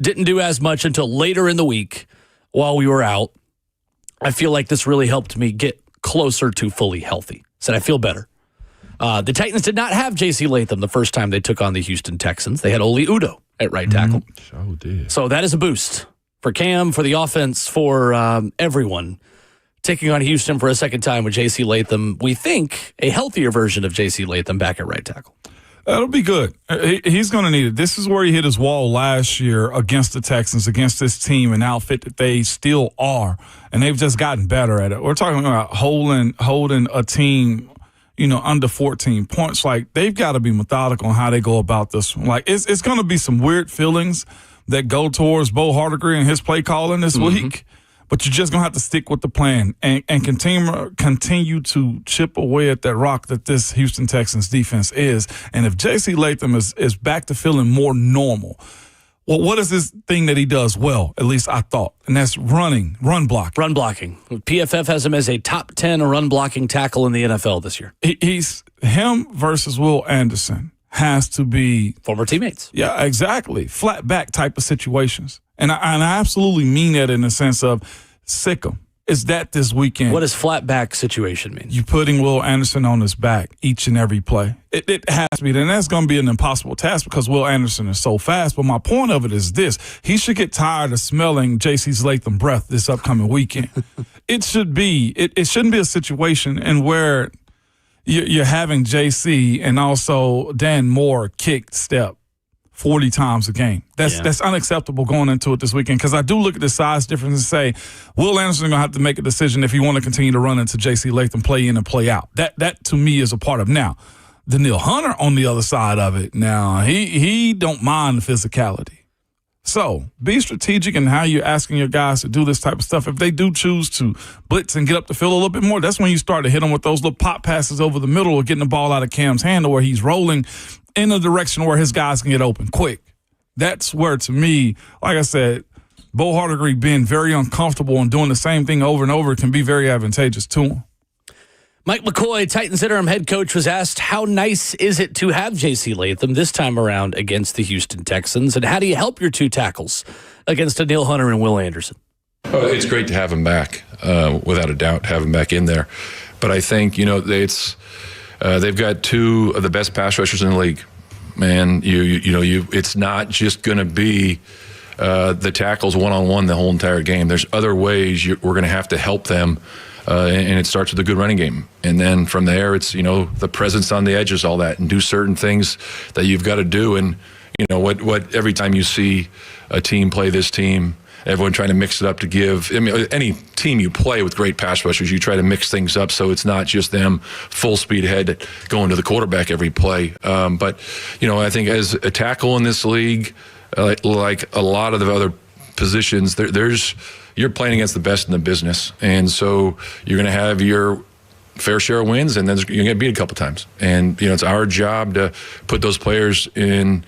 didn't do as much until later in the week while we were out. I feel like this really helped me get closer to fully healthy. Said I feel better. The Titans did not have J.C. Latham the first time they took on the Houston Texans. They had Oli Udoh at right tackle. Sure did. So that is a boost for Cam, for the offense, for everyone. Taking on Houston for a second time with J.C. Latham. We think a healthier version of J.C. Latham back at right tackle. That'll be good. He's going to need it. This is where he hit his wall last year against the Texans, against this team and outfit that they still are, and they've just gotten better at it. We're talking about holding a team, under 14 points. Like, they've got to be methodical on how they go about this one. Like, it's going to be some weird feelings that go towards Bo Hardegree and his play calling this week. But you're just going to have to stick with the plan and continue to chip away at that rock that this Houston Texans defense is. And if J.C. Latham is back to feeling more normal, well, what is this thing that he does well, at least I thought, and that's run blocking. Run blocking. PFF has him as a top 10 run blocking tackle in the NFL this year. He's him versus Will Anderson has to be former teammates. Yeah, exactly. Flat back type of situations. And I absolutely mean that in the sense of sick him. Is that this weekend? What does flat back situation mean? You putting Will Anderson on his back each and every play. It has to be. And that's going to be an impossible task because Will Anderson is so fast. But my point of it is this. He should get tired of smelling J.C. Latham breath this upcoming weekend. It shouldn't be a situation in where you're having J.C. and also Dan Moore kick step 40 times a game. That's unacceptable going into it this weekend because I do look at the size difference and say, Will Anderson is going to have to make a decision if he want to continue to run into J.C. Latham, play in and play out. That to me is a part of now. Daniil Hunter on the other side of it, now he don't mind the physicality. So be strategic in how you're asking your guys to do this type of stuff. If they do choose to blitz and get up the field a little bit more, that's when you start to hit them with those little pop passes over the middle or getting the ball out of Cam's hand or where he's rolling in a direction where his guys can get open quick. That's where, to me, like I said, Bo Hardegree being very uncomfortable and doing the same thing over and over can be very advantageous to him. Mike McCoy, Titans interim head coach, was asked, how nice is it to have J.C. Latham this time around against the Houston Texans, and how do you help your two tackles against Daniil Hunter and Will Anderson? Oh, it's great to have him back, without a doubt, have him back in there. But I think, they've got two of the best pass rushers in the league. Man, it's not just going to be the tackles one-on-one the whole entire game. There's other ways we're going to have to help them, and it starts with a good running game. And then from there, it's, the presence on the edges, all that, and do certain things that you've got to do. And, what every time you see a team play this team, everyone trying to mix it up to give. I mean, any team you play with great pass rushers, you try to mix things up so it's not just them full speed ahead going to the quarterback every play. But, I think as a tackle in this league, like a lot of the other positions, you're playing against the best in the business. And so you're going to have your fair share of wins, and then you're going to get beat a couple times. And, it's our job to put those players in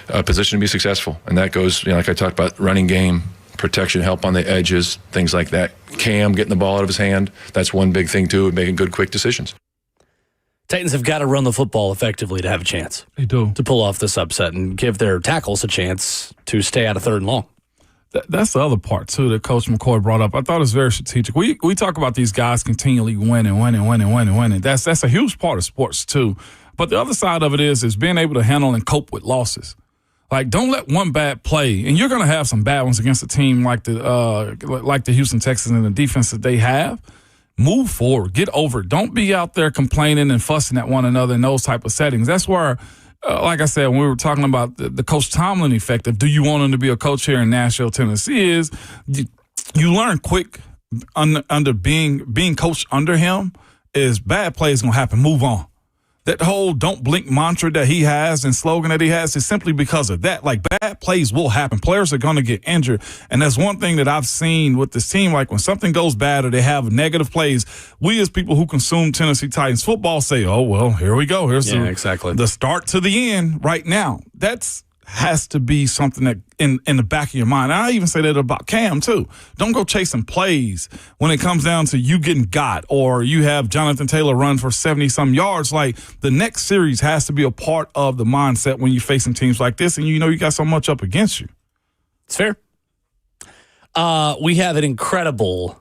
a position to be successful. And that goes, like I talked about, running game, protection, help on the edges, things like that. Cam getting the ball out of his hand, that's one big thing too, and making good, quick decisions. Titans have got to run the football effectively to have a chance. They do. To pull off this upset and give their tackles a chance to stay out of third and long. That's the other part, too, that Coach McCoy brought up. I thought it was very strategic. We talk about these guys continually winning. That's a huge part of sports, too. But the other side of it is being able to handle and cope with losses. Like, don't let one bad play, and you're going to have some bad ones against a team like the Houston Texans and the defense that they have. Move forward. Get over it. Don't be out there complaining and fussing at one another in those type of settings. That's where, like I said, when we were talking about the Coach Tomlin effect of do you want him to be a coach here in Nashville, Tennessee, is you learn quick under being coached under him is bad plays going to happen. Move on. That whole don't blink mantra that he has and slogan that he has is simply because of that. Like, bad plays will happen. Players are going to get injured. And that's one thing that I've seen with this team. Like, when something goes bad or they have negative plays, we as people who consume Tennessee Titans football say, oh, well, here we go. Here's the start to the end right now. That's has to be something that in the back of your mind. And I even say that about Cam too. Don't go chasing plays when it comes down to you getting got or you have Jonathan Taylor run for 70-some yards. Like, the next series has to be a part of the mindset when you're facing teams like this and you know you got so much up against you. It's fair. We have an incredible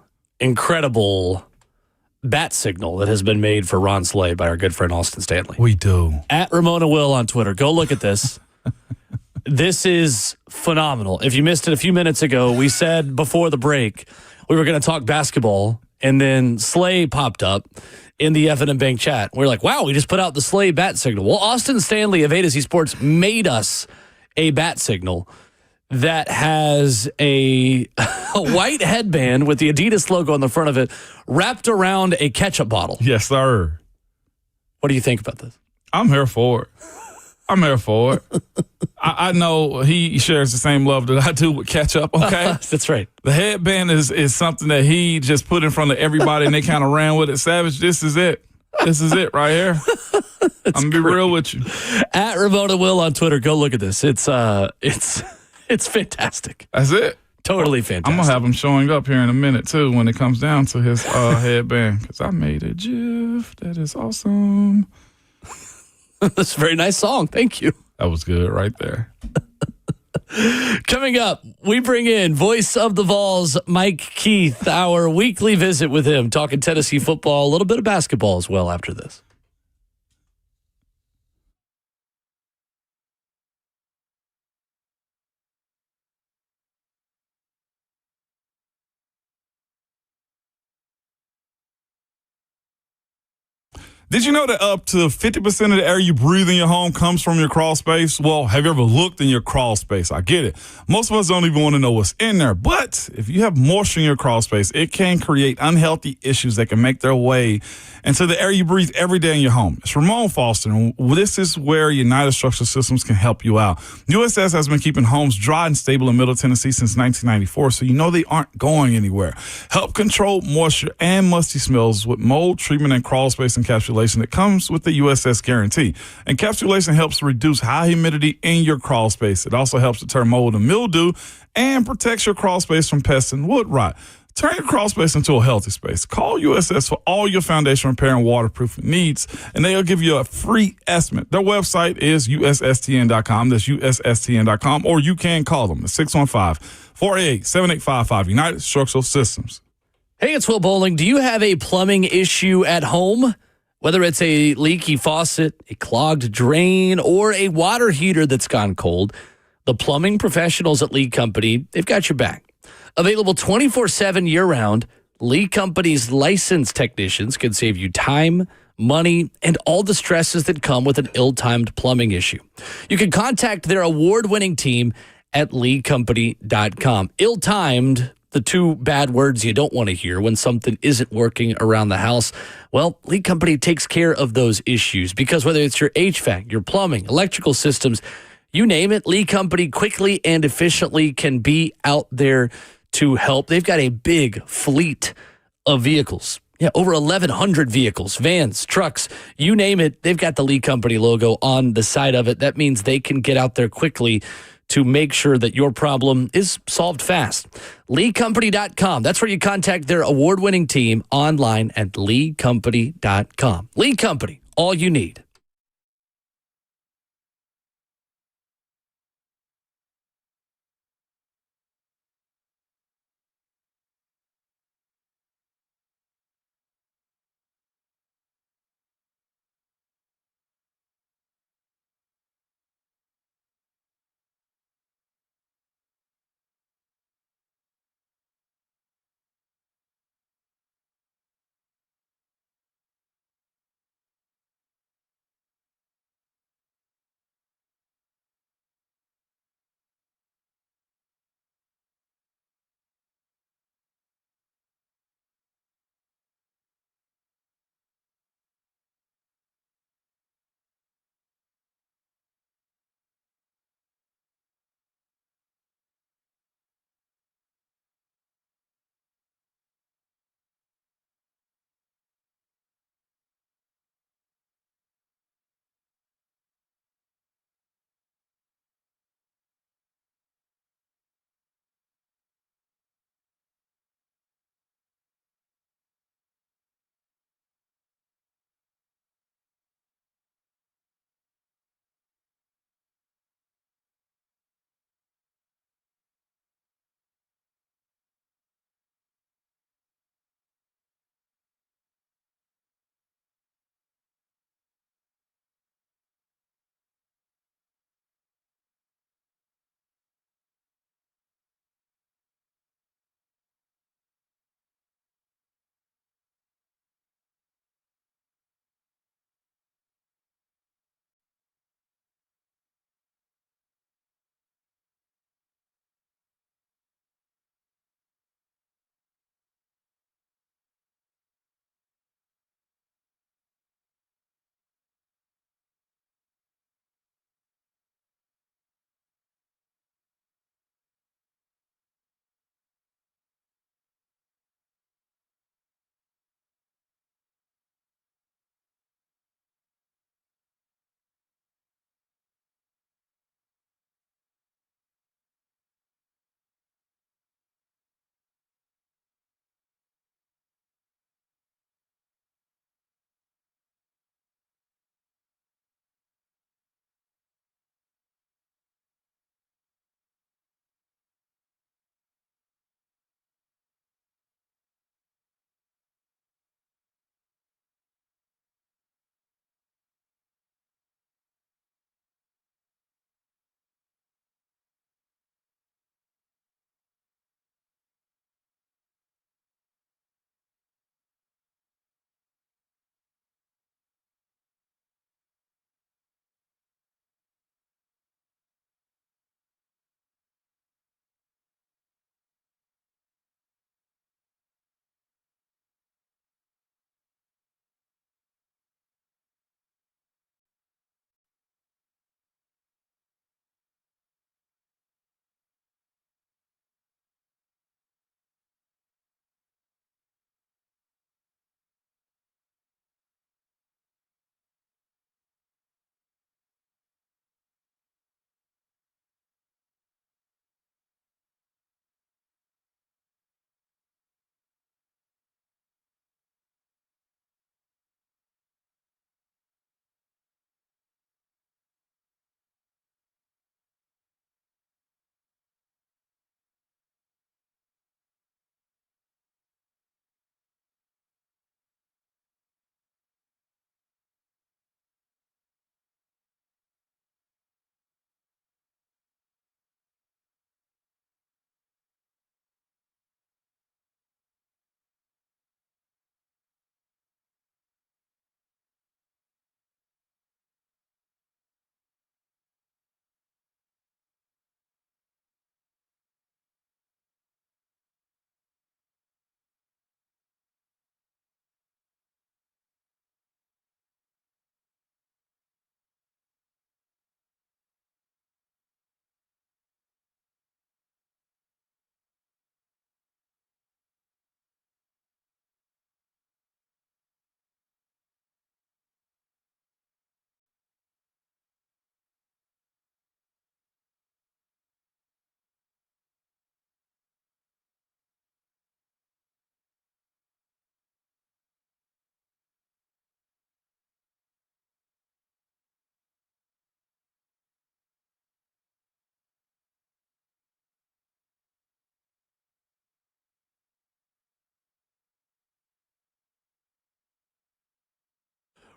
bat signal that has been made for Ron Slay by our good friend Austin Stanley. We do. At Ramona Will on Twitter. Go look at this. This is phenomenal. If you missed it a few minutes ago, we said before the break we were going to talk basketball, and then Slay popped up in the F&M Bank chat. We're like, wow, we just put out the Slay bat signal. Well, Austin Stanley of A to Z Sports made us a bat signal that has a white headband with the Adidas logo on the front of it wrapped around a ketchup bottle. Yes, sir. What do you think about this? I'm here for it. I'm here for it. I know he shares the same love that I do with ketchup, okay? That's right. The headband is something that he just put in front of everybody, and they kind of ran with it. Savage, this is it. This is it right here. I'm going to be real with you. At Ramona Will on Twitter, go look at this. It's fantastic. That's it. Totally fantastic. I'm going to have him showing up here in a minute, too, when it comes down to his headband, because I made a GIF. That is awesome. That's a very nice song. Thank you. That was good right there. Coming up, we bring in voice of the Vols, Mike Keith, our weekly visit with him, talking Tennessee football, a little bit of basketball as well after this. Did you know that up to 50% of the air you breathe in your home comes from your crawl space? Well, have you ever looked in your crawl space? I get it. Most of us don't even want to know what's in there. But if you have moisture in your crawl space, it can create unhealthy issues that can make their way into the air you breathe every day in your home. It's Ramon Foster, and this is where United Structural Systems can help you out. USS has been keeping homes dry and stable in Middle Tennessee since 1994, so you know they aren't going anywhere. Help control moisture and musty smells with mold treatment and crawl space encapsulation that comes with the USS guarantee. Encapsulation helps reduce high humidity in your crawl space. It also helps deter mold and mildew and protects your crawl space from pests and wood rot. Turn your crawl space into a healthy space. Call USS for all your foundation repair and waterproofing needs, and they'll give you a free estimate. Their website is USSTN.com. That's USSTN.com, or you can call them at 615-488-7855, United Structural Systems. Hey, it's Will Bowling. Do you have a plumbing issue at home? Whether it's a leaky faucet, a clogged drain, or a water heater that's gone cold, the plumbing professionals at Lee Company, they've got your back. Available 24/7 year-round, Lee Company's licensed technicians can save you time, money, and all the stresses that come with an ill-timed plumbing issue. You can contact their award-winning team at leecompany.com. Ill-timed, the two bad words you don't want to hear when something isn't working around the house. Well, Lee Company takes care of those issues because whether it's your HVAC, your plumbing, electrical systems, you name it, Lee Company quickly and efficiently can be out there to help. They've got a big fleet of vehicles. Yeah, over 1,100 vehicles, vans, trucks, you name it. They've got the Lee Company logo on the side of it. That means they can get out there quickly to make sure that your problem is solved fast. LeeCompany.com. That's where you contact their award-winning team online at LeeCompany.com. Lee Company, all you need.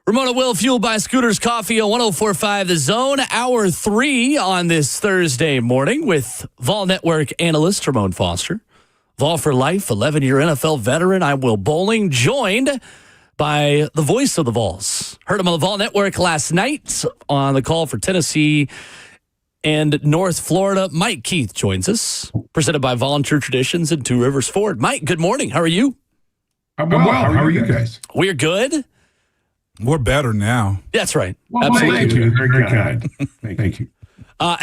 Ramona Will, fueled by Scooters Coffee on 104.5 The Zone. Hour 3 on this Thursday morning with Vol Network analyst Ramon Foster. Vol for life, 11-year NFL veteran. I'm Will Bowling, joined by the voice of the Vols. Heard him on the Vol Network last night on the call for Tennessee and North Florida. Mike Keith joins us, presented by Volunteer Traditions and Two Rivers Ford. Mike, good morning. How are you? I'm well. How are you guys? We're good. We're better now. That's right. Well, absolutely. thank you. Very kind. Thank you.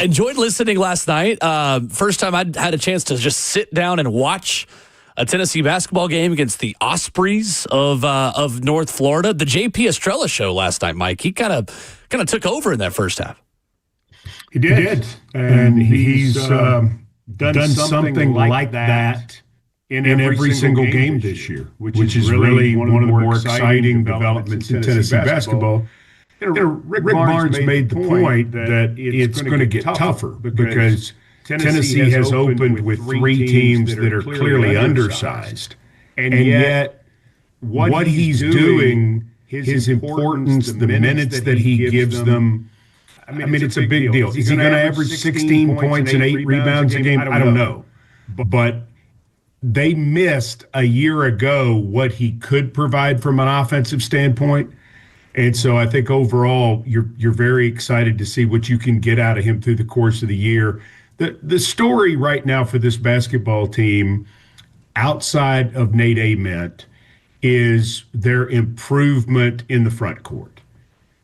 Enjoyed listening last night. First time I'd had a chance to just sit down and watch a Tennessee basketball game against the Ospreys of North Florida. The JP Estrella show last night, Mike. He kind of took over in that first half. He did. And he's done something like that in every single game this year, which is really one of the more exciting developments in Tennessee basketball. Rick Barnes made the point that it's going to get tougher because Tennessee has opened with 3 teams that are clearly undersized. And yet, what he's doing, his importance, the minutes that he gives them, I mean, it's a big deal. Is he going to average 16 points and 8 rebounds a game? I don't know. But they missed a year ago what he could provide from an offensive standpoint. And so I think overall you're very excited to see what you can get out of him through the course of the year. The story right now for this basketball team, outside of Nate Ament, is their improvement in the front court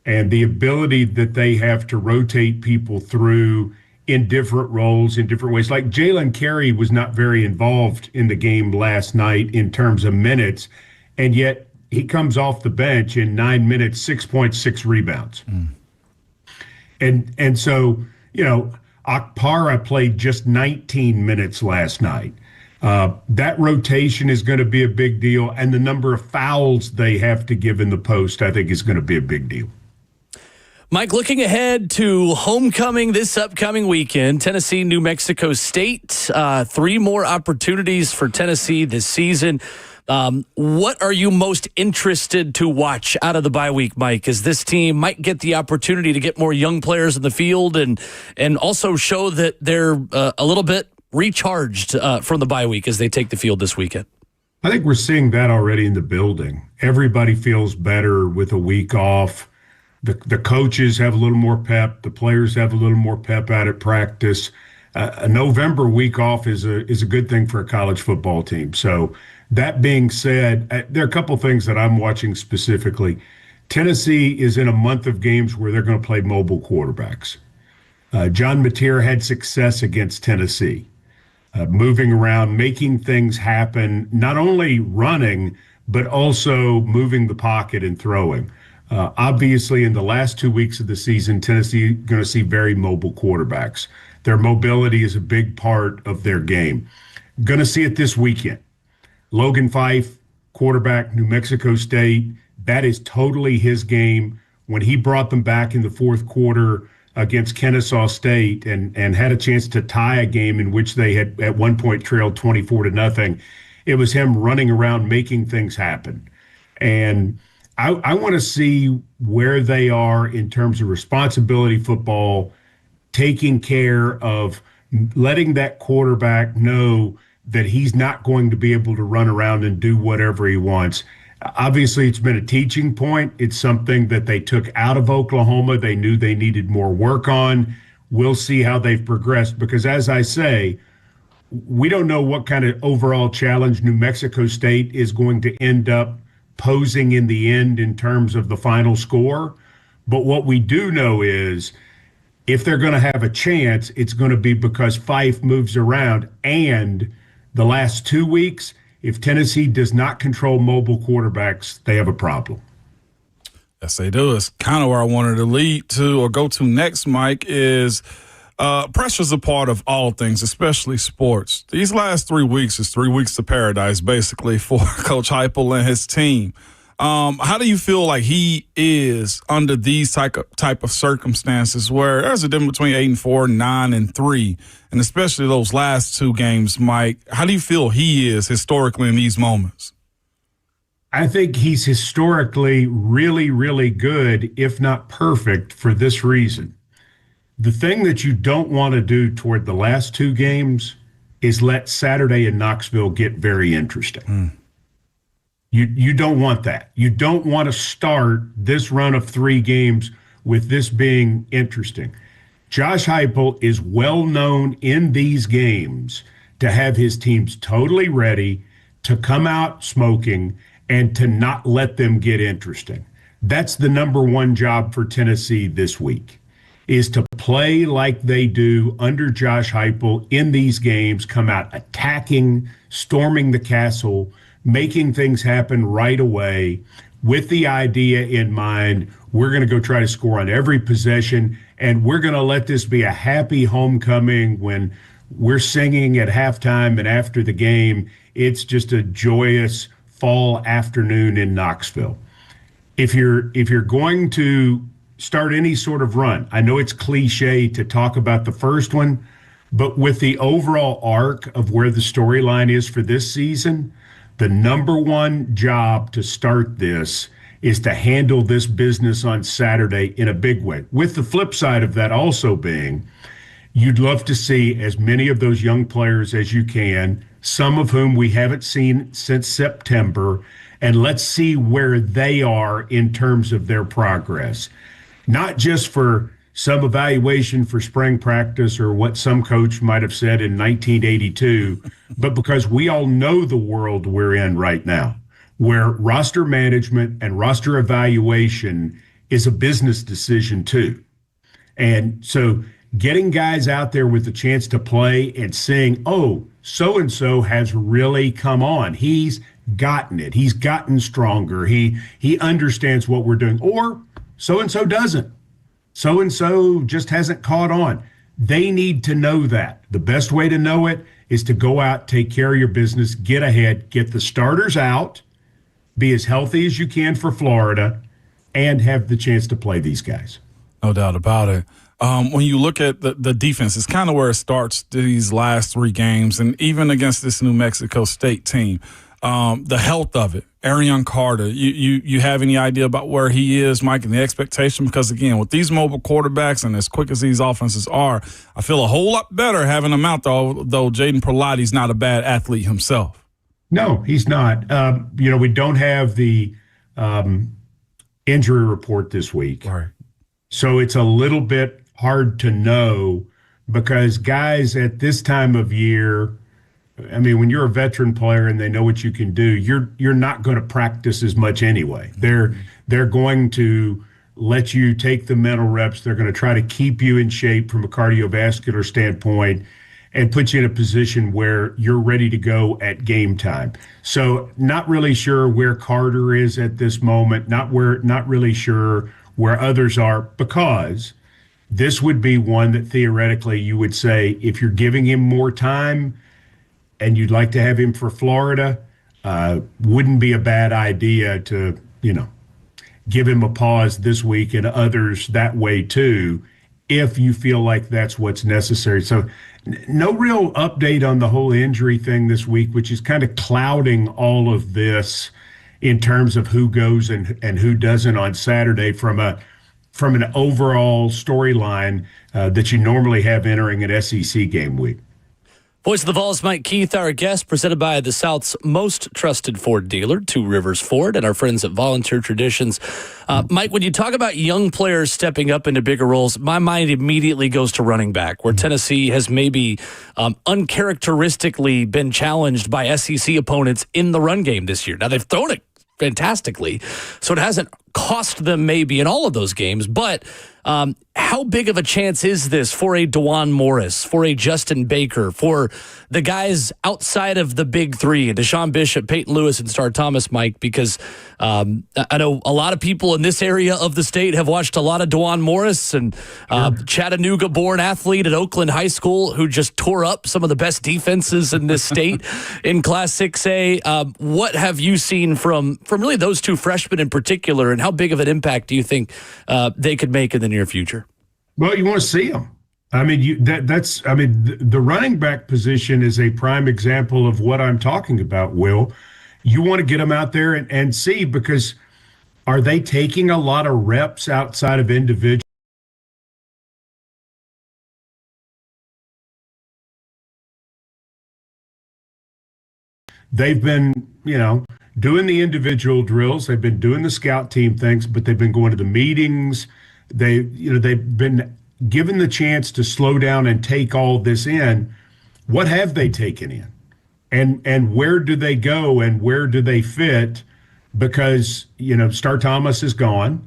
and the ability that they have to rotate people through in different roles, in different ways. Like Jalen Carey was not very involved in the game last night in terms of minutes, and yet he comes off the bench in 9 minutes, 6.6 rebounds. And so, Akpara played just 19 minutes last night. That rotation is going to be a big deal, and the number of fouls they have to give in the post, I think, is going to be a big deal. Mike, looking ahead to homecoming this upcoming weekend, Tennessee, New Mexico State, 3 more opportunities for Tennessee this season. What are you most interested to watch out of the bye week, Mike, as this team might get the opportunity to get more young players in the field and also show that they're a little bit recharged from the bye week as they take the field this weekend? I think we're seeing that already in the building. Everybody feels better with a week off. The coaches have a little more pep. The players have a little more pep out at practice. A November week off is a good thing for a college football team. So that being said, there are a couple things that I'm watching specifically. Tennessee is in a month of games where they're going to play mobile quarterbacks. John Mateer had success against Tennessee, moving around, making things happen, not only running, but also moving the pocket and throwing. Obviously, in the last 2 weeks of the season, Tennessee going to see very mobile quarterbacks. Their mobility is a big part of their game. Going to see it this weekend. Logan Fife, quarterback, New Mexico State, that is totally his game. When he brought them back in the fourth quarter against Kennesaw State and had a chance to tie a game in which they had at one point trailed 24-0, it was him running around making things happen. And I want to see where they are in terms of responsibility football, taking care of letting that quarterback know that he's not going to be able to run around and do whatever he wants. Obviously, it's been a teaching point. It's something that they took out of Oklahoma. They knew they needed more work on. We'll see how they've progressed because, as I say, we don't know what kind of overall challenge New Mexico State is going to end up posing in the end in terms of the final score. But what we do know is if they're going to have a chance, it's going to be because Fife moves around. And the last 2 weeks, if Tennessee does not control mobile quarterbacks, they have a problem. Yes, they do. It's kind of where I wanted to lead to or go to next, Mike, is pressure's a part of all things, especially sports. These last 3 weeks is 3 weeks of paradise, basically, for Coach Heupel and his team. How do you feel like he is under these type of circumstances where there's a difference between 8-4, 9-3, and especially those last 2 games, Mike? How do you feel he is historically in these moments? I think he's historically really, really good, if not perfect, for this reason. The thing that you don't want to do toward the last two games is let Saturday in Knoxville get very interesting. You don't want that. You don't want to start this run of 3 games with this being interesting. Josh Heupel is well known in these games to have his teams totally ready, to come out smoking, and to not let them get interesting. That's the number one job for Tennessee this week, is to play like they do under Josh Heupel in these games, come out attacking, storming the castle, making things happen right away with the idea in mind, we're going to go try to score on every possession, and we're going to let this be a happy homecoming when we're singing at halftime and after the game. It's just a joyous fall afternoon in Knoxville. If you're going to start any sort of run, I know it's cliche to talk about the first one, but with the overall arc of where the storyline is for this season, the number one job to start this is to handle this business on Saturday in a big way. With the flip side of that also being, you'd love to see as many of those young players as you can, some of whom we haven't seen since September, and let's see where they are in terms of their progress. Not just for some evaluation for spring practice or what some coach might have said in 1982, but because we all know the world we're in right now, where roster management and roster evaluation is a business decision too. And so getting guys out there with the chance to play and saying, oh, so-and-so has really come on. He's gotten it. He's gotten stronger. He understands what we're doing. Or so-and-so doesn't. So-and-so just hasn't caught on. They need to know that. The best way to know it is to go out, take care of your business, get ahead, get the starters out, be as healthy as you can for Florida, and have the chance to play these guys. No doubt about it. When you look at the defense, it's kind of where it starts these last 3 games, and even against this New Mexico State team, the health of it. Arion Carter, you have any idea about where he is, Mike, and the expectation? Because, again, with these mobile quarterbacks and as quick as these offenses are, I feel a whole lot better having him out, though Jaden Perlotti's not a bad athlete himself. No, he's not. We don't have the injury report this week. Right. So it's a little bit hard to know because guys at this time of year, I mean, when you're a veteran player and they know what you can do, you're not going to practice as much anyway. They're going to let you take the mental reps. They're going to try to keep you in shape from a cardiovascular standpoint and put you in a position where you're ready to go at game time. So not really sure where Carter is at this moment, not really sure where others are, because this would be one that theoretically you would say, if you're giving him more time and you'd like to have him for Florida, wouldn't be a bad idea to, give him a pause this week and others that way too, if you feel like that's what's necessary. So no real update on the whole injury thing this week, which is kind of clouding all of this in terms of who goes and who doesn't on Saturday from an overall storyline that you normally have entering an SEC game week. Voice of the Vols, Mike Keith, our guest, presented by the South's most trusted Ford dealer, Two Rivers Ford, and our friends at Volunteer Traditions. Mike, when you talk about young players stepping up into bigger roles, my mind immediately goes to running back, where Tennessee has maybe uncharacteristically been challenged by SEC opponents in the run game this year. Now, they've thrown it fantastically, so it hasn't cost them maybe in all of those games, but how big of a chance is this for a DeJuan Morris, for a Justin Baker, for the guys outside of the big three, Deshaun Bishop, Peyton Lewis, and Star Thomas, Mike? Because I know a lot of people in this area of the state have watched a lot of DeJuan Morris, and Chattanooga-born athlete at Oakland High School who just tore up some of the best defenses in this state in Class 6A. What have you seen from really those two freshmen in particular, and how big of an impact do you think they could make in the near future? Well, you want to see them. I mean, the running back position is a prime example of what I'm talking about, Will. you want to get them out there and see, because are they taking a lot of reps outside of individual? They've been, doing the individual drills. They've been doing the scout team things, but they've been going to the meetings. They've been given the chance to slow down and take all this in. What have they taken in? And where do they go and where do they fit? Because, Star Thomas is gone.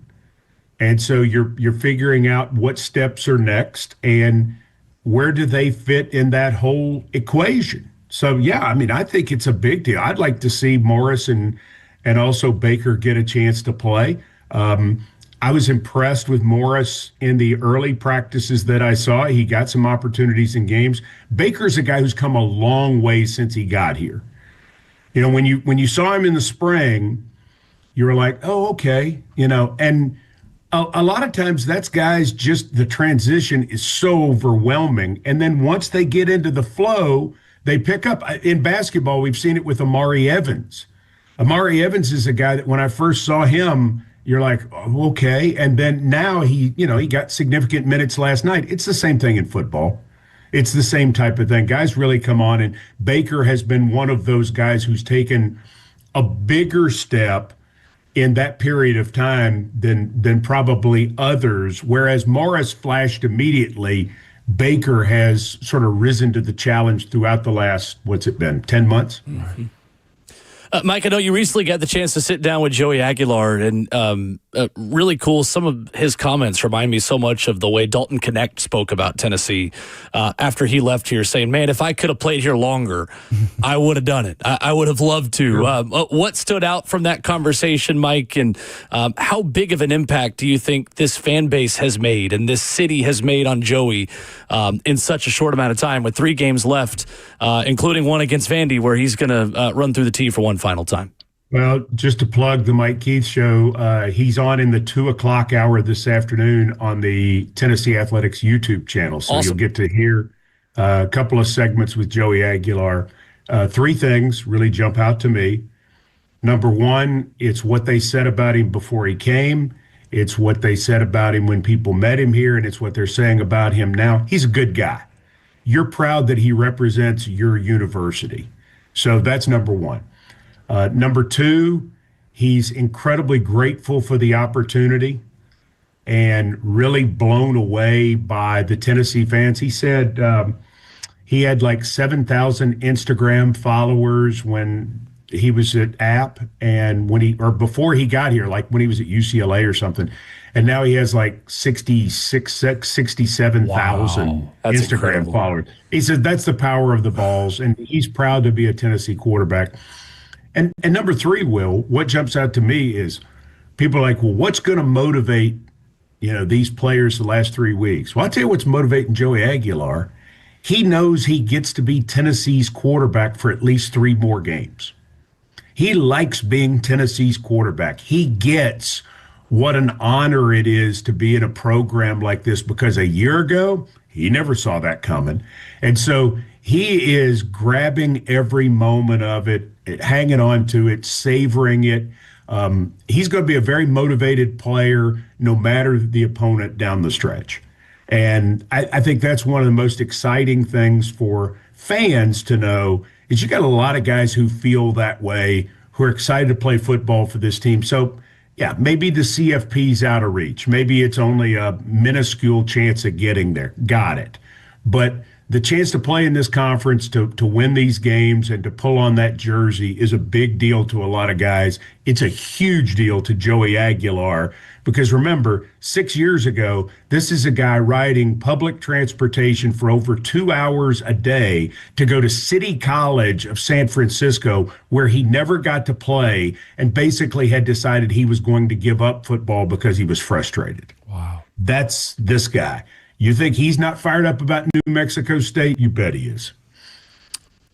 And so you're figuring out what steps are next and where do they fit in that whole equation. So, I think it's a big deal. I'd like to see Morris and also Baker get a chance to play. I was impressed with Morris in the early practices that I saw. He got some opportunities in games. Baker's a guy who's come a long way since he got here. When you saw him in the spring, you were like, oh, okay, and a lot of times that's guys, just the transition is so overwhelming. And then once they get into the flow, they pick up. In basketball, we've seen it with Amari Evans. Amari Evans is a guy that when I first saw him, you're like, oh, okay. And then now he got significant minutes last night. It's the same thing in football. It's the same type of thing. Guys really come on, and Baker has been one of those guys who's taken a bigger step in that period of time than probably others, whereas Morris flashed immediately. Baker has sort of risen to the challenge throughout the last, 10 months? Mm-hmm. Mike, I know you recently got the chance to sit down with Joey Aguilar, and really cool. Some of his comments remind me so much of the way Dalton Connect spoke about Tennessee after he left here, saying, man, if I could have played here longer, I would have done it. I would have loved to. Sure. What stood out from that conversation, Mike, and how big of an impact do you think this fan base has made and this city has made on Joey in such a short amount of time with 3 games left, including one against Vandy where he's going to run through the tee for one final time? Well, just to plug the Mike Keith show, he's on in the 2:00 hour this afternoon on the Tennessee Athletics YouTube channel. So awesome. You'll get to hear a couple of segments with Joey Aguilar. 3 things really jump out to me. Number one, it's what they said about him before he came. It's what they said about him when people met him here, and it's what they're saying about him now. He's a good guy. You're proud that he represents your university. So that's number one. Number 2, he's incredibly grateful for the opportunity and really blown away by the Tennessee fans. He said he had like 7,000 Instagram followers when he was at App and before he got here, like when he was at UCLA or something. And now he has like 67,000 Instagram incredible. Followers. He said that's the power of the balls, and he's proud to be a Tennessee quarterback. And number 3, Will, what jumps out to me is people are like, well, what's going to motivate, these players the last 3 weeks? Well, I'll tell you what's motivating Joey Aguilar. He knows he gets to be Tennessee's quarterback for at least 3 more games. He likes being Tennessee's quarterback. He gets what an honor it is to be in a program like this, because a year ago, he never saw that coming. And so he is grabbing every moment of it, hanging on to it, savoring it. He's going to be a very motivated player no matter the opponent down the stretch. And I think that's one of the most exciting things for fans to know is you got a lot of guys who feel that way, who are excited to play football for this team. So, yeah, maybe the CFP's out of reach. Maybe it's only a minuscule chance of getting there. Got it. But the chance to play in this conference, to win these games and to pull on that jersey is a big deal to a lot of guys. It's a huge deal to Joey Aguilar because remember, 6 years ago, this is a guy riding public transportation for over 2 hours a day to go to City College of San Francisco, where he never got to play and basically had decided he was going to give up football because he was frustrated. Wow. That's this guy. You think he's not fired up about New Mexico State? You bet he is.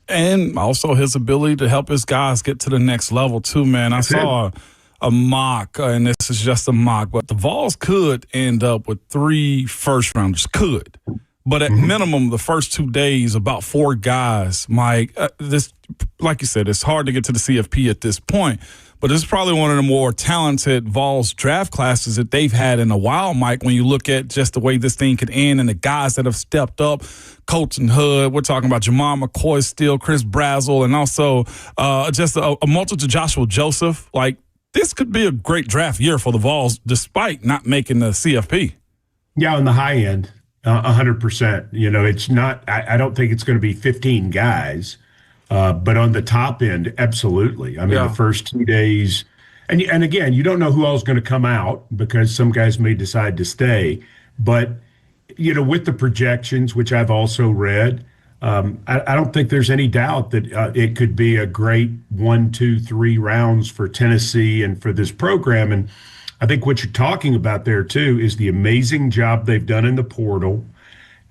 And also his ability to help his guys get to the next level, too, man. I saw a mock, and this is just a mock, but the Vols could end up with 3 first-rounders. Could. But at minimum, the first 2 days, about 4 guys, Mike, this, like you said, it's hard to get to the CFP at this point. But this is probably one of the more talented Vols draft classes that they've had in a while, Mike, when you look at just the way this thing could end and the guys that have stepped up, Colton Hood, we're talking about Jamal McCoy still, Chris Brazel, and also just a multitude, Joshua Joseph. Like, this could be a great draft year for the Vols despite not making the CFP. Yeah, on the high end, 100%. You know, it's not – I don't think it's going to be 15 guys. But on the top end, absolutely. I mean, the first 2 days, and again, you don't know who else is going to come out because some guys may decide to stay. But, you know, with the projections, which I've also read, I don't think there's any doubt that it could be a great 1, 2, 3 rounds for Tennessee and for this program. And I think what you're talking about there, too, is the amazing job they've done in the portal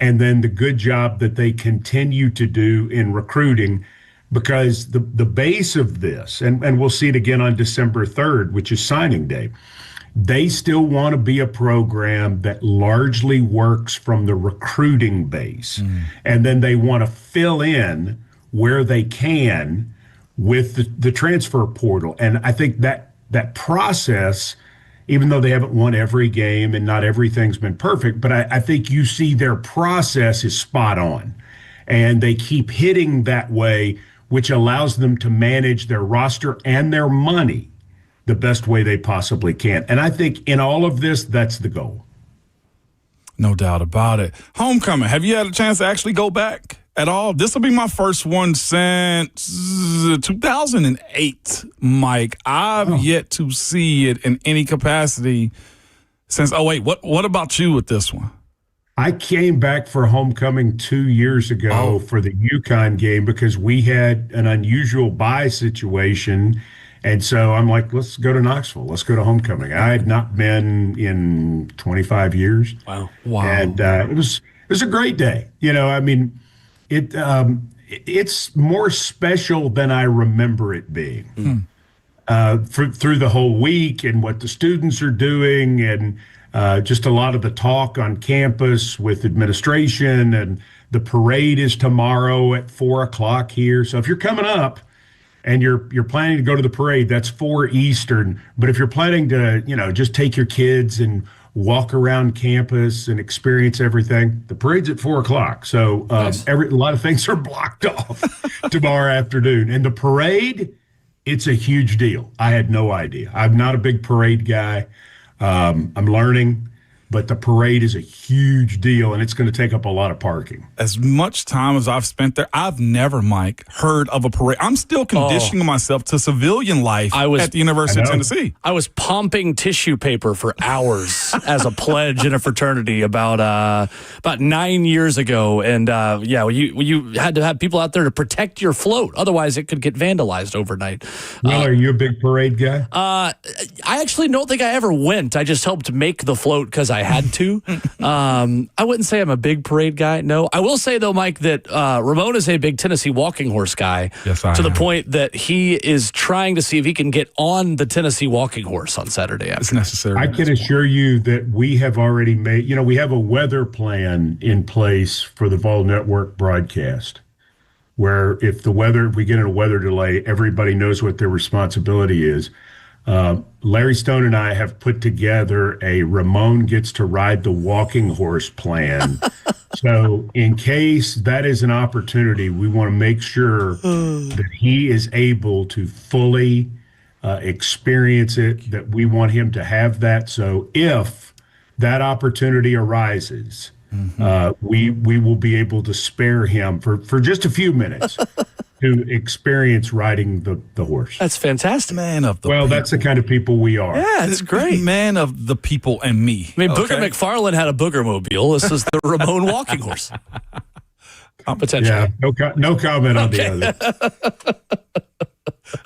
and then the good job that they continue to do in recruiting. Because the base of this, and we'll see it again on December 3rd, which is signing day, they still want to be a program that largely works from the recruiting base. And then they want to fill in where they can with the transfer portal. And I think that process, even though they haven't won every game and not everything's been perfect, but I think you see their process is spot on. And they keep hitting that way, which allows them to manage their roster and their money the best way they possibly can. And I think in all of this, that's the goal. No doubt about it. Homecoming, have you had a chance to actually go back at all? This will be my first one since 2008, Mike. I've yet to see it in any capacity since, what about you with this one? I came back for homecoming 2 years ago for the UConn game because we had an unusual bye situation. And so I'm like, let's go to Knoxville. Let's go to homecoming. I had not been in 25 years. Wow. And it was a great day. You know, I mean, it's more special than I remember it being. Through the whole week and what the students are doing and just a lot of the talk on campus with administration, and the parade is tomorrow at 4:00 here. So if you're coming up and you're planning to go to the parade, that's 4 Eastern. But if you're planning to, you know, just take your kids and walk around campus and experience everything, the parade's at 4:00. So a lot of things are blocked off tomorrow afternoon. And the parade, it's a huge deal. I had no idea. I'm not a big parade guy. I'm learning, but the parade is a huge deal, and it's going to take up a lot of parking. As much time as I've spent there, I've never, Mike, heard of a parade. I'm still conditioning myself to civilian life at the University of Tennessee. I was pumping tissue paper for hours as a pledge in a fraternity about 9 years ago. And, you had to have people out there to protect your float. Otherwise, it could get vandalized overnight. Well, are you a big parade guy? I actually don't think I ever went. I just helped make the float because I had to. I wouldn't say I'm a big parade guy. No, I will say though, Mike, that Ramon is a big Tennessee walking horse guy. Yes, I to the am. point that he is trying to see if he can get on the Tennessee walking horse on Saturday. It's necessary. I can assure you that we have already made, we have a weather plan in place for the Vol Network broadcast, where if we get in a weather delay, everybody knows what their responsibility is. Larry Stone and I have put together a Ramon gets to ride the walking horse plan. So in case that is an opportunity, we want to make sure that he is able to fully experience it, that we want him to have that. So if that opportunity arises, we will be able to spare him for just a few minutes to experience riding the horse. That's fantastic. Man of the people. That's the kind of people we are. Yeah, it's great. Man of the people and me. I mean, Booger McFarland had a Boogermobile. This is the Ramon walking horse. Potentially. Yeah, no comment on the other.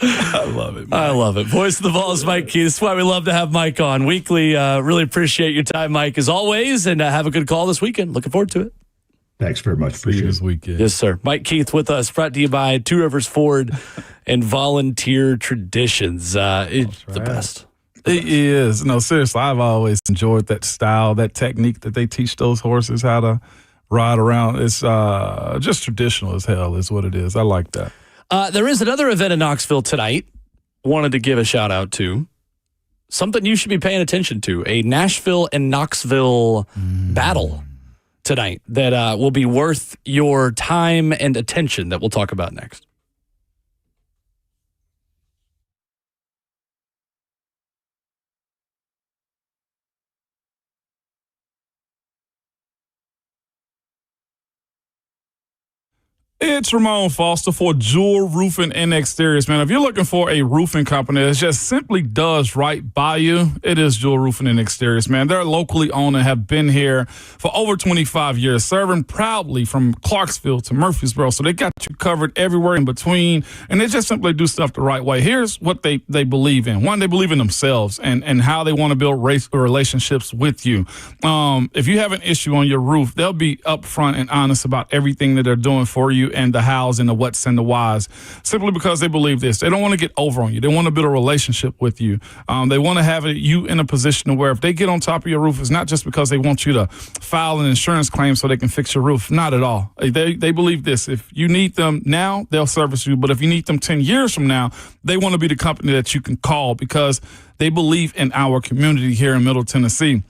I love it, Mike. I love it. Voice of the Vols, Mike Keith. That's why we love to have Mike on weekly. Really appreciate your time, Mike, as always, and have a good call this weekend. Looking forward to it. Thanks very much. Appreciate it. This weekend. Yes, sir. Mike Keith with us, brought to you by Two Rivers Ford and Volunteer Traditions. It's the best. It is. No, seriously, I've always enjoyed that style, that technique that they teach those horses how to ride around. It's just traditional as hell is what it is. I like that. There is another event in Knoxville tonight. Wanted to give a shout out to something you should be paying attention to, a Nashville and Knoxville battle tonight that will be worth your time and attention that we'll talk about next. It's Ramon Foster for Jewel Roofing and Exteriors, man. If you're looking for a roofing company that just simply does right by you, it is Jewel Roofing and Exteriors, man. They're locally owned and have been here for over 25 years, serving proudly from Clarksville to Murfreesboro. So they got you covered everywhere in between, and they just simply do stuff the right way. Here's what they believe in. One, they believe in themselves and how they want to build relationships with you. If you have an issue on your roof, they'll be upfront and honest about everything that they're doing for you and the hows and the whats and the whys, simply because they believe this. They don't want to get over on you. They want to build a relationship with you. They want to have you in a position where if they get on top of your roof, it's not just because they want you to file an insurance claim so they can fix your roof. Not at all. They believe this. If you need them now, they'll service you. But if you need them 10 years from now, they want to be the company that you can call because they believe in our community here in Middle Tennessee.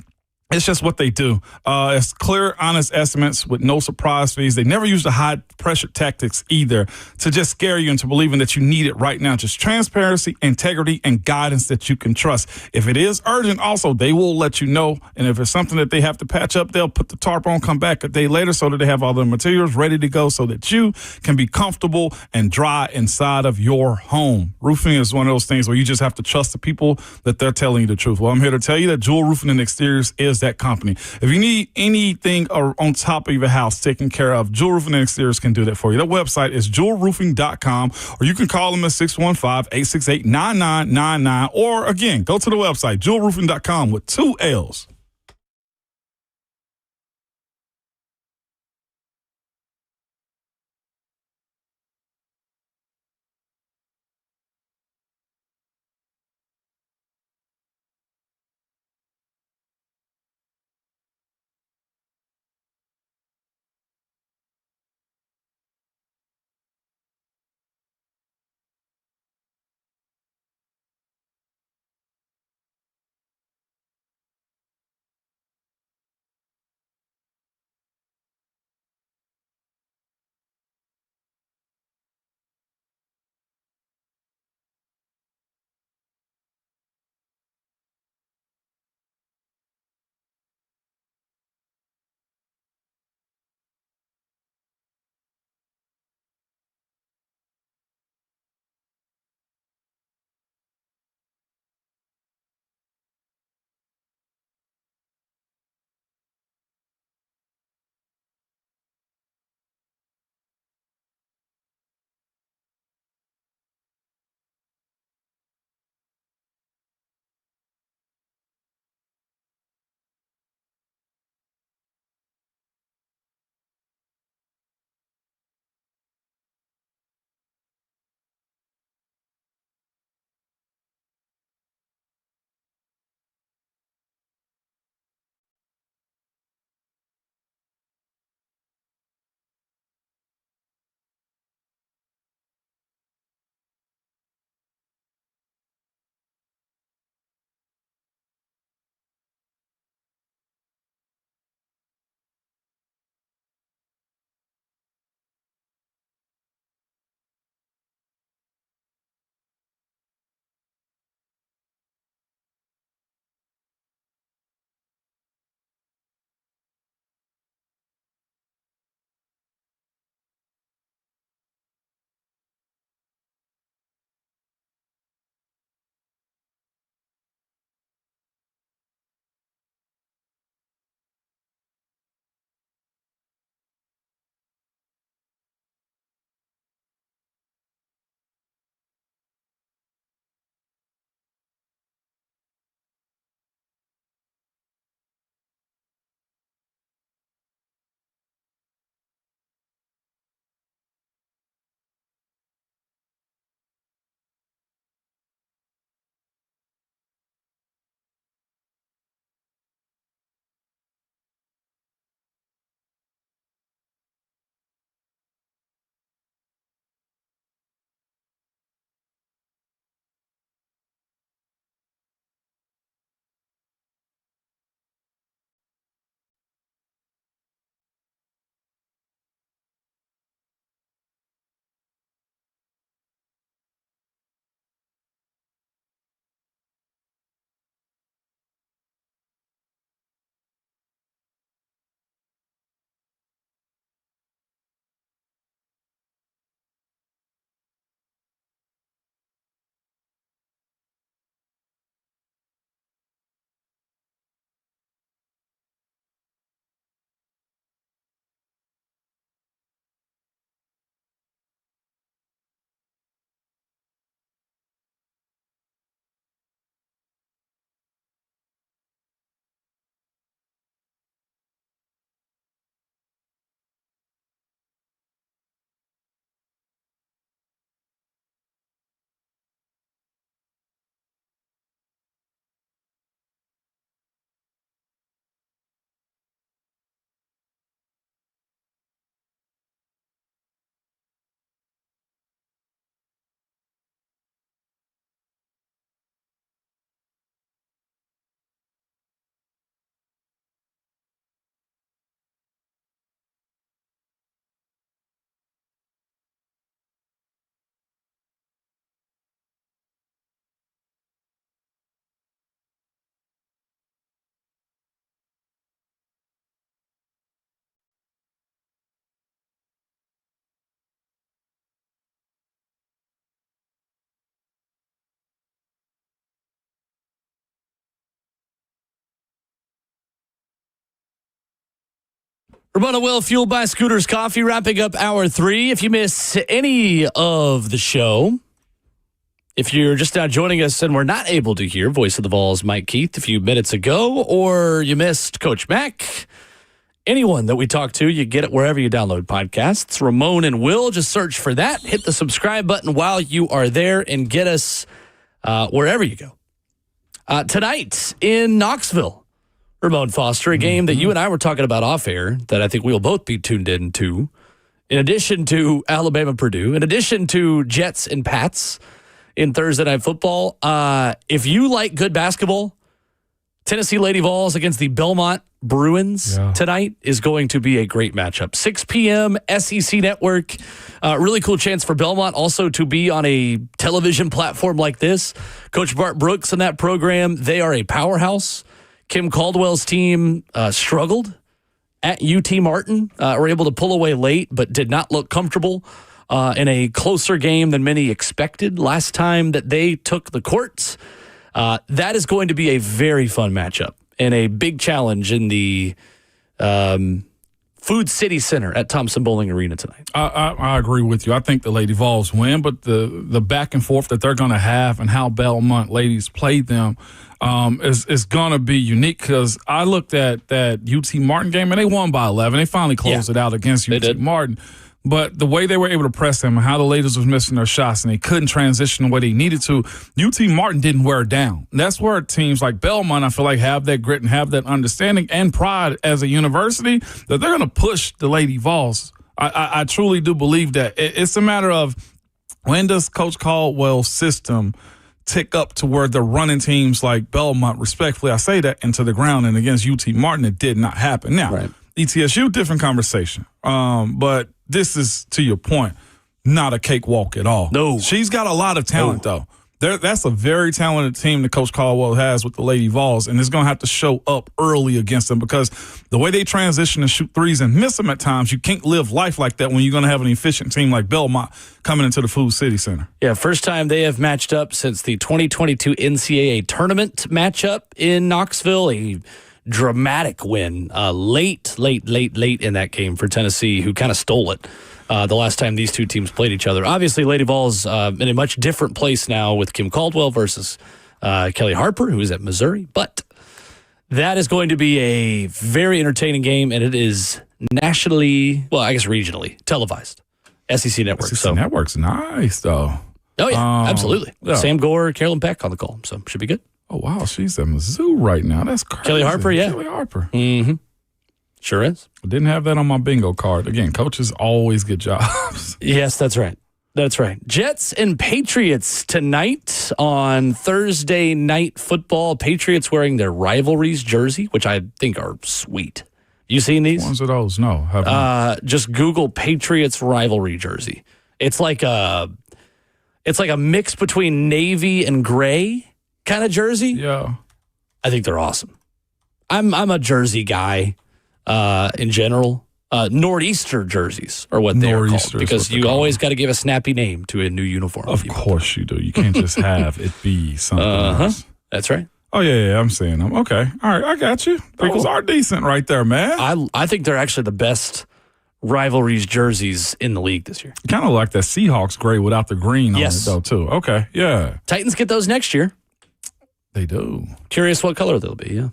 It's just what they do. It's clear, honest estimates with no surprise fees. They never use the high-pressure tactics either to just scare you into believing that you need it right now. Just transparency, integrity, and guidance that you can trust. If it is urgent, also, they will let you know. And if it's something that they have to patch up, they'll put the tarp on, come back a day later so that they have all the materials ready to go so that you can be comfortable and dry inside of your home. Roofing is one of those things where you just have to trust the people that they're telling you the truth. Well, I'm here to tell you that Jewel Roofing and Exteriors is that company. If you need anything on top of your house taken care of, Jewel Roofing and Exteriors can do that for you. Their website is jewelroofing.com, or you can call them at 615-868-9999, or again, go to the website, jewelroofing.com with 2 L's. Ramona Will, fueled by Scooters Coffee, wrapping up hour 3. If you miss any of the show, if you're just now joining us and we're not able to hear Voice of the Vols Mike Keith a few minutes ago, or you missed Coach Mack, anyone that we talked to, you get it wherever you download podcasts. Ramon and Will, just search for that. Hit the subscribe button while you are there and get us wherever you go. Tonight in Knoxville, Ramon Foster, a game that you and I were talking about off air that I think we'll both be tuned in to. In addition to Alabama-Purdue, in addition to Jets and Pats in Thursday Night Football, if you like good basketball, Tennessee Lady Vols against the Belmont Bruins tonight is going to be a great matchup. 6 p.m. SEC Network. Really cool chance for Belmont also to be on a television platform like this. Coach Bart Brooks and that program, they are a powerhouse. Kim Caldwell's team struggled at UT Martin, were able to pull away late, but did not look comfortable in a closer game than many expected last time that they took the courts. That is going to be a very fun matchup and a big challenge in the Food City Center at Thompson Bowling Arena tonight. I agree with you. I think the Lady Vols win, but the back and forth that they're going to have and how Belmont ladies played them is going to be unique, because I looked at that UT Martin game and they won by 11. They finally closed it out against UT Martin. But the way they were able to press them and how the ladies was missing their shots and they couldn't transition the way they needed to, UT Martin didn't wear down. And that's where teams like Belmont, I feel like, have that grit and have that understanding and pride as a university that they're going to push the Lady Vols. I truly do believe that. It's a matter of, when does Coach Caldwell's system tick up to where they're running teams like Belmont, respectfully, I say that, into the ground, and against UT Martin, it did not happen. Now, ETSU, different conversation. But this is, to your point, not a cakewalk at all. No. She's got a lot of talent, though. That's a very talented team that Coach Caldwell has with the Lady Vols, and it's going to have to show up early against them, because the way they transition and shoot threes and miss them at times, you can't live life like that when you're going to have an efficient team like Belmont coming into the Food City Center. Yeah, first time they have matched up since the 2022 NCAA tournament matchup in Knoxville. A dramatic win late in that game for Tennessee, who kind of stole it the last time these two teams played each other. Obviously, Lady Vols in a much different place now with Kim Caldwell versus Kelly Harper, who is at Missouri. But that is going to be a very entertaining game, and it is nationally, well, I guess regionally, televised. SEC Network. SEC Network's nice, though. Oh, yeah, absolutely. Yeah. Sam Gore, Carolyn Peck on the call, so should be good. Oh, wow, she's at Mizzou right now. That's crazy. Kelly Harper, yeah. Kelly Harper. Mm-hmm. Sure is. I didn't have that on my bingo card. Again, coaches always get jobs. Yes, that's right. That's right. Jets and Patriots tonight on Thursday Night Football. Patriots wearing their rivalries jersey, which I think are sweet. You seen these? Ones of those? No. Just Google Patriots rivalry jersey. It's like a mix between navy and gray kind of jersey. Yeah. I think they're awesome. I'm a jersey guy in general. Nor'easter jerseys are what they are called, because you always got to give a snappy name to a new uniform. Of course you do. You can't just have it be something else. That's right. Oh, yeah, I'm seeing them. Okay. All right, I got you. Those are decent right there, man. I think they're actually the best rivalries jerseys in the league this year. Kind of like that Seahawks gray without the green on it, though, too. Okay, yeah. Titans get those next year. They do. Curious what color they'll be, yeah.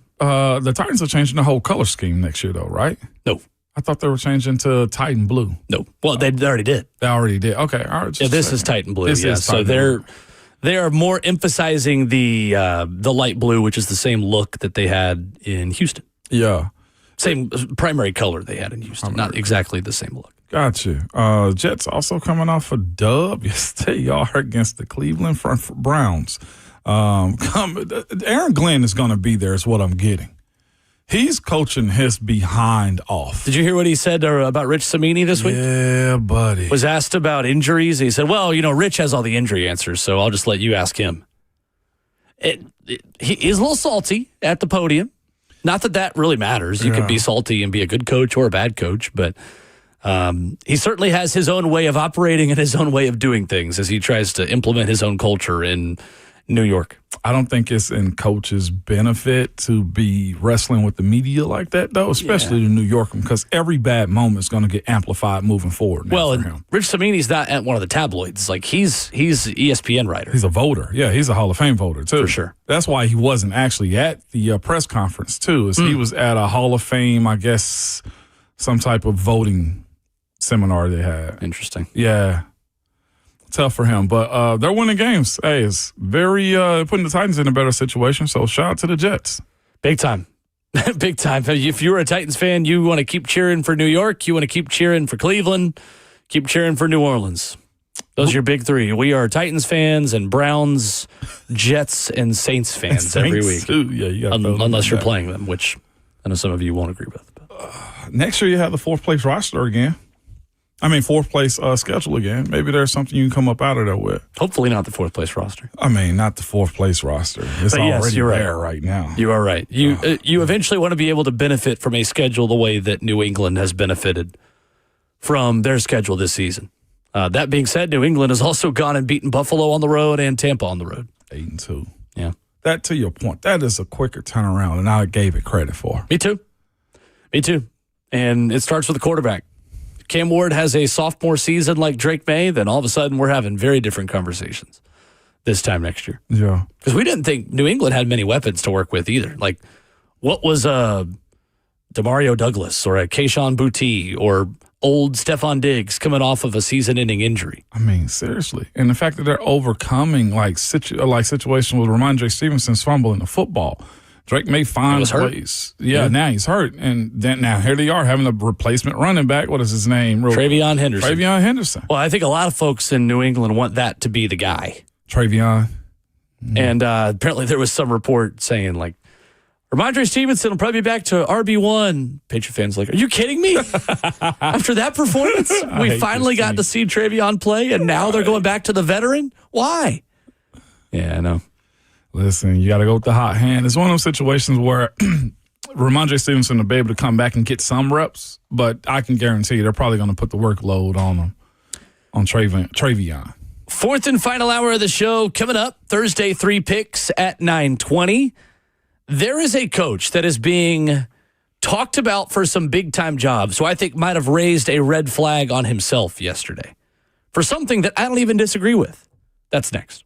The Titans are changing the whole color scheme next year, though, right? No. I thought they were changing to Titan blue. No. Well, they already did. They already did. Okay, all right. Yeah, this is Titan blue, yeah. So they are more emphasizing the light blue, which is the same look that they had in Houston. Yeah. Same primary color they had in Houston. Not exactly the same look. Gotcha. Jets also coming off a dub. Yes, they are against the Cleveland Browns. Aaron Glenn is going to be there is what I'm getting. He's coaching his behind off. Did you hear what he said about Rich Cimini this week? Yeah, buddy. Was asked about injuries. He said, well, Rich has all the injury answers, so I'll just let you ask him. He is a little salty at the podium. Not that really matters. You can be salty and be a good coach or a bad coach, but he certainly has his own way of operating and his own way of doing things as he tries to implement his own culture and New York. I don't think it's in coaches' benefit to be wrestling with the media like that, though, especially the New Yorker, because every bad moment is going to get amplified moving forward. Well, for him. Rich Samini's not at one of the tabloids. Like he's an ESPN writer. He's a voter. Yeah, he's a Hall of Fame voter, too. For sure. That's why he wasn't actually at the press conference, too, is he was at a Hall of Fame, I guess, some type of voting seminar they had. Interesting. Yeah. Tough for him, but they're winning games. Hey, it's very putting the Titans in a better situation, so shout out to the Jets. Big time. Big time. If you're a Titans fan, you want to keep cheering for New York, you want to keep cheering for Cleveland, keep cheering for New Orleans. Those are your big three. We are Titans fans and Browns, Jets, and Saints fans every week. Too. Yeah, you unless you're playing them, which I know some of you won't agree with. Next year, you have the fourth place roster again. I mean, fourth place schedule again. Maybe there's something you can come up out of there with. Hopefully not the fourth place roster. I mean, not the fourth place roster. It's already there right now. You are right. You eventually want to be able to benefit from a schedule the way that New England has benefited from their schedule this season. That being said, New England has also gone and beaten Buffalo on the road and Tampa on the road. 8-2. Yeah. That, to your point, that is a quicker turnaround than I gave it credit for. Me too. And it starts with the quarterback. Cam Ward has a sophomore season like Drake May, then all of a sudden we're having very different conversations this time next year. Yeah. Because we didn't think New England had many weapons to work with either. Like, what was Demario Douglas or a Keyshawn Boutte or old Stephon Diggs coming off of a season-ending injury? I mean, seriously. And the fact that they're overcoming situations with Ramondre Stevenson's fumbling the football. Drake may find ways. Yeah, now he's hurt. And then now here they are having a replacement running back. What is his name? Travion Henderson. Well, I think a lot of folks in New England want that to be the guy. Travion. And apparently there was some report saying, like, Ramondre Stevenson will probably be back to RB1. Patriot fans like, are you kidding me? After that performance, we finally got to see Travion play, and now they're going back to the veteran? Why? Yeah, I know. Listen, you got to go with the hot hand. It's one of those situations where Ramondre Stevenson will be able to come back and get some reps, but I can guarantee you they're probably going to put the workload on him, on Travion. Fourth and final hour of the show coming up Thursday, 3 picks at 9:20. There is a coach that is being talked about for some big-time jobs who I think might have raised a red flag on himself yesterday for something that I don't even disagree with. That's next.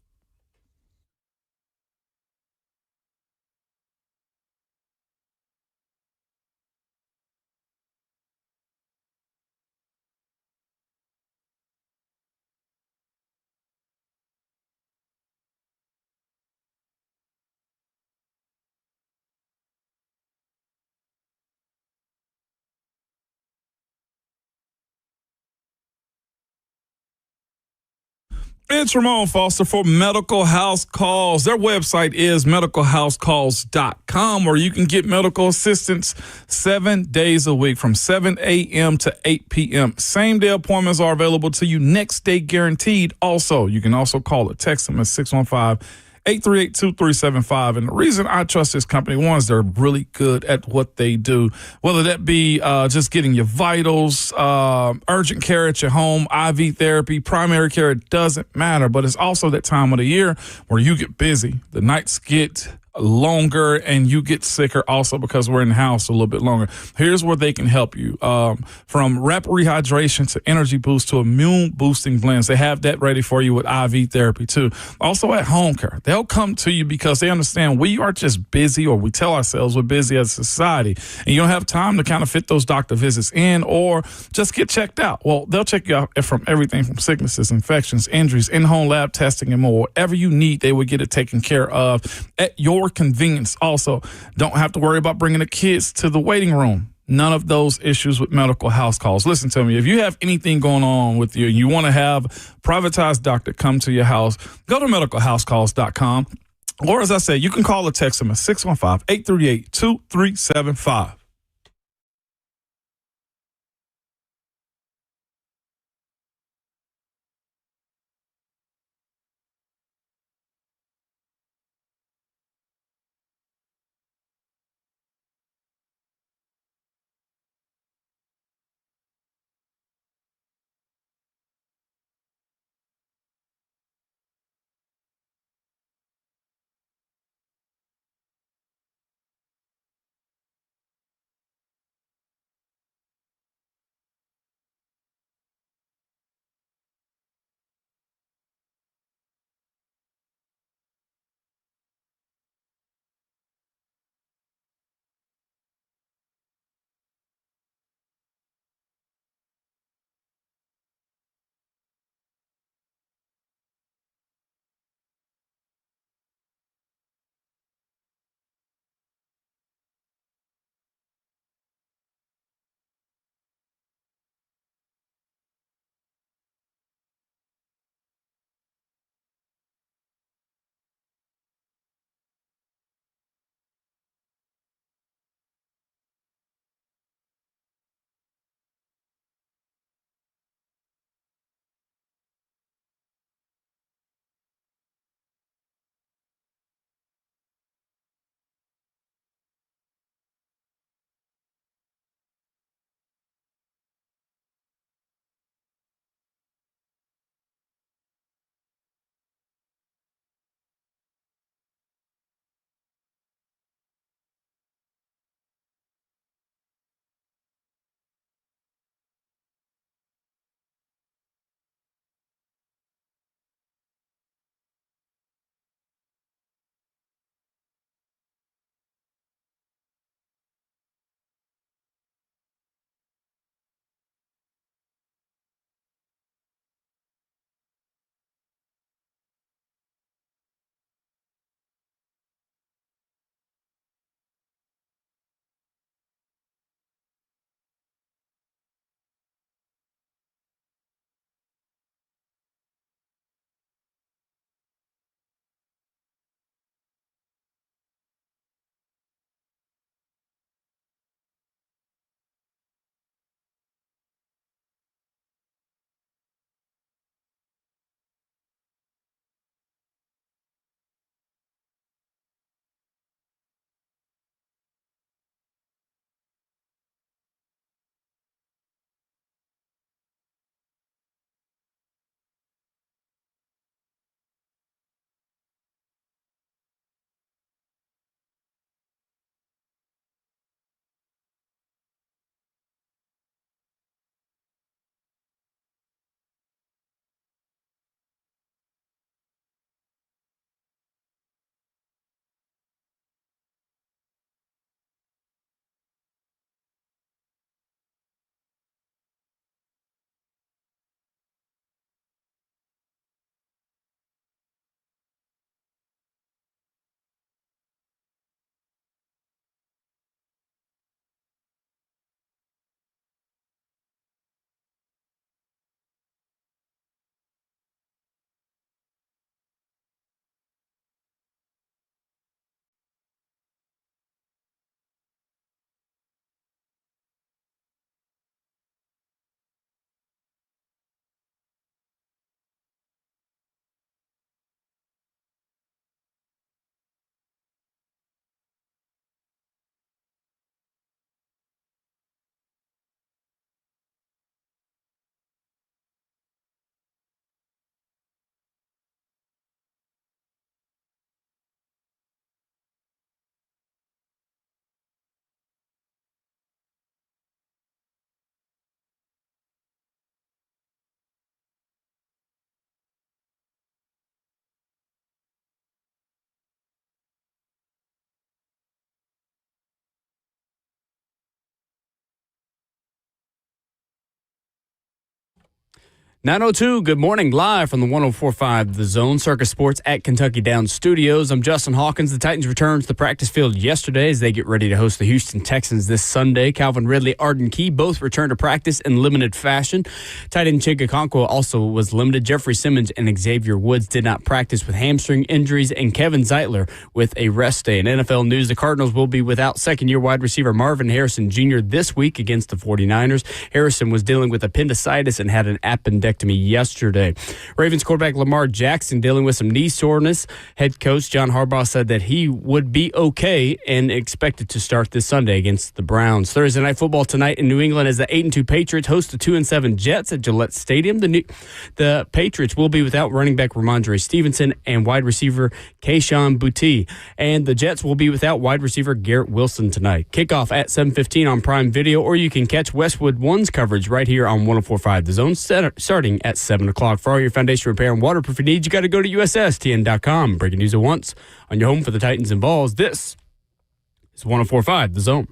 It's Ramon Foster for Medical House Calls. Their website is medicalhousecalls.com, where you can get medical assistance 7 days a week from 7 a.m. to 8 p.m. Same-day appointments are available to you, next day guaranteed. Also, you can also call or text them at 615-838-2375. And the reason I trust this company, one, is they're really good at what they do, whether that be just getting your vitals, urgent care at your home, IV therapy, primary care, it doesn't matter. But it's also that time of the year where you get busy. The nights get longer and you get sicker also because we're in the house a little bit longer. Here's where they can help you. From rapid rehydration to energy boost to immune boosting blends. They have that ready for you with IV therapy too. Also at home care. They'll come to you because they understand we are just busy, or we tell ourselves we're busy as a society, and you don't have time to kind of fit those doctor visits in or just get checked out. Well, they'll check you out from everything from sicknesses, infections, injuries, in-home lab testing, and more. Whatever you need, they will get it taken care of at your convenience. Also, don't have to worry about bringing the kids to the waiting room. None of those issues with Medical House Calls. Listen to me. If you have anything going on with you and you want to have privatized doctor come to your house, go to medicalhousecalls.com. Or as I said, you can call or text them at 615-838-2375. 9:02, good morning, live from the 104.5 The Zone, Circus Sports at Kentucky Downs Studios. I'm Justin Hawkins. The Titans returned to the practice field yesterday as they get ready to host the Houston Texans this Sunday. Calvin Ridley, Arden Key both returned to practice in limited fashion. Tight end Chigakonkwo also was limited. Jeffrey Simmons and Xavier Woods did not practice with hamstring injuries, and Kevin Zeitler with a rest day. In NFL news, the Cardinals will be without second-year wide receiver Marvin Harrison Jr. this week against the 49ers. Harrison was dealing with appendicitis and had an appendectomy yesterday. Ravens quarterback Lamar Jackson dealing with some knee soreness. Head coach John Harbaugh said that he would be okay and expected to start this Sunday against the Browns. Thursday night football tonight in New England as the 8-2 Patriots host the 2-7 Jets at Gillette Stadium. The Patriots will be without running back Ramondre Stevenson and wide receiver Kayshon Boutte, and the Jets will be without wide receiver Garrett Wilson tonight. Kickoff at 7:15 on Prime Video, or you can catch Westwood One's coverage right here on 104.5 The Zone, starting at 7 o'clock. For all your foundation repair and waterproofing needs, you got to go to USSTN.com. Breaking news at once on your home for the Titans and Balls. This is 104.5 The Zone.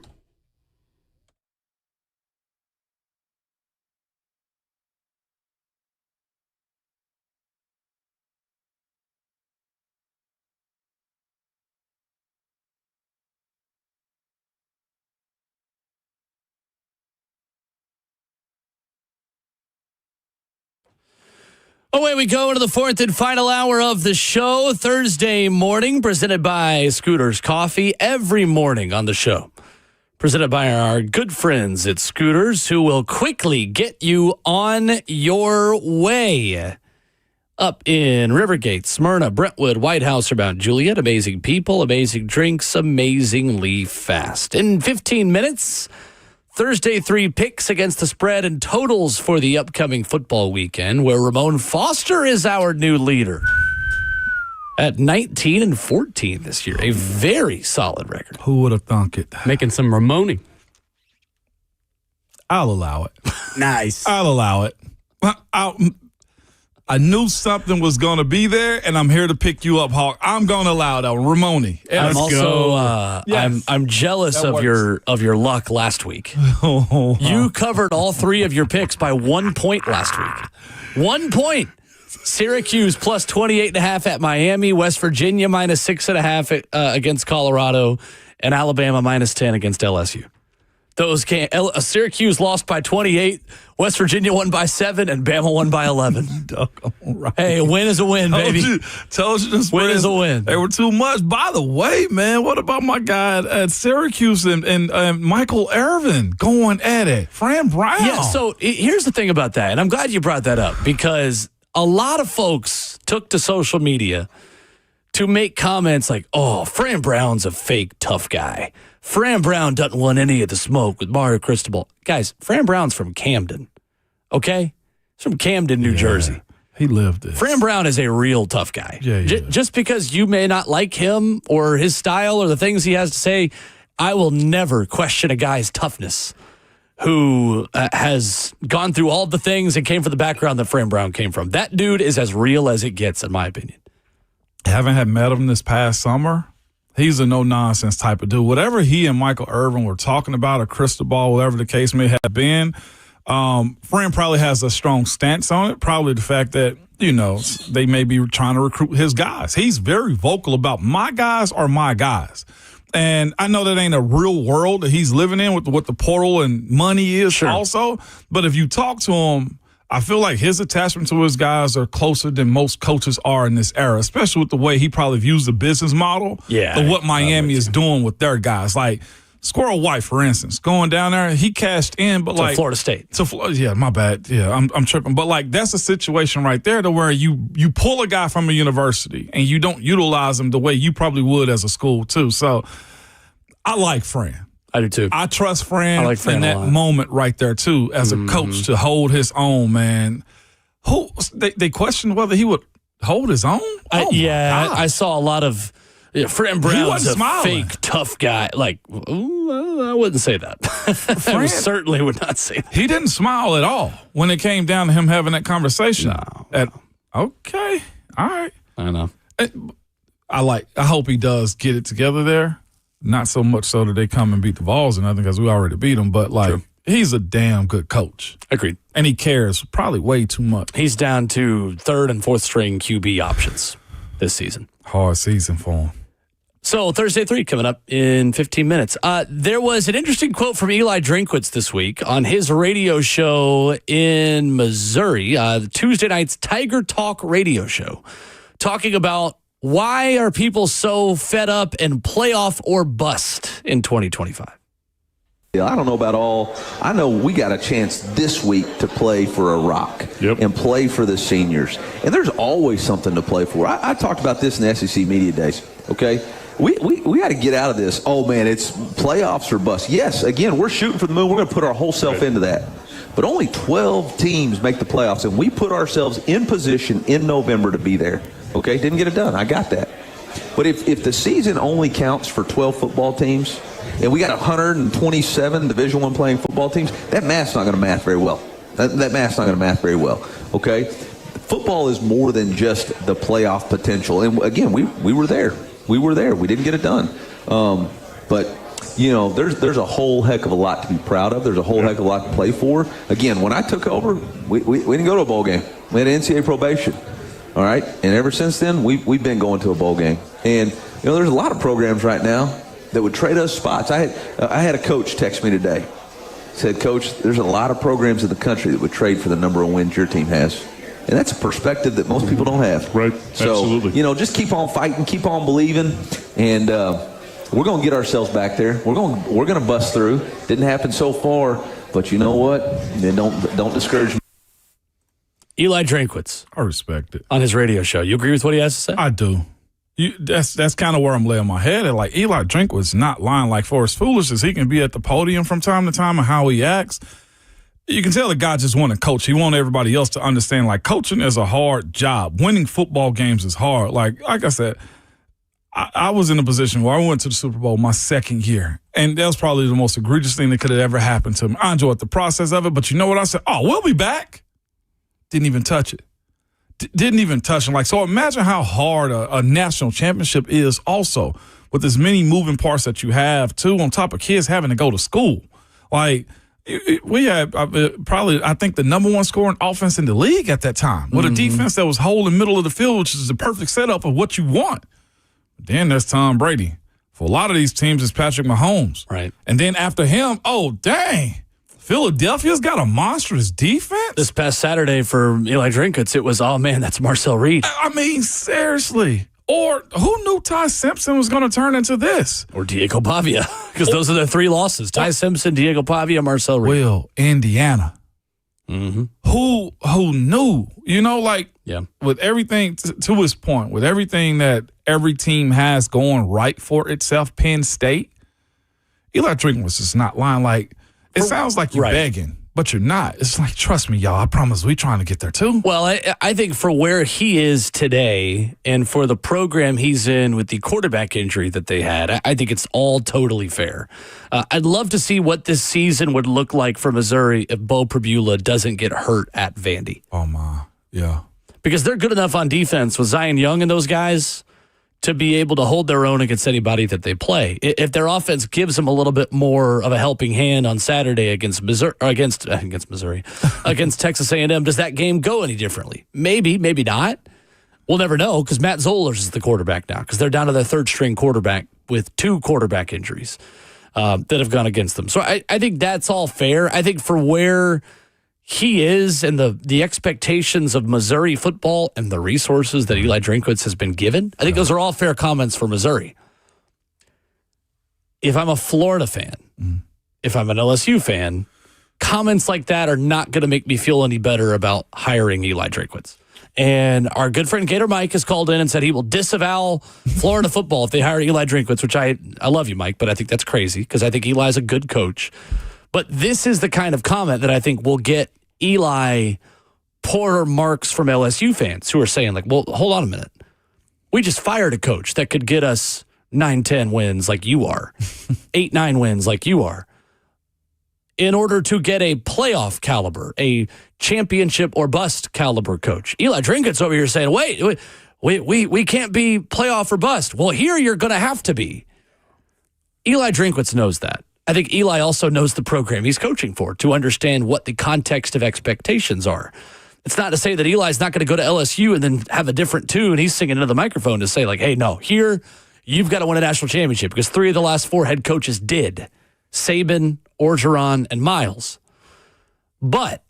Away we go into the fourth and final hour of the show, Thursday morning, presented by Scooters Coffee. Every morning on the show, presented by our good friends at Scooters, who will quickly get you on your way. Up in Rivergate, Smyrna, Brentwood, White House, or Mount Juliet. Amazing people, amazing drinks, amazingly fast. In 15 minutes... Thursday 3 picks against the spread and totals for the upcoming football weekend, where Ramon Foster is our new leader at 19-14 this year. A very solid record. Who would have thunk it? Making some Ramoni. I'll allow it. Nice. I'll allow it. I knew something was going to be there, and I'm here to pick you up, Hawk. I'm going to allow that one. Ramoni. I'm also Yes. I'm jealous That of your luck last week. You covered all three of your picks by 1 point last week. 1 point. Syracuse plus 28.5 at Miami, West Virginia minus 6.5 against Colorado, and Alabama minus 10 against LSU. Those Syracuse lost by 28, West Virginia won by 7, and Bama won by 11. Right. Hey, a win is a win, baby. Told you the Win is a win. They were too much. By the way, man, what about my guy at Syracuse and Michael Irvin going at it? Fran Brown. Yeah, so here's the thing about that, and I'm glad you brought that up, because a lot of folks took to social media to make comments like, oh, Fran Brown's a fake tough guy. Fran Brown doesn't want any of the smoke with Mario Cristobal. Guys, Fran Brown's from Camden, okay? He's from Camden, New Jersey. He lived it. Fran Brown is a real tough guy. Yeah. Just because you may not like him or his style or the things he has to say, I will never question a guy's toughness who has gone through all the things and came from the background that Fran Brown came from. That dude is as real as it gets, in my opinion. Haven't had met him this past summer. He's a no-nonsense type of dude. Whatever he and Michael Irvin were talking about, or Cristobal, whatever the case may have been, Fran probably has a strong stance on it. Probably the fact that, they may be trying to recruit his guys. He's very vocal about my guys are my guys. And I know that ain't a real world that he's living in with what the portal and money is also. But if you talk to him, I feel like his attachment to his guys are closer than most coaches are in this era, especially with the way he probably views the business model of what Miami is doing with their guys. Like Squirrel White, for instance, going down there, he cashed in, but to Florida State. Yeah, my bad. Yeah, I'm tripping. But like that's a situation right there to where you pull a guy from a university and you don't utilize him the way you probably would as a school too. So I like Fran. I do too. I trust Fran, in that a lot. moment right there too, as a coach to hold his own, man. They questioned whether he would hold his own? I saw a lot of Fran Brown's a smiling. fake tough guy. Like, I wouldn't say that. I certainly would not say that. He didn't smile at all when it came down to him having that conversation. Okay, all right. I know. I hope he does get it together there. Not so much so that they come and beat the Vols or nothing, because we already beat them. But like, he's a damn good coach. Agreed. And he cares probably way too much. He's down to third and fourth string QB options this season. Hard season for him. So Thursday 3 coming up in 15 minutes. There was an interesting quote from Eli Drinkwitz this week on his radio show in Missouri, Tuesday night's Tiger Talk radio show, talking about why are people so fed up and playoff or bust in 2025. I don't know about all. I know we got a chance this week to play for a rock and play for the seniors. And there's always something to play for. I talked about this in the SEC Media Days, okay? We got to get out of this. Oh, man, it's playoffs or bust. Yes, again, we're shooting for the moon. We're going to put our whole self into that. But only 12 teams make the playoffs, and we put ourselves in position in November to be there, okay? Didn't get it done. I got that. But if the season only counts for 12 football teams, and we got 127 Division I playing football teams, that math's not going to math very well. That math's not going to math very well, okay? Football is more than just the playoff potential. And, again, we were there. We were there. We didn't get it done. But, you know, there's a whole heck of a lot to be proud of. There's a whole heck of a lot to play for. Again, when I took over, we didn't go to a bowl game. We had NCAA probation. All right? And ever since then, we've been going to a bowl game. And, you know, there's a lot of programs right now that would trade us spots. I had a coach text me today. Said, Coach, there's a lot of programs in the country that would trade for the number of wins your team has. And that's a perspective that most people don't have. Right, so, absolutely. You know, just keep on fighting, keep on believing, and we're going to get ourselves back there. We're going to bust through. Didn't happen so far, but you know what? Don't discourage me. Eli Drinkwitz. I respect it. On his radio show. You agree with what he has to say? I do. That's kind of where I'm laying my head at. Like, Eli Drinkwitz not lying. Like, for as foolish as he can be at the podium from time to time and how he acts, you can tell the guy just want to coach. He want everybody else to understand, like, coaching is a hard job. Winning football games is hard. Like I said, I was in a position where I went to the Super Bowl my second year, and that was probably the most egregious thing that could have ever happened to me. I enjoyed the process of it, but you know what I said? Oh, we'll be back. Didn't even touch it. Didn't even touch it. Like, so imagine how hard a national championship is also with as many moving parts that you have, too, on top of kids having to go to school. Like, we had probably, I think, the number one scoring offense in the league at that time with a defense that was holding middle of the field, which is the perfect setup of what you want. Then there's Tom Brady. For a lot of these teams, it's Patrick Mahomes. Right. And then after him, oh, dang. Philadelphia's got a monstrous defense. This past Saturday for Eli Drinkwitz, it was, oh, man, that's Marcel Reed. I mean, seriously. Or who knew Ty Simpson was going to turn into this? Or Diego Pavia, because those are their three losses. Ty Simpson, Diego Pavia, Marcel Reed. Well, Indiana. Mm-hmm. Who knew? You know, like, yeah. With everything, to his point, with everything that every team has going right for itself, Penn State, Eli Drinkwitz is not lying. Like, it sounds like you're begging, but you're not. It's like, trust me, y'all. I promise we trying to get there too. Well, I think for where he is today and for the program he's in with the quarterback injury that they had, I think it's all totally fair. I'd love to see what this season would look like for Missouri if Bo Pribula doesn't get hurt at Vandy. Oh, my. Yeah. Because they're good enough on defense with Zion Young and those guys to be able to hold their own against anybody that they play. If their offense gives them a little bit more of a helping hand on Saturday against Missouri, against Texas A&M, does that game go any differently? Maybe, maybe not. We'll never know because Matt Zollers is the quarterback now because they're down to their third-string quarterback with 2 quarterback injuries that have gone against them. So I think that's all fair. I think for where he is and the expectations of Missouri football and the resources that Eli Drinkwitz has been given, I think those are all fair comments for Missouri. If I'm a Florida fan, if I'm an LSU fan, comments like that are not going to make me feel any better about hiring Eli Drinkwitz. And our good friend Gator Mike has called in and said he will disavow Florida football if they hire Eli Drinkwitz, which I love you, Mike, but I think that's crazy because I think Eli's a good coach. But this is the kind of comment that I think will get Eli poor marks from LSU fans who are saying, like, well, hold on a minute. We just fired a coach that could get us 9-10 wins like you are, 8-9 wins like you are, in order to get a playoff caliber, a championship or bust caliber coach. Eli Drinkwitz over here saying, wait, we can't be playoff or bust. Well, here you're going to have to be. Eli Drinkwitz knows that. I think Eli also knows the program he's coaching for to understand what the context of expectations are. It's not to say that Eli's not going to go to LSU and then have a different tune. He's singing into the microphone to say, like, hey, no, here you've got to win a national championship because 3 of the last 4 head coaches did. Saban, Orgeron, and Miles. But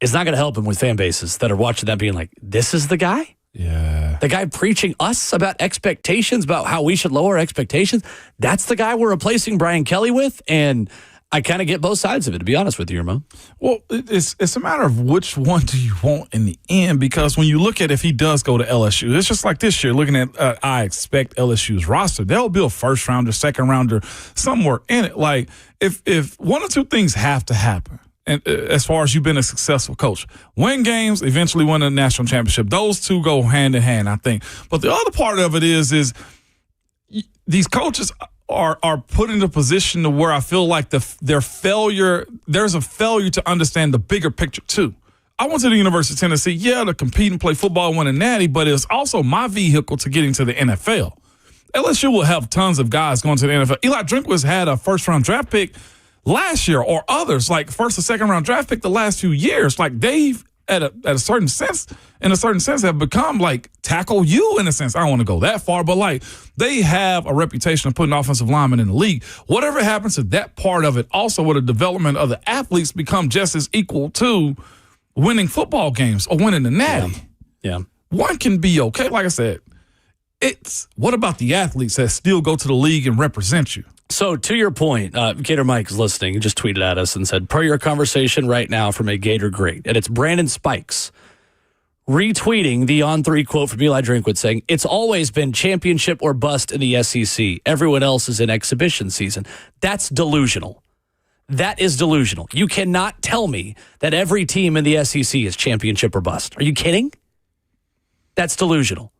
it's not going to help him with fan bases that are watching that being like, this is the guy? Yeah. The guy preaching us about expectations, about how we should lower expectations. That's the guy we're replacing Brian Kelly with. And I kind of get both sides of it, to be honest with you, Ramon. Well, it's a matter of which one do you want in the end, because when you look at if he does go to LSU, it's just like this year, looking at I expect LSU's roster, they'll be a first rounder, second rounder, somewhere in it. Like if one or two things have to happen, and as far as you've been a successful coach, win games, eventually win a national championship. Those two go hand in hand, I think. But the other part of it is these coaches are put in a position to where I feel like their failure, there's a failure to understand the bigger picture too. I went to the University of Tennessee, to compete and play football, win a natty, but it's also my vehicle to getting to the NFL. LSU will have tons of guys going to the NFL. Eli Drinkwitz had a first-round draft pick last year, or others, like first or second-round draft pick the last few years. Like they've, in a certain sense, have become like tackle you in a sense. I don't want to go that far, but like they have a reputation of putting offensive linemen in the league. Whatever happens to that part of it, also with the development of the athletes become just as equal to winning football games or winning the natty. Yeah. One can be okay. Like I said, it's what about the athletes that still go to the league and represent you? So to your point, Gator Mike is listening. He just tweeted at us and said, per your conversation right now from a Gator great. And it's Brandon Spikes retweeting the On3 quote from Eli Drinkwitz saying, it's always been championship or bust in the SEC. Everyone else is in exhibition season. That's delusional. That is delusional. You cannot tell me that every team in the SEC is championship or bust. Are you kidding? That's delusional.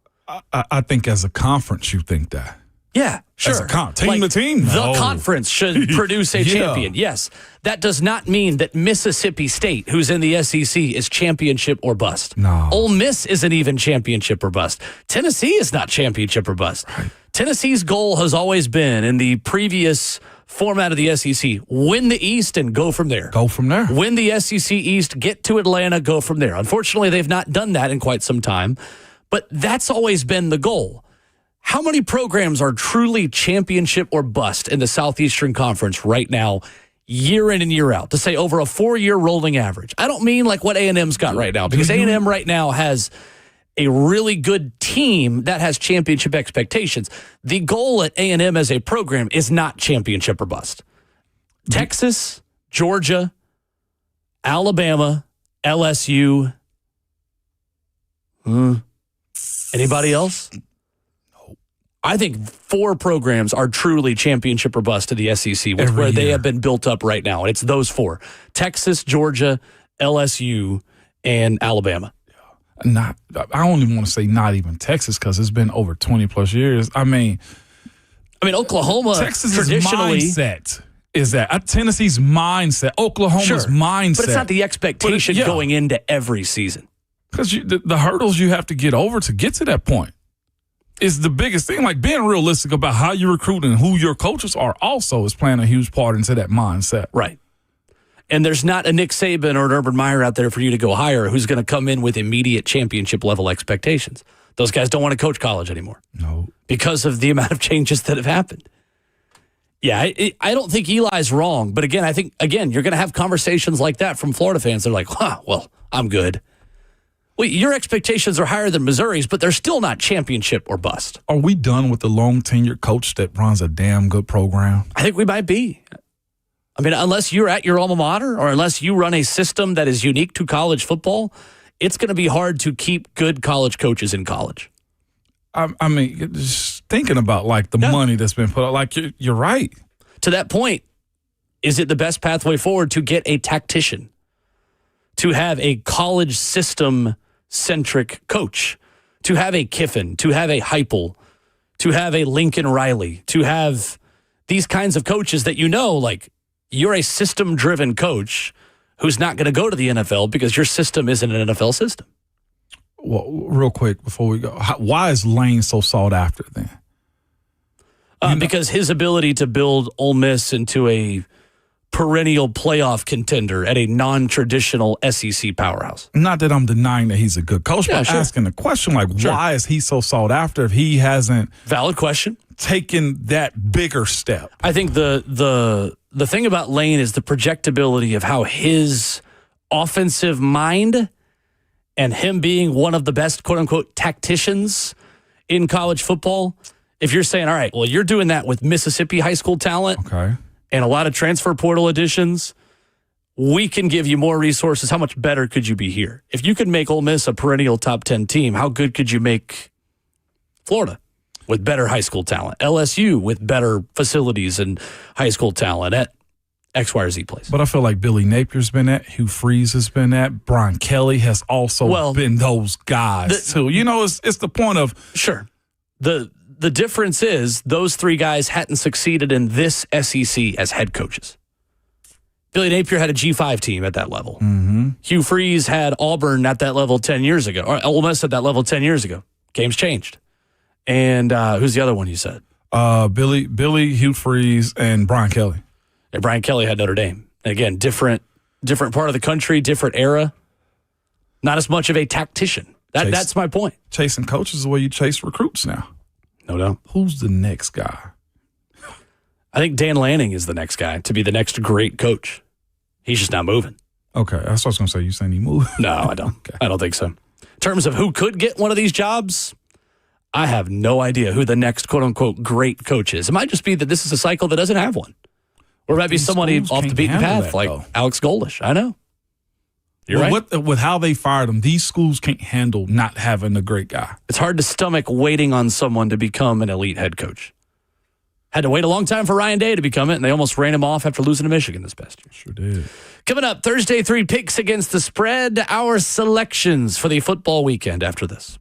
I think as a conference, you think that. Yeah, sure. As a team to team. The conference should produce a champion. Yes. That does not mean that Mississippi State, who's in the SEC, is championship or bust. No. Ole Miss isn't even championship or bust. Tennessee is not championship or bust. Right. Tennessee's goal has always been, in the previous format of the SEC, win the East and go from there. Go from there. Win the SEC East, get to Atlanta, go from there. Unfortunately, they've not done that in quite some time, but that's always been the goal. How many programs are truly championship or bust in the Southeastern Conference right now, year in and year out, to say over a 4-year rolling average? I don't mean like what A&M's got right now, because A&M right now has a really good team that has championship expectations. The goal at A&M as a program is not championship or bust. Texas, Georgia, Alabama, LSU. Anybody else? I think 4 programs are truly championship or bust to the SEC, where they have been built up right now. And it's those 4: Texas, Georgia, LSU, and Alabama. I don't even want to say not even Texas, because it's been over 20 plus years. I mean, Oklahoma Texas's traditionally mindset is that Tennessee's mindset, Oklahoma's mindset. But it's not the expectation going into every season. Because the hurdles you have to get over to get to that point is the biggest thing. Like being realistic about how you recruit and who your coaches are also is playing a huge part into that mindset. Right. And there's not a Nick Saban or an Urban Meyer out there for you to go hire who's going to come in with immediate championship level expectations. Those guys don't want to coach college anymore. No. Because of the amount of changes that have happened. Yeah, I don't think Eli's wrong. But again, I think, you're going to have conversations like that from Florida fans. They're like, well, I'm good. Well, your expectations are higher than Missouri's, but they're still not championship or bust. Are we done with the long-tenured coach that runs a damn good program? I think we might be. I mean, unless you're at your alma mater or unless you run a system that is unique to college football, it's going to be hard to keep good college coaches in college. I mean, just thinking about like the money that's been put out, like you're right. To that point, is it the best pathway forward to get a tactician, to have a college system-centric coach, to have a Kiffin, to have a Heupel, to have a Lincoln Riley, to have these kinds of coaches that like you're a system-driven coach who's not going to go to the NFL because your system isn't an NFL system. Well, real quick before we go, why is Lane so sought after then? Because his ability to build Ole Miss into a perennial playoff contender at a non-traditional SEC powerhouse. Not that I'm denying that he's a good coach, but asking the question, why is he so sought after if he hasn't valid question taken that bigger step? I think the thing about Lane is the projectability of how his offensive mind and him being one of the best quote-unquote tacticians in college football. If you're saying, all right, well, you're doing that with Mississippi high school talent, okay, and a lot of transfer portal additions, we can give you more resources. How much better could you be here? If you could make Ole Miss a perennial top 10 team, how good could you make Florida with better high school talent? LSU with better facilities and high school talent at X, Y, or Z place. But I feel like Billy Napier's been at, Hugh Freeze has been at, Brian Kelly has also been those guys too. It's the point of sure. The difference is those three guys hadn't succeeded in this SEC as head coaches. Billy Napier had a G5 team at that level. Mm-hmm. Hugh Freeze had Auburn at that level 10 years ago, or Ole Miss at that level 10 years ago. Game's changed. And who's the other one you said? Billy, Hugh Freeze, and Brian Kelly. And Brian Kelly had Notre Dame. Again, different part of the country, different era. Not as much of a tactician. That's my point. Chasing coaches is the way you chase recruits now. No doubt. Who's the next guy? I think Dan Lanning is the next guy to be the next great coach. He's just not moving. Okay, that's what I was going to say. You saying he moved? No, I don't. Okay. I don't think so. In terms of who could get one of these jobs, I have no idea who the next quote-unquote great coach is. It might just be that this is a cycle that doesn't have one. Or it might be somebody off the beaten path like Alex Goldish. I know. You're right. With how they fired him, these schools can't handle not having a great guy. It's hard to stomach waiting on someone to become an elite head coach. Had to wait a long time for Ryan Day to become it, and they almost ran him off after losing to Michigan this past year. Sure did. Coming up, Thursday, 3 picks against the spread. Our selections for the football weekend after this.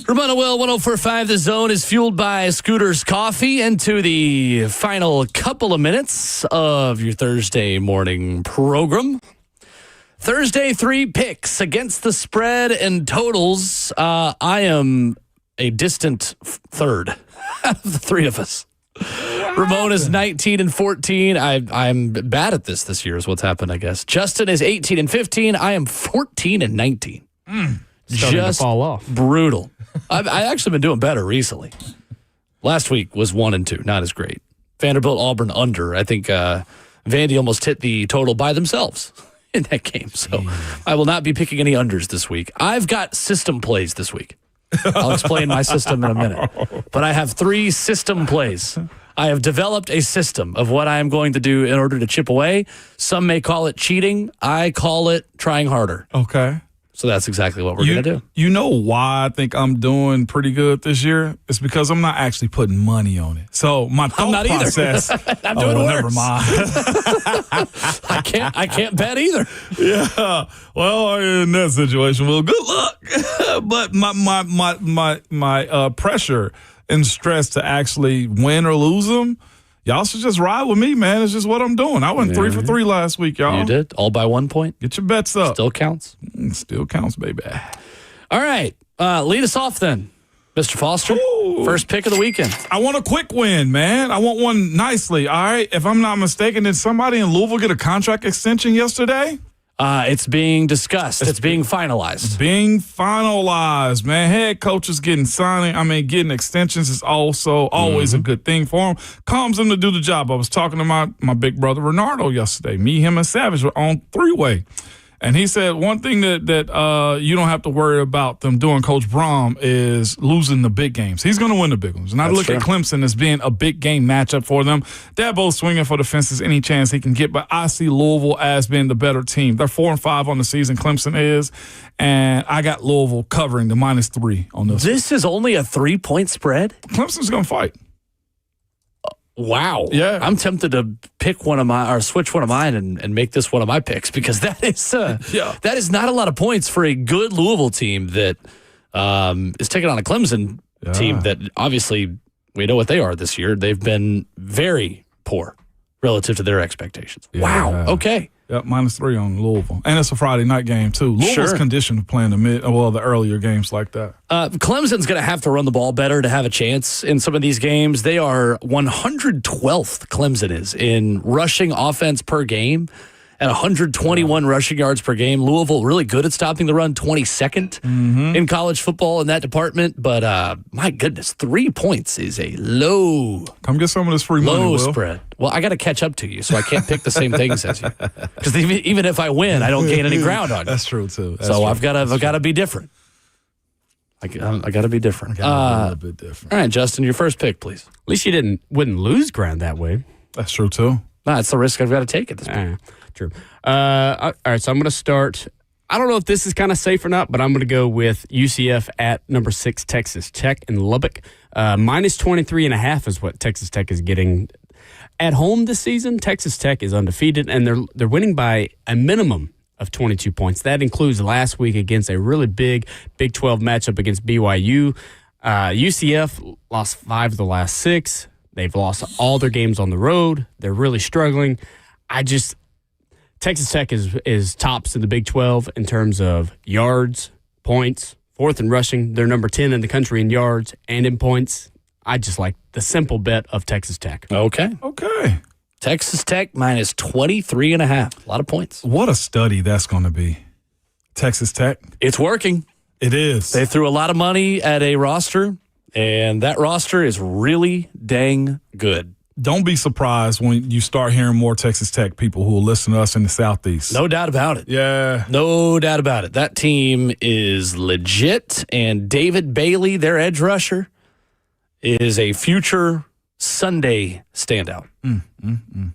Ramona Will, 104.5 The Zone is fueled by Scooter's Coffee. Into the final couple of minutes of your Thursday morning program. Thursday, 3 picks against the spread and totals. I am a distant third of the three of us. Ramona's 19-14. I'm bad at this year is what's happened, I guess. Justin is 18-15. I am 14-19. Starting Just to fall off. Brutal. I've actually been doing better recently. Last week was 1-2, not as great. Vanderbilt, Auburn under. I think Vandy almost hit the total by themselves in that game. So I will not be picking any unders this week. I've got system plays this week. I'll explain my system in a minute. But I have 3 system plays. I have developed a system of what I am going to do in order to chip away. Some may call it cheating. I call it trying harder. Okay. So that's exactly what we're going to do. You know why I think I'm doing pretty good this year? It's because I'm not actually putting money on it. So my thought process. I'm doing worse. Never mind. I can't bet either. Yeah. Well, in that situation, well, good luck. But my pressure and stress to actually win or lose them, y'all should just ride with me, man. It's just what I'm doing. I went 3 for 3 last week, y'all. You did? All by 1 point? Get your bets up. Still counts? Still counts, baby. All right. Lead us off then, Mr. Foster. Ooh. First pick of the weekend. I want a quick win, man. I want one nicely, all right? If I'm not mistaken, did somebody in Louisville get a contract extension yesterday? It's being discussed. It's being finalized. Being finalized, man. Head coaches getting getting extensions is also always a good thing for them. Calms them to do the job. I was talking to my big brother Renardo yesterday. Me, him, and Savage were on 3-way. And he said one thing that you don't have to worry about them doing, Coach Brom, is losing the big games. He's going to win the big ones. And I look at Clemson as being a big game matchup for them. They're both swinging for the fences any chance he can get, but I see Louisville as being the better team. They're 4-5 on the season, Clemson is, and I got Louisville covering the -3 on this. This is only a 3-point spread? Clemson's going to fight. Wow. Yeah. I'm tempted to pick one of my, or switch one of mine and make this one of my picks, because that is not a lot of points for a good Louisville team that is taking on a Clemson team that obviously we know what they are this year. They've been very poor relative to their expectations. Yeah. Wow. Okay. Yep, -3 on Louisville. And it's a Friday night game, too. Louisville's conditioned to playing the earlier games like that. Clemson's going to have to run the ball better to have a chance in some of these games. They are 112th, Clemson is, in rushing offense per game at 121 rushing yards per game. Louisville really good at stopping the run, 22nd in college football in that department. But my goodness, 3 points is a low. Come get some of this free money, low Will. spread. Well, I got to catch up to you, so I can't pick the same things as you. Because even if I win, I don't gain any ground on you. That's true too. I've got to be different. I got to be different. A little bit different. All right, Justin, your first pick, please. At least you wouldn't lose ground that way. That's true too. No, it's the risk I've got to take at this point. True. All right, so I'm going to start. I don't know if this is kind of safe or not, but I'm going to go with UCF at number 6, Texas Tech in Lubbock. -23.5 is what Texas Tech is getting at home this season. Texas Tech is undefeated, and they're winning by a minimum of 22 points. That includes last week against a really big Big 12 matchup against BYU. UCF lost 5 of the last 6. They've lost all their games on the road. They're really struggling. Texas Tech is tops in the Big 12 in terms of yards, points, 4th in rushing. They're number 10 in the country in yards and in points. I just like the simple bet of Texas Tech. Okay. Texas Tech -23.5. A lot of points. What a study that's going to be. Texas Tech. It's working. It is. They threw a lot of money at a roster, and that roster is really dang good. Don't be surprised when you start hearing more Texas Tech people who will listen to us in the Southeast. No doubt about it. Yeah. No doubt about it. That team is legit, and David Bailey, their edge rusher, is a future Sunday standout.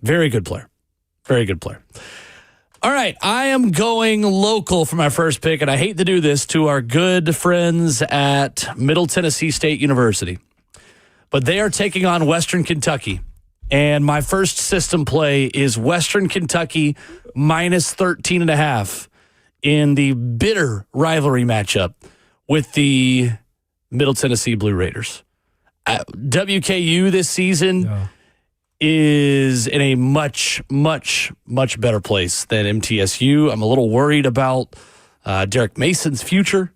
Very good player. Very good player. All right, I am going local for my first pick, and I hate to do this to our good friends at Middle Tennessee State University, but they are taking on Western Kentucky. And my first system play is Western Kentucky -13.5 in the bitter rivalry matchup with the Middle Tennessee Blue Raiders. WKU this season is in a much, much, much better place than MTSU. I'm a little worried about Derek Mason's future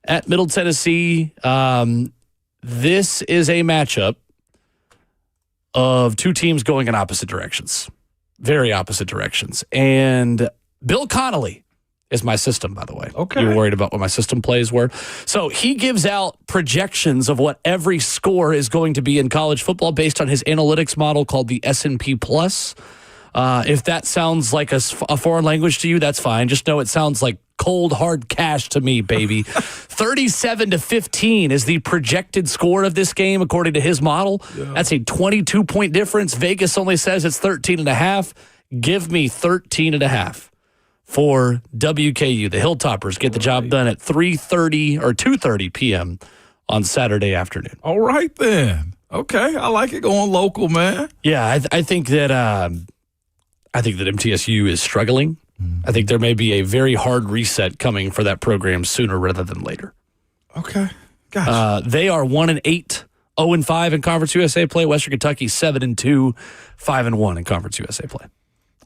at Middle Tennessee. This is a matchup of two teams going in opposite directions, very opposite directions. And Bill Connolly is my system, by the way. Okay. You were worried about what my system plays were. So he gives out projections of what every score is going to be in college football based on his analytics model called the S&P Plus. If that sounds like a foreign language to you, that's fine. Just know it sounds like cold, hard cash to me, baby. 37-15 is the projected score of this game, according to his model. Yeah. That's a 22-point difference. Vegas only says it's 13.5. Give me 13.5 for WKU. The Hilltoppers get the job done at 3:30 or 2:30 p.m. on Saturday afternoon. All right, then. Okay, I like it going local, man. Yeah, I think that MTSU is struggling. I think there may be a very hard reset coming for that program sooner rather than later. Okay, gotcha. They are 1-8, 0-5 in Conference USA play. Western Kentucky 7-2, 5-1 in Conference USA play.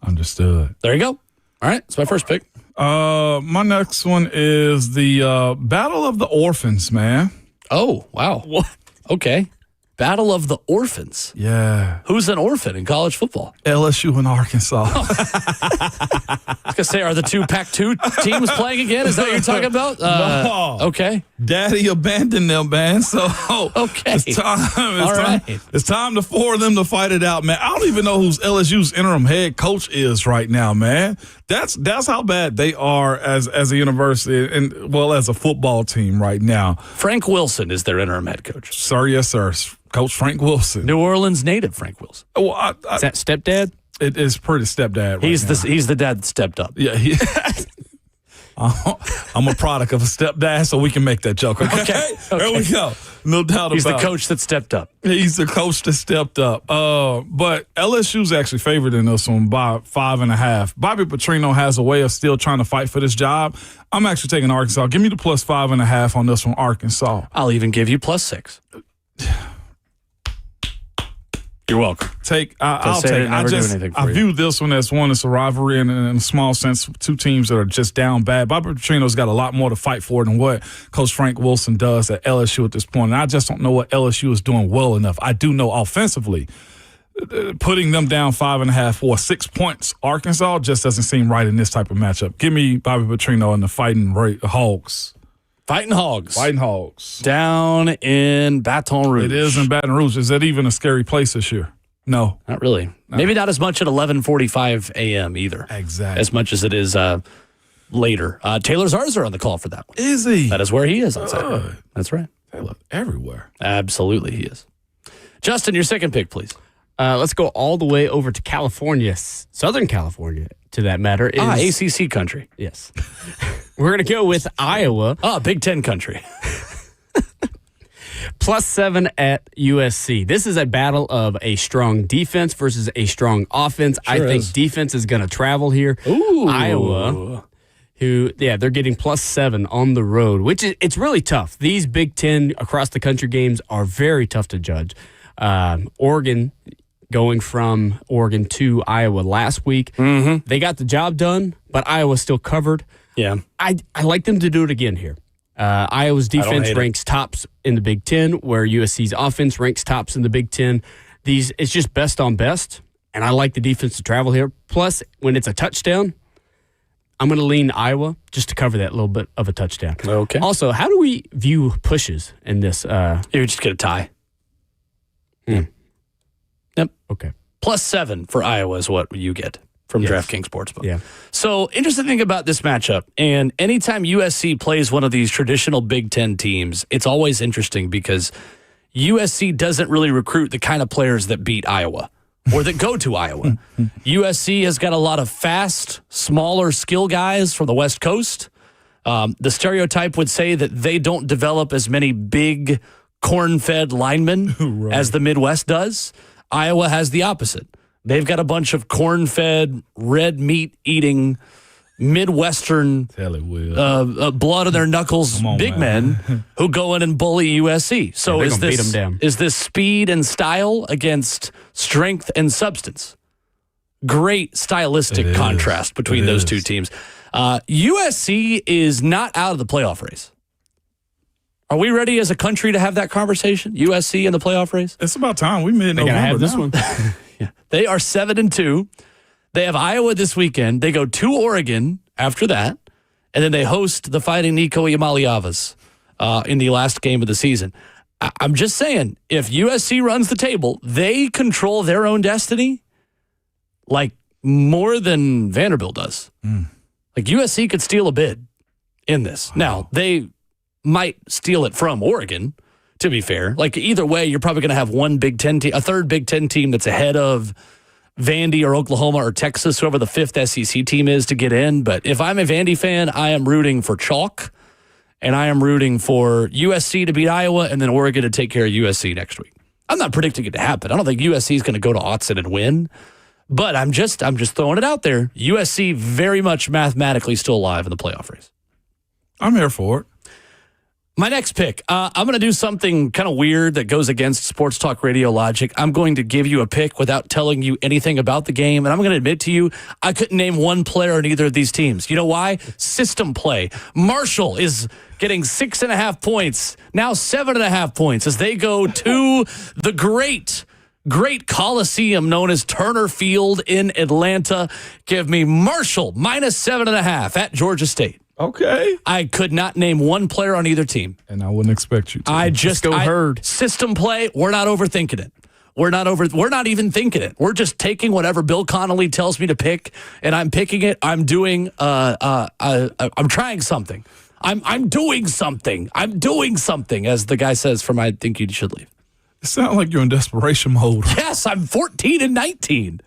Understood. There you go. All right, that's my first pick. My next one is the Battle of the Orphans, man. Oh, wow. What? Okay. Battle of the Orphans. Yeah. Who's an orphan in college football? LSU and Arkansas. I was going to say, are the two Pac-2 teams playing again? Is that what you're talking about? No. Okay. Daddy abandoned them, man. So okay. It's time to for them to fight it out, man. I don't even know who LSU's interim head coach is right now, man. That's how bad they are as a university and as a football team right now. Frank Wilson is their interim head coach. Sir, yes, sir. Coach Frank Wilson. New Orleans native Frank Wilson. Well, is that stepdad? It is pretty stepdad. He's the dad that stepped up. Yeah. I'm a product of a stepdad, so we can make that joke. Okay. There we go. No doubt about it. He's the coach that stepped up. He's the coach that stepped up. But LSU's actually favored in this one by 5.5. Bobby Petrino has a way of still trying to fight for this job. I'm actually taking Arkansas. Give me the plus 5.5 on this one, Arkansas. I'll even give you plus 6. You're welcome. I'll take. I view this one as one. It's a rivalry, and in a small sense, two teams that are just down bad. Bobby Petrino's got a lot more to fight for than what Coach Frank Wilson does at LSU at this point. And I just don't know what LSU is doing well enough. I do know offensively, putting them down 5.5 or 6 points, Arkansas just doesn't seem right in this type of matchup. Give me Bobby Petrino and the Fighting Hogs. Fighting Hogs. Fighting Hogs. Down in Baton Rouge. It is in Baton Rouge. Is that even a scary place this year? No. Not really. No. Maybe not as much at 11:45 a.m. either. Exactly. As much as it is later. Taylor Zarza on the call for that one. Is he? That is where he is on Saturday. That's right. Taylor everywhere. Absolutely he is. Justin, your second pick, please. Let's go all the way over to California, Southern California, to that matter. ACC country. Yes. We're going to go with Iowa. Big Ten country. Plus 7 at USC. This is a battle of a strong defense versus a strong offense. Sure I think is. defense is going to travel here. Ooh. Iowa, they're getting plus 7 on the road, which it's really tough. These Big Ten across the country games are very tough to judge. Oregon, going from Oregon to Iowa last week, they got the job done, but Iowa still covered. Yeah. I like them to do it again here. Iowa's defense ranks tops in the Big Ten, where USC's offense ranks tops in the Big Ten. It's just best on best, and I like the defense to travel here. Plus, when it's a touchdown, I'm going to lean Iowa just to cover that little bit of a touchdown. Okay. Also, how do we view pushes in this? You just get a tie. Yep. Okay. Plus 7 for Iowa is what you get from DraftKings Sportsbook. Yeah. So, interesting thing about this matchup, and anytime USC plays one of these traditional Big Ten teams, it's always interesting because USC doesn't really recruit the kind of players that beat Iowa or that go to Iowa. USC has got a lot of fast, smaller skill guys from the West Coast. The stereotype would say that they don't develop as many big, corn-fed linemen as the Midwest does. Iowa has the opposite. They've got a bunch of corn-fed, red meat-eating Midwestern blood on their knuckles big men who go in and bully USC. So is this speed and style against strength and substance? Great stylistic contrast between those two teams. USC is not out of the playoff race. Are we ready as a country to have that conversation? USC in the playoff race? It's about time. We made November have this now. one. Yeah. They are 7-2. They have Iowa this weekend. They go to Oregon after that, and then they host the Fighting Nico Iamaleavas in the last game of the season. I'm just saying, if USC runs the table, they control their own destiny like more than Vanderbilt does. Like USC could steal a bid in this. Now, they might steal it from Oregon, to be fair. Like either way, you're probably going to have one Big Ten team, a third Big Ten team that's ahead of Vandy or Oklahoma or Texas, whoever the fifth SEC team is, to get in. But if I'm a Vandy fan, I am rooting for chalk, and I am rooting for USC to beat Iowa and then Oregon to take care of USC next week. I'm not predicting it to happen. I don't think USC is going to go to Autzen and win, but I'm just throwing it out there. USC very much mathematically still alive in the playoff race. I'm here for it. My next pick, I'm going to do something kind of weird that goes against sports talk radio logic. I'm going to give you a pick without telling you anything about the game, and I'm going to admit to you, I couldn't name one player on either of these teams. You know why? System play. Marshall is getting 6.5 points, now 7.5 points as they go to the great Coliseum known as Turner Field in Atlanta. Give me Marshall minus 7.5 at Georgia State. Okay. I could not name one player on either team. And I wouldn't expect you to. Herd. System play, we're not overthinking it. We're not even thinking it. We're just taking whatever Bill Connolly tells me to pick, and I'm picking it. I'm doing I'm trying something. I'm doing something. I'm doing something, as the guy says from I Think You Should Leave. It sounds like you're in desperation mode. Yes, I'm 14-19.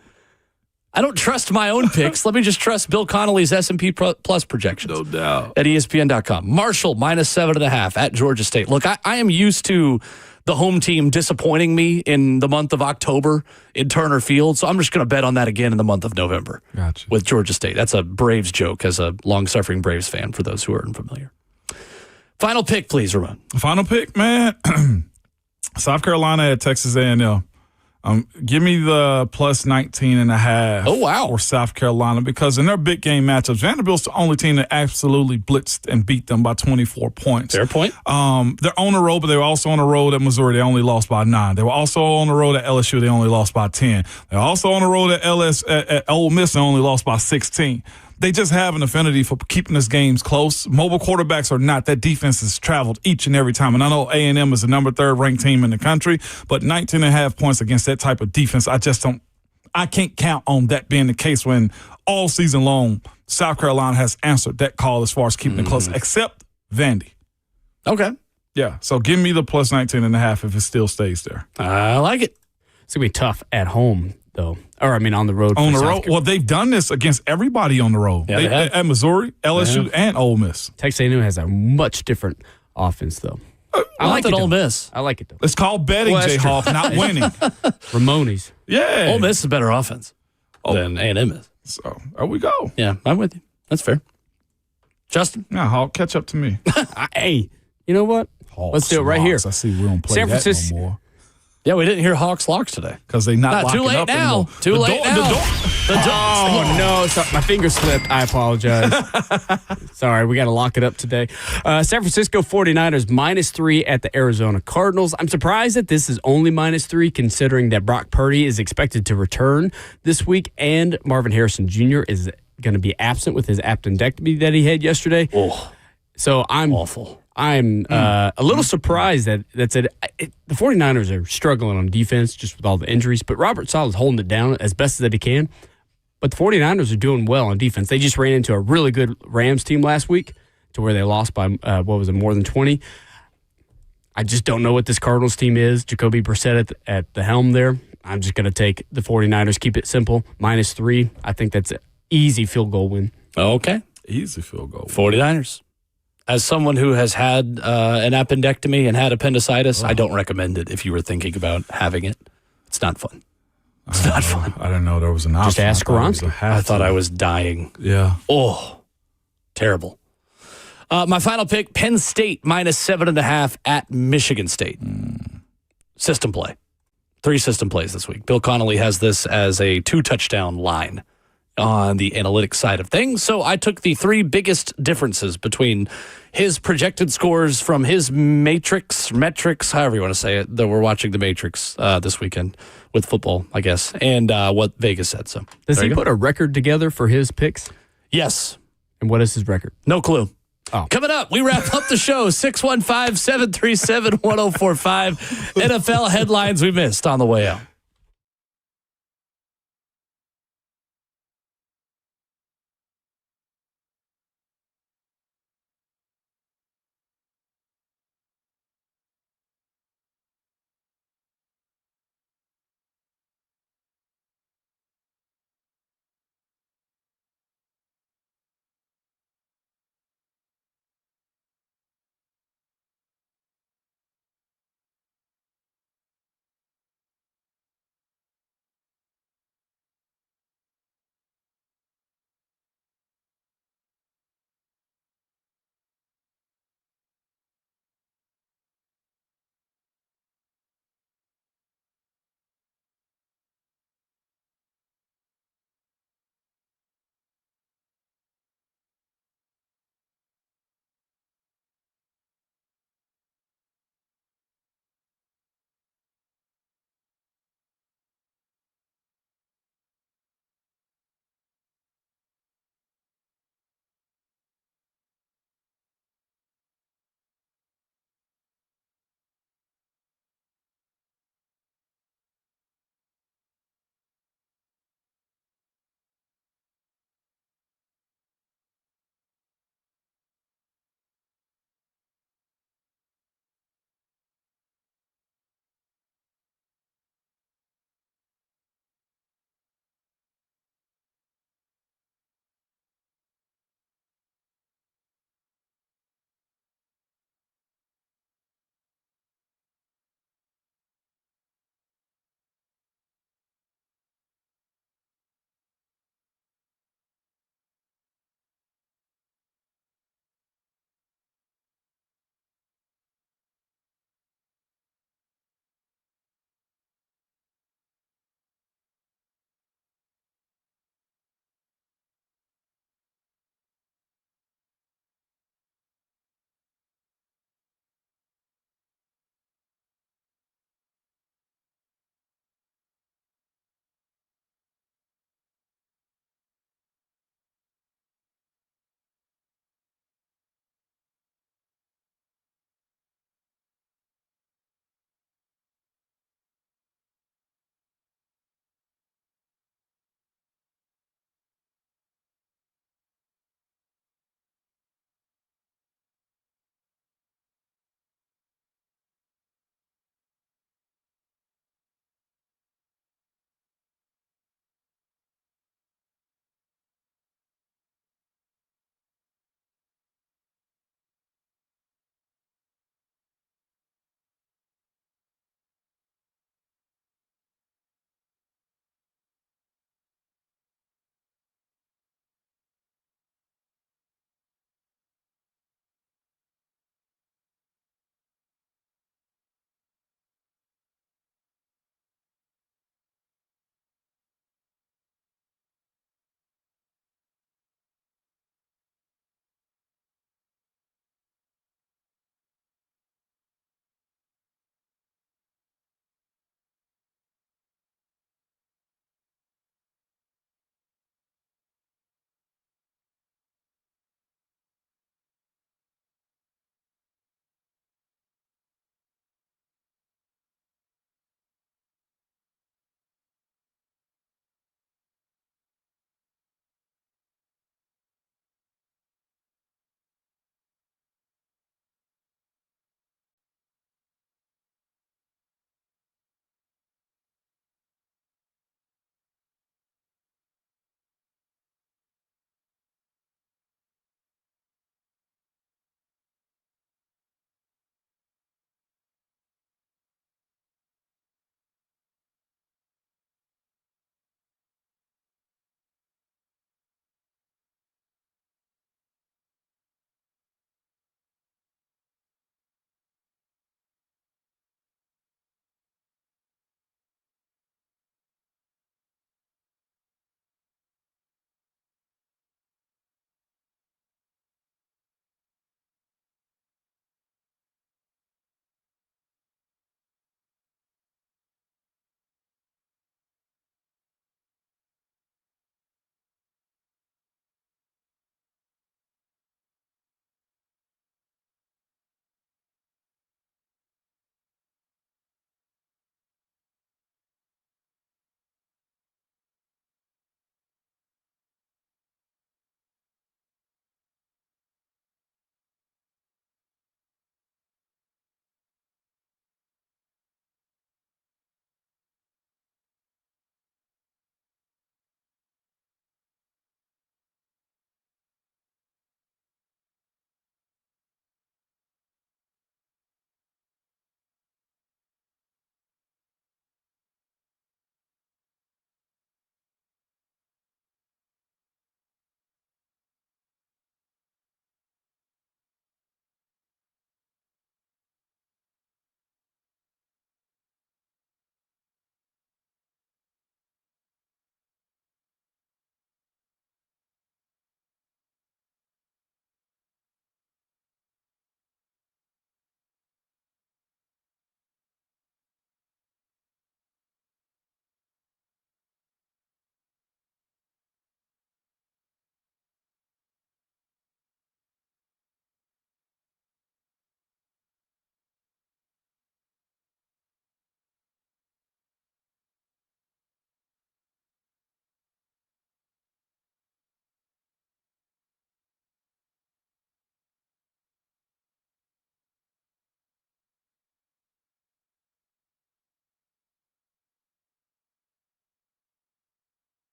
I don't trust my own picks. Let me just trust Bill Connolly's S&P Plus projections. No doubt. At ESPN.com. Marshall minus 7.5 at Georgia State. Look, I am used to the home team disappointing me in the month of October in Turner Field, so I'm just going to bet on that again in the month of November. Gotcha. With Georgia State. That's a Braves joke as a long-suffering Braves fan for those who are unfamiliar. Final pick, please, Ramon. Final pick, man. South Carolina at Texas A&M. Give me the plus 19.5. Oh, wow. For South Carolina, because in their big game matchups, Vanderbilt's the only team that absolutely blitzed and beat them by 24 points. Fair point. They're on the road, but they were also on the road at Missouri. They only lost by 9. They were also on the road at LSU. They only lost by 10. They're also on the road at Ole Miss and only lost by 16. They just have an affinity for keeping these games close. Mobile quarterbacks are not. That defense has traveled each and every time. And I know A&M is the number 3rd ranked team in the country, but 19.5 points against that type of defense, I can't count on that being the case when all season long South Carolina has answered that call as far as keeping it close, except Vandy. Okay. Yeah, so give me the plus 19.5 if it still stays there. I like it. It's going to be tough at home, though. Or, I mean, on the road. On the road? Well, they've done this against everybody on the road. Yeah, they have. At Missouri, LSU, and Ole Miss. Texas A&M has a much different offense, though. I like it, Ole Miss. I like it, though. It's called betting, Jayhawk, not winning. Ramones. Yeah. Ole Miss is a better offense than A&M is. So, there we go. Yeah, I'm with you. That's fair. Justin? Now, Hawk, catch up to me. Hey, you know what? Hawks, let's do it right here. I see we don't play San that Francisco. no more. Yeah, we didn't hear Hawks locks today. Because they not locking too late up now. anymore. Too late now. Oh, no. Sorry, my finger slipped. I apologize. Sorry, we got to lock it up today. San Francisco 49ers -3 at the Arizona Cardinals. I'm surprised that this is only -3 considering that Brock Purdy is expected to return this week and Marvin Harrison Jr. is going to be absent with his appendectomy that he had yesterday. Oh, so I'm awful. I'm a little surprised that the 49ers are struggling on defense just with all the injuries, but Robert Saleh's holding it down as best as he can. But the 49ers are doing well on defense. They just ran into a really good Rams team last week to where they lost by, more than 20. I just don't know what this Cardinals team is. Jacoby Brissett at the helm there. I'm just going to take the 49ers, keep it simple, -3. I think that's an easy field goal win. Okay. Easy field goal. 49ers. As someone who has had an appendectomy and had appendicitis, I don't recommend it if you were thinking about having it. It's not fun. It's not fun. I didn't know there was an option. Just ask Ronson. I thought I was dying. Yeah. Oh, Terrible. My final pick, Penn State -7.5 at Michigan State. System play. 3 system plays this week. Bill Connolly has this as a 2-touchdown line on the analytics side of things. So I took the 3 biggest differences between his projected scores from his metrics, however you want to say it, that we're watching the Matrix this weekend with football, I guess, and what Vegas said. So does he put a record together for his picks? Yes. And what is his record? No clue. Oh. Coming up, we wrap up the show. 615-737-1045. NFL headlines we missed on the way out.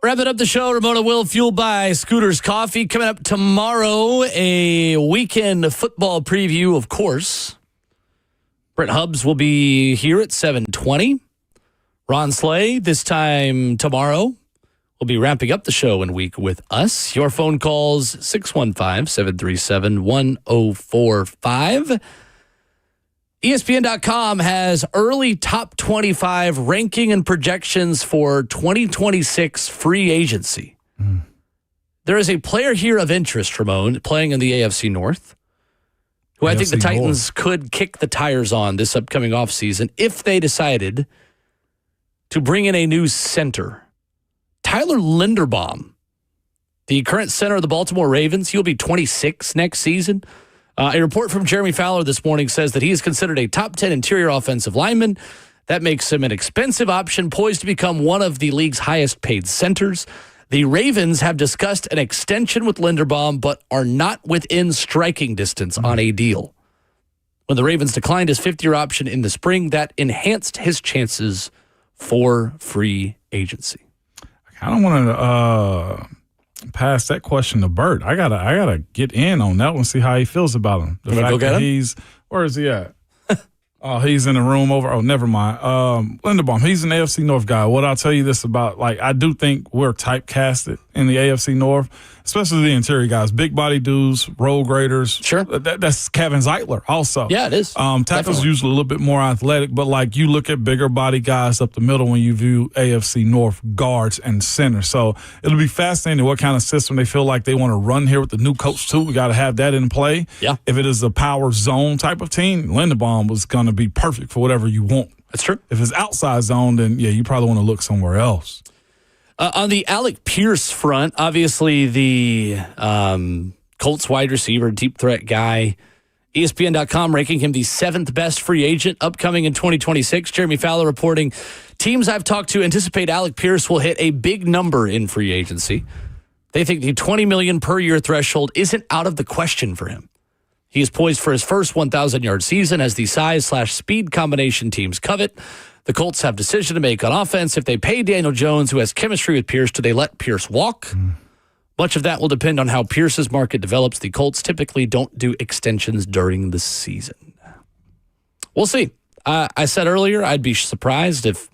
Wrapping up the show, Ramona Will, fueled by Scooter's Coffee. Coming up tomorrow, a weekend football preview, of course. Brent Hubbs will be here at 7:20. Ron Slay, this time tomorrow, will be wrapping up the show in week with us. Your phone calls, 615-737-1045. ESPN.com has early top 25 ranking and projections for 2026 free agency. There is a player here of interest, Ramon, playing in the AFC North, who I think the Titans could kick the tires on this upcoming offseason if they decided to bring in a new center. Tyler Linderbaum, the current center of the Baltimore Ravens, he'll be 26 next season. A report from Jeremy Fowler this morning says that he is considered a top 10 interior offensive lineman. That makes him an expensive option, poised to become one of the league's highest paid centers. The Ravens have discussed an extension with Linderbaum, but are not within striking distance on a deal. When the Ravens declined his fifth-year option in the spring, that enhanced his chances for free agency. I don't want to pass that question to Bert. I gotta get in on that one, see how he feels about him. The fact that where is he at? Oh, he's in the room over. Oh, never mind. Linderbaum, he's an AFC North guy. What I'll tell you this about, I do think we're typecasted in the AFC North, especially the interior guys, big body dudes, roll graders. Sure. That's Kevin Zeitler also. Yeah, it is. Tackles Definitely. usually a little bit more athletic, but you look at bigger body guys up the middle when you view AFC North guards and centers. So it'll be fascinating what kind of system they feel like they want to run here with the new coach too. We got to have that in play. Yeah. If it is a power zone type of team, Linderbaum was going to be perfect for whatever you want. That's true. If it's outside zone, then yeah, you probably want to look somewhere else. On the Alec Pierce front, obviously the Colts wide receiver, deep threat guy, ESPN.com ranking him the 7th best free agent upcoming in 2026. Jeremy Fowler reporting, teams I've talked to anticipate Alec Pierce will hit a big number in free agency. They think the $20 million per year threshold isn't out of the question for him. He is poised for his first 1,000-yard season as the size/speed combination teams covet. The Colts have decision to make on offense. If they pay Daniel Jones, who has chemistry with Pierce, do they let Pierce walk? Much of that will depend on how Pierce's market develops. The Colts typically don't do extensions during the season. We'll see. I said earlier I'd be surprised if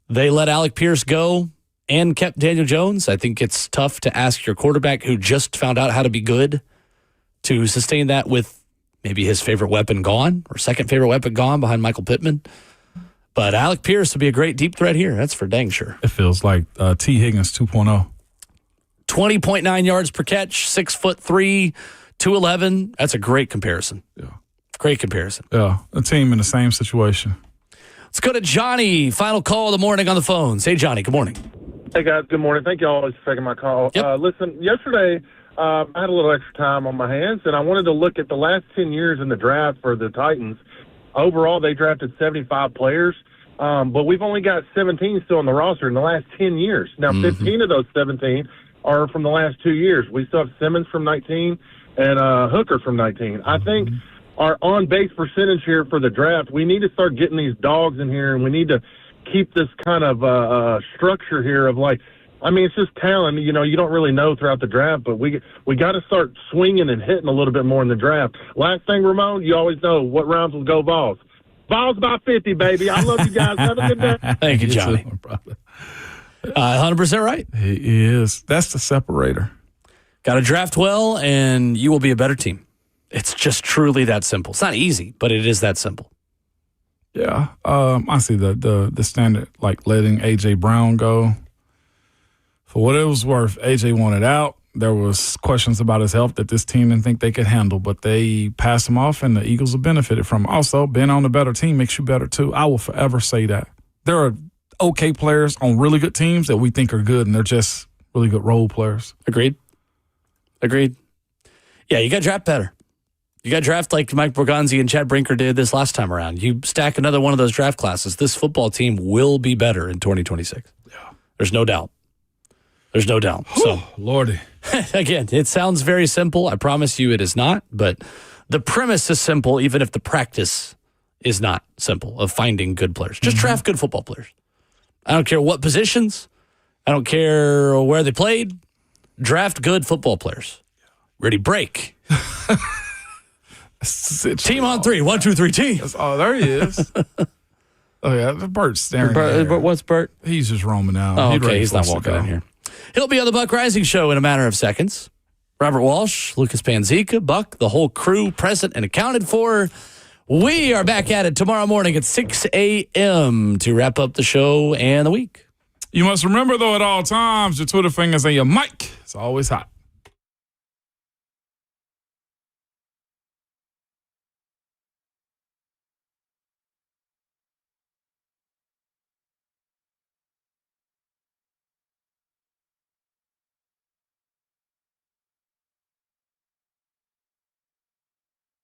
they let Alec Pierce go and kept Daniel Jones. I think it's tough to ask your quarterback who just found out how to be good to sustain that with maybe his favorite weapon gone or second favorite weapon gone behind Michael Pittman. But Alec Pierce would be a great deep threat here. That's for dang sure. It feels like T. Higgins 2.0. 20.9 yards per catch, 6'3", 211. That's a great comparison. Yeah. Great comparison. Yeah. A team in the same situation. Let's go to Johnny. Final call of the morning on the phones. Hey, Johnny. Good morning. Hey, guys. Good morning. Thank you always for taking my call. Yep. Listen, yesterday I had a little extra time on my hands, and I wanted to look at the last 10 years in the draft for the Titans. Overall, they drafted 75 players, but we've only got 17 still on the roster in the last 10 years. Now, 15 of those 17 are from the last 2 years. We still have Simmons from 19 and Hooker from 19. I think our on-base percentage here for the draft, we need to start getting these dogs in here, and we need to keep this kind of structure here of it's just talent. You don't really know throughout the draft, but we got to start swinging and hitting a little bit more in the draft. Last thing, Ramon, you always know what rounds will go Vols. Vols by 50, baby. I love you guys. Have a good day. Thank you, Johnny. 100% right. He is. That's the separator. Got to draft well, and you will be a better team. It's just truly that simple. It's not easy, but it is that simple. Yeah. I see the standard, letting A.J. Brown go. For what it was worth, A.J. wanted out. There was questions about his health that this team didn't think they could handle, but they passed him off, and the Eagles have benefited from it. Also, being on a better team makes you better, too. I will forever say that. There are okay players on really good teams that we think are good, and they're just really good role players. Agreed. Yeah, you got to draft better. You got to draft like Mike Borgonzi and Chad Brinker did this last time around. You stack another one of those draft classes, this football team will be better in 2026. Yeah. There's no doubt. So, Lordy. Again, it sounds very simple. I promise you it is not. But the premise is simple, even if the practice is not simple, of finding good players. Just draft good football players. I don't care what positions. I don't care where they played. Draft good football players. Ready, break. Team on 3. 1, 2, 3, team. Oh, there he is. Oh, yeah. Bert's staring at But what's Bert? He's just roaming out. Oh, okay. He's not walking in here. He'll be on the Buck Rising Show in a matter of seconds. Robert Walsh, Lucas Panzica, Buck, the whole crew present and accounted for. We are back at it tomorrow morning at 6 a.m. to wrap up the show and the week. You must remember, though, at all times, your Twitter fingers and your mic is always hot.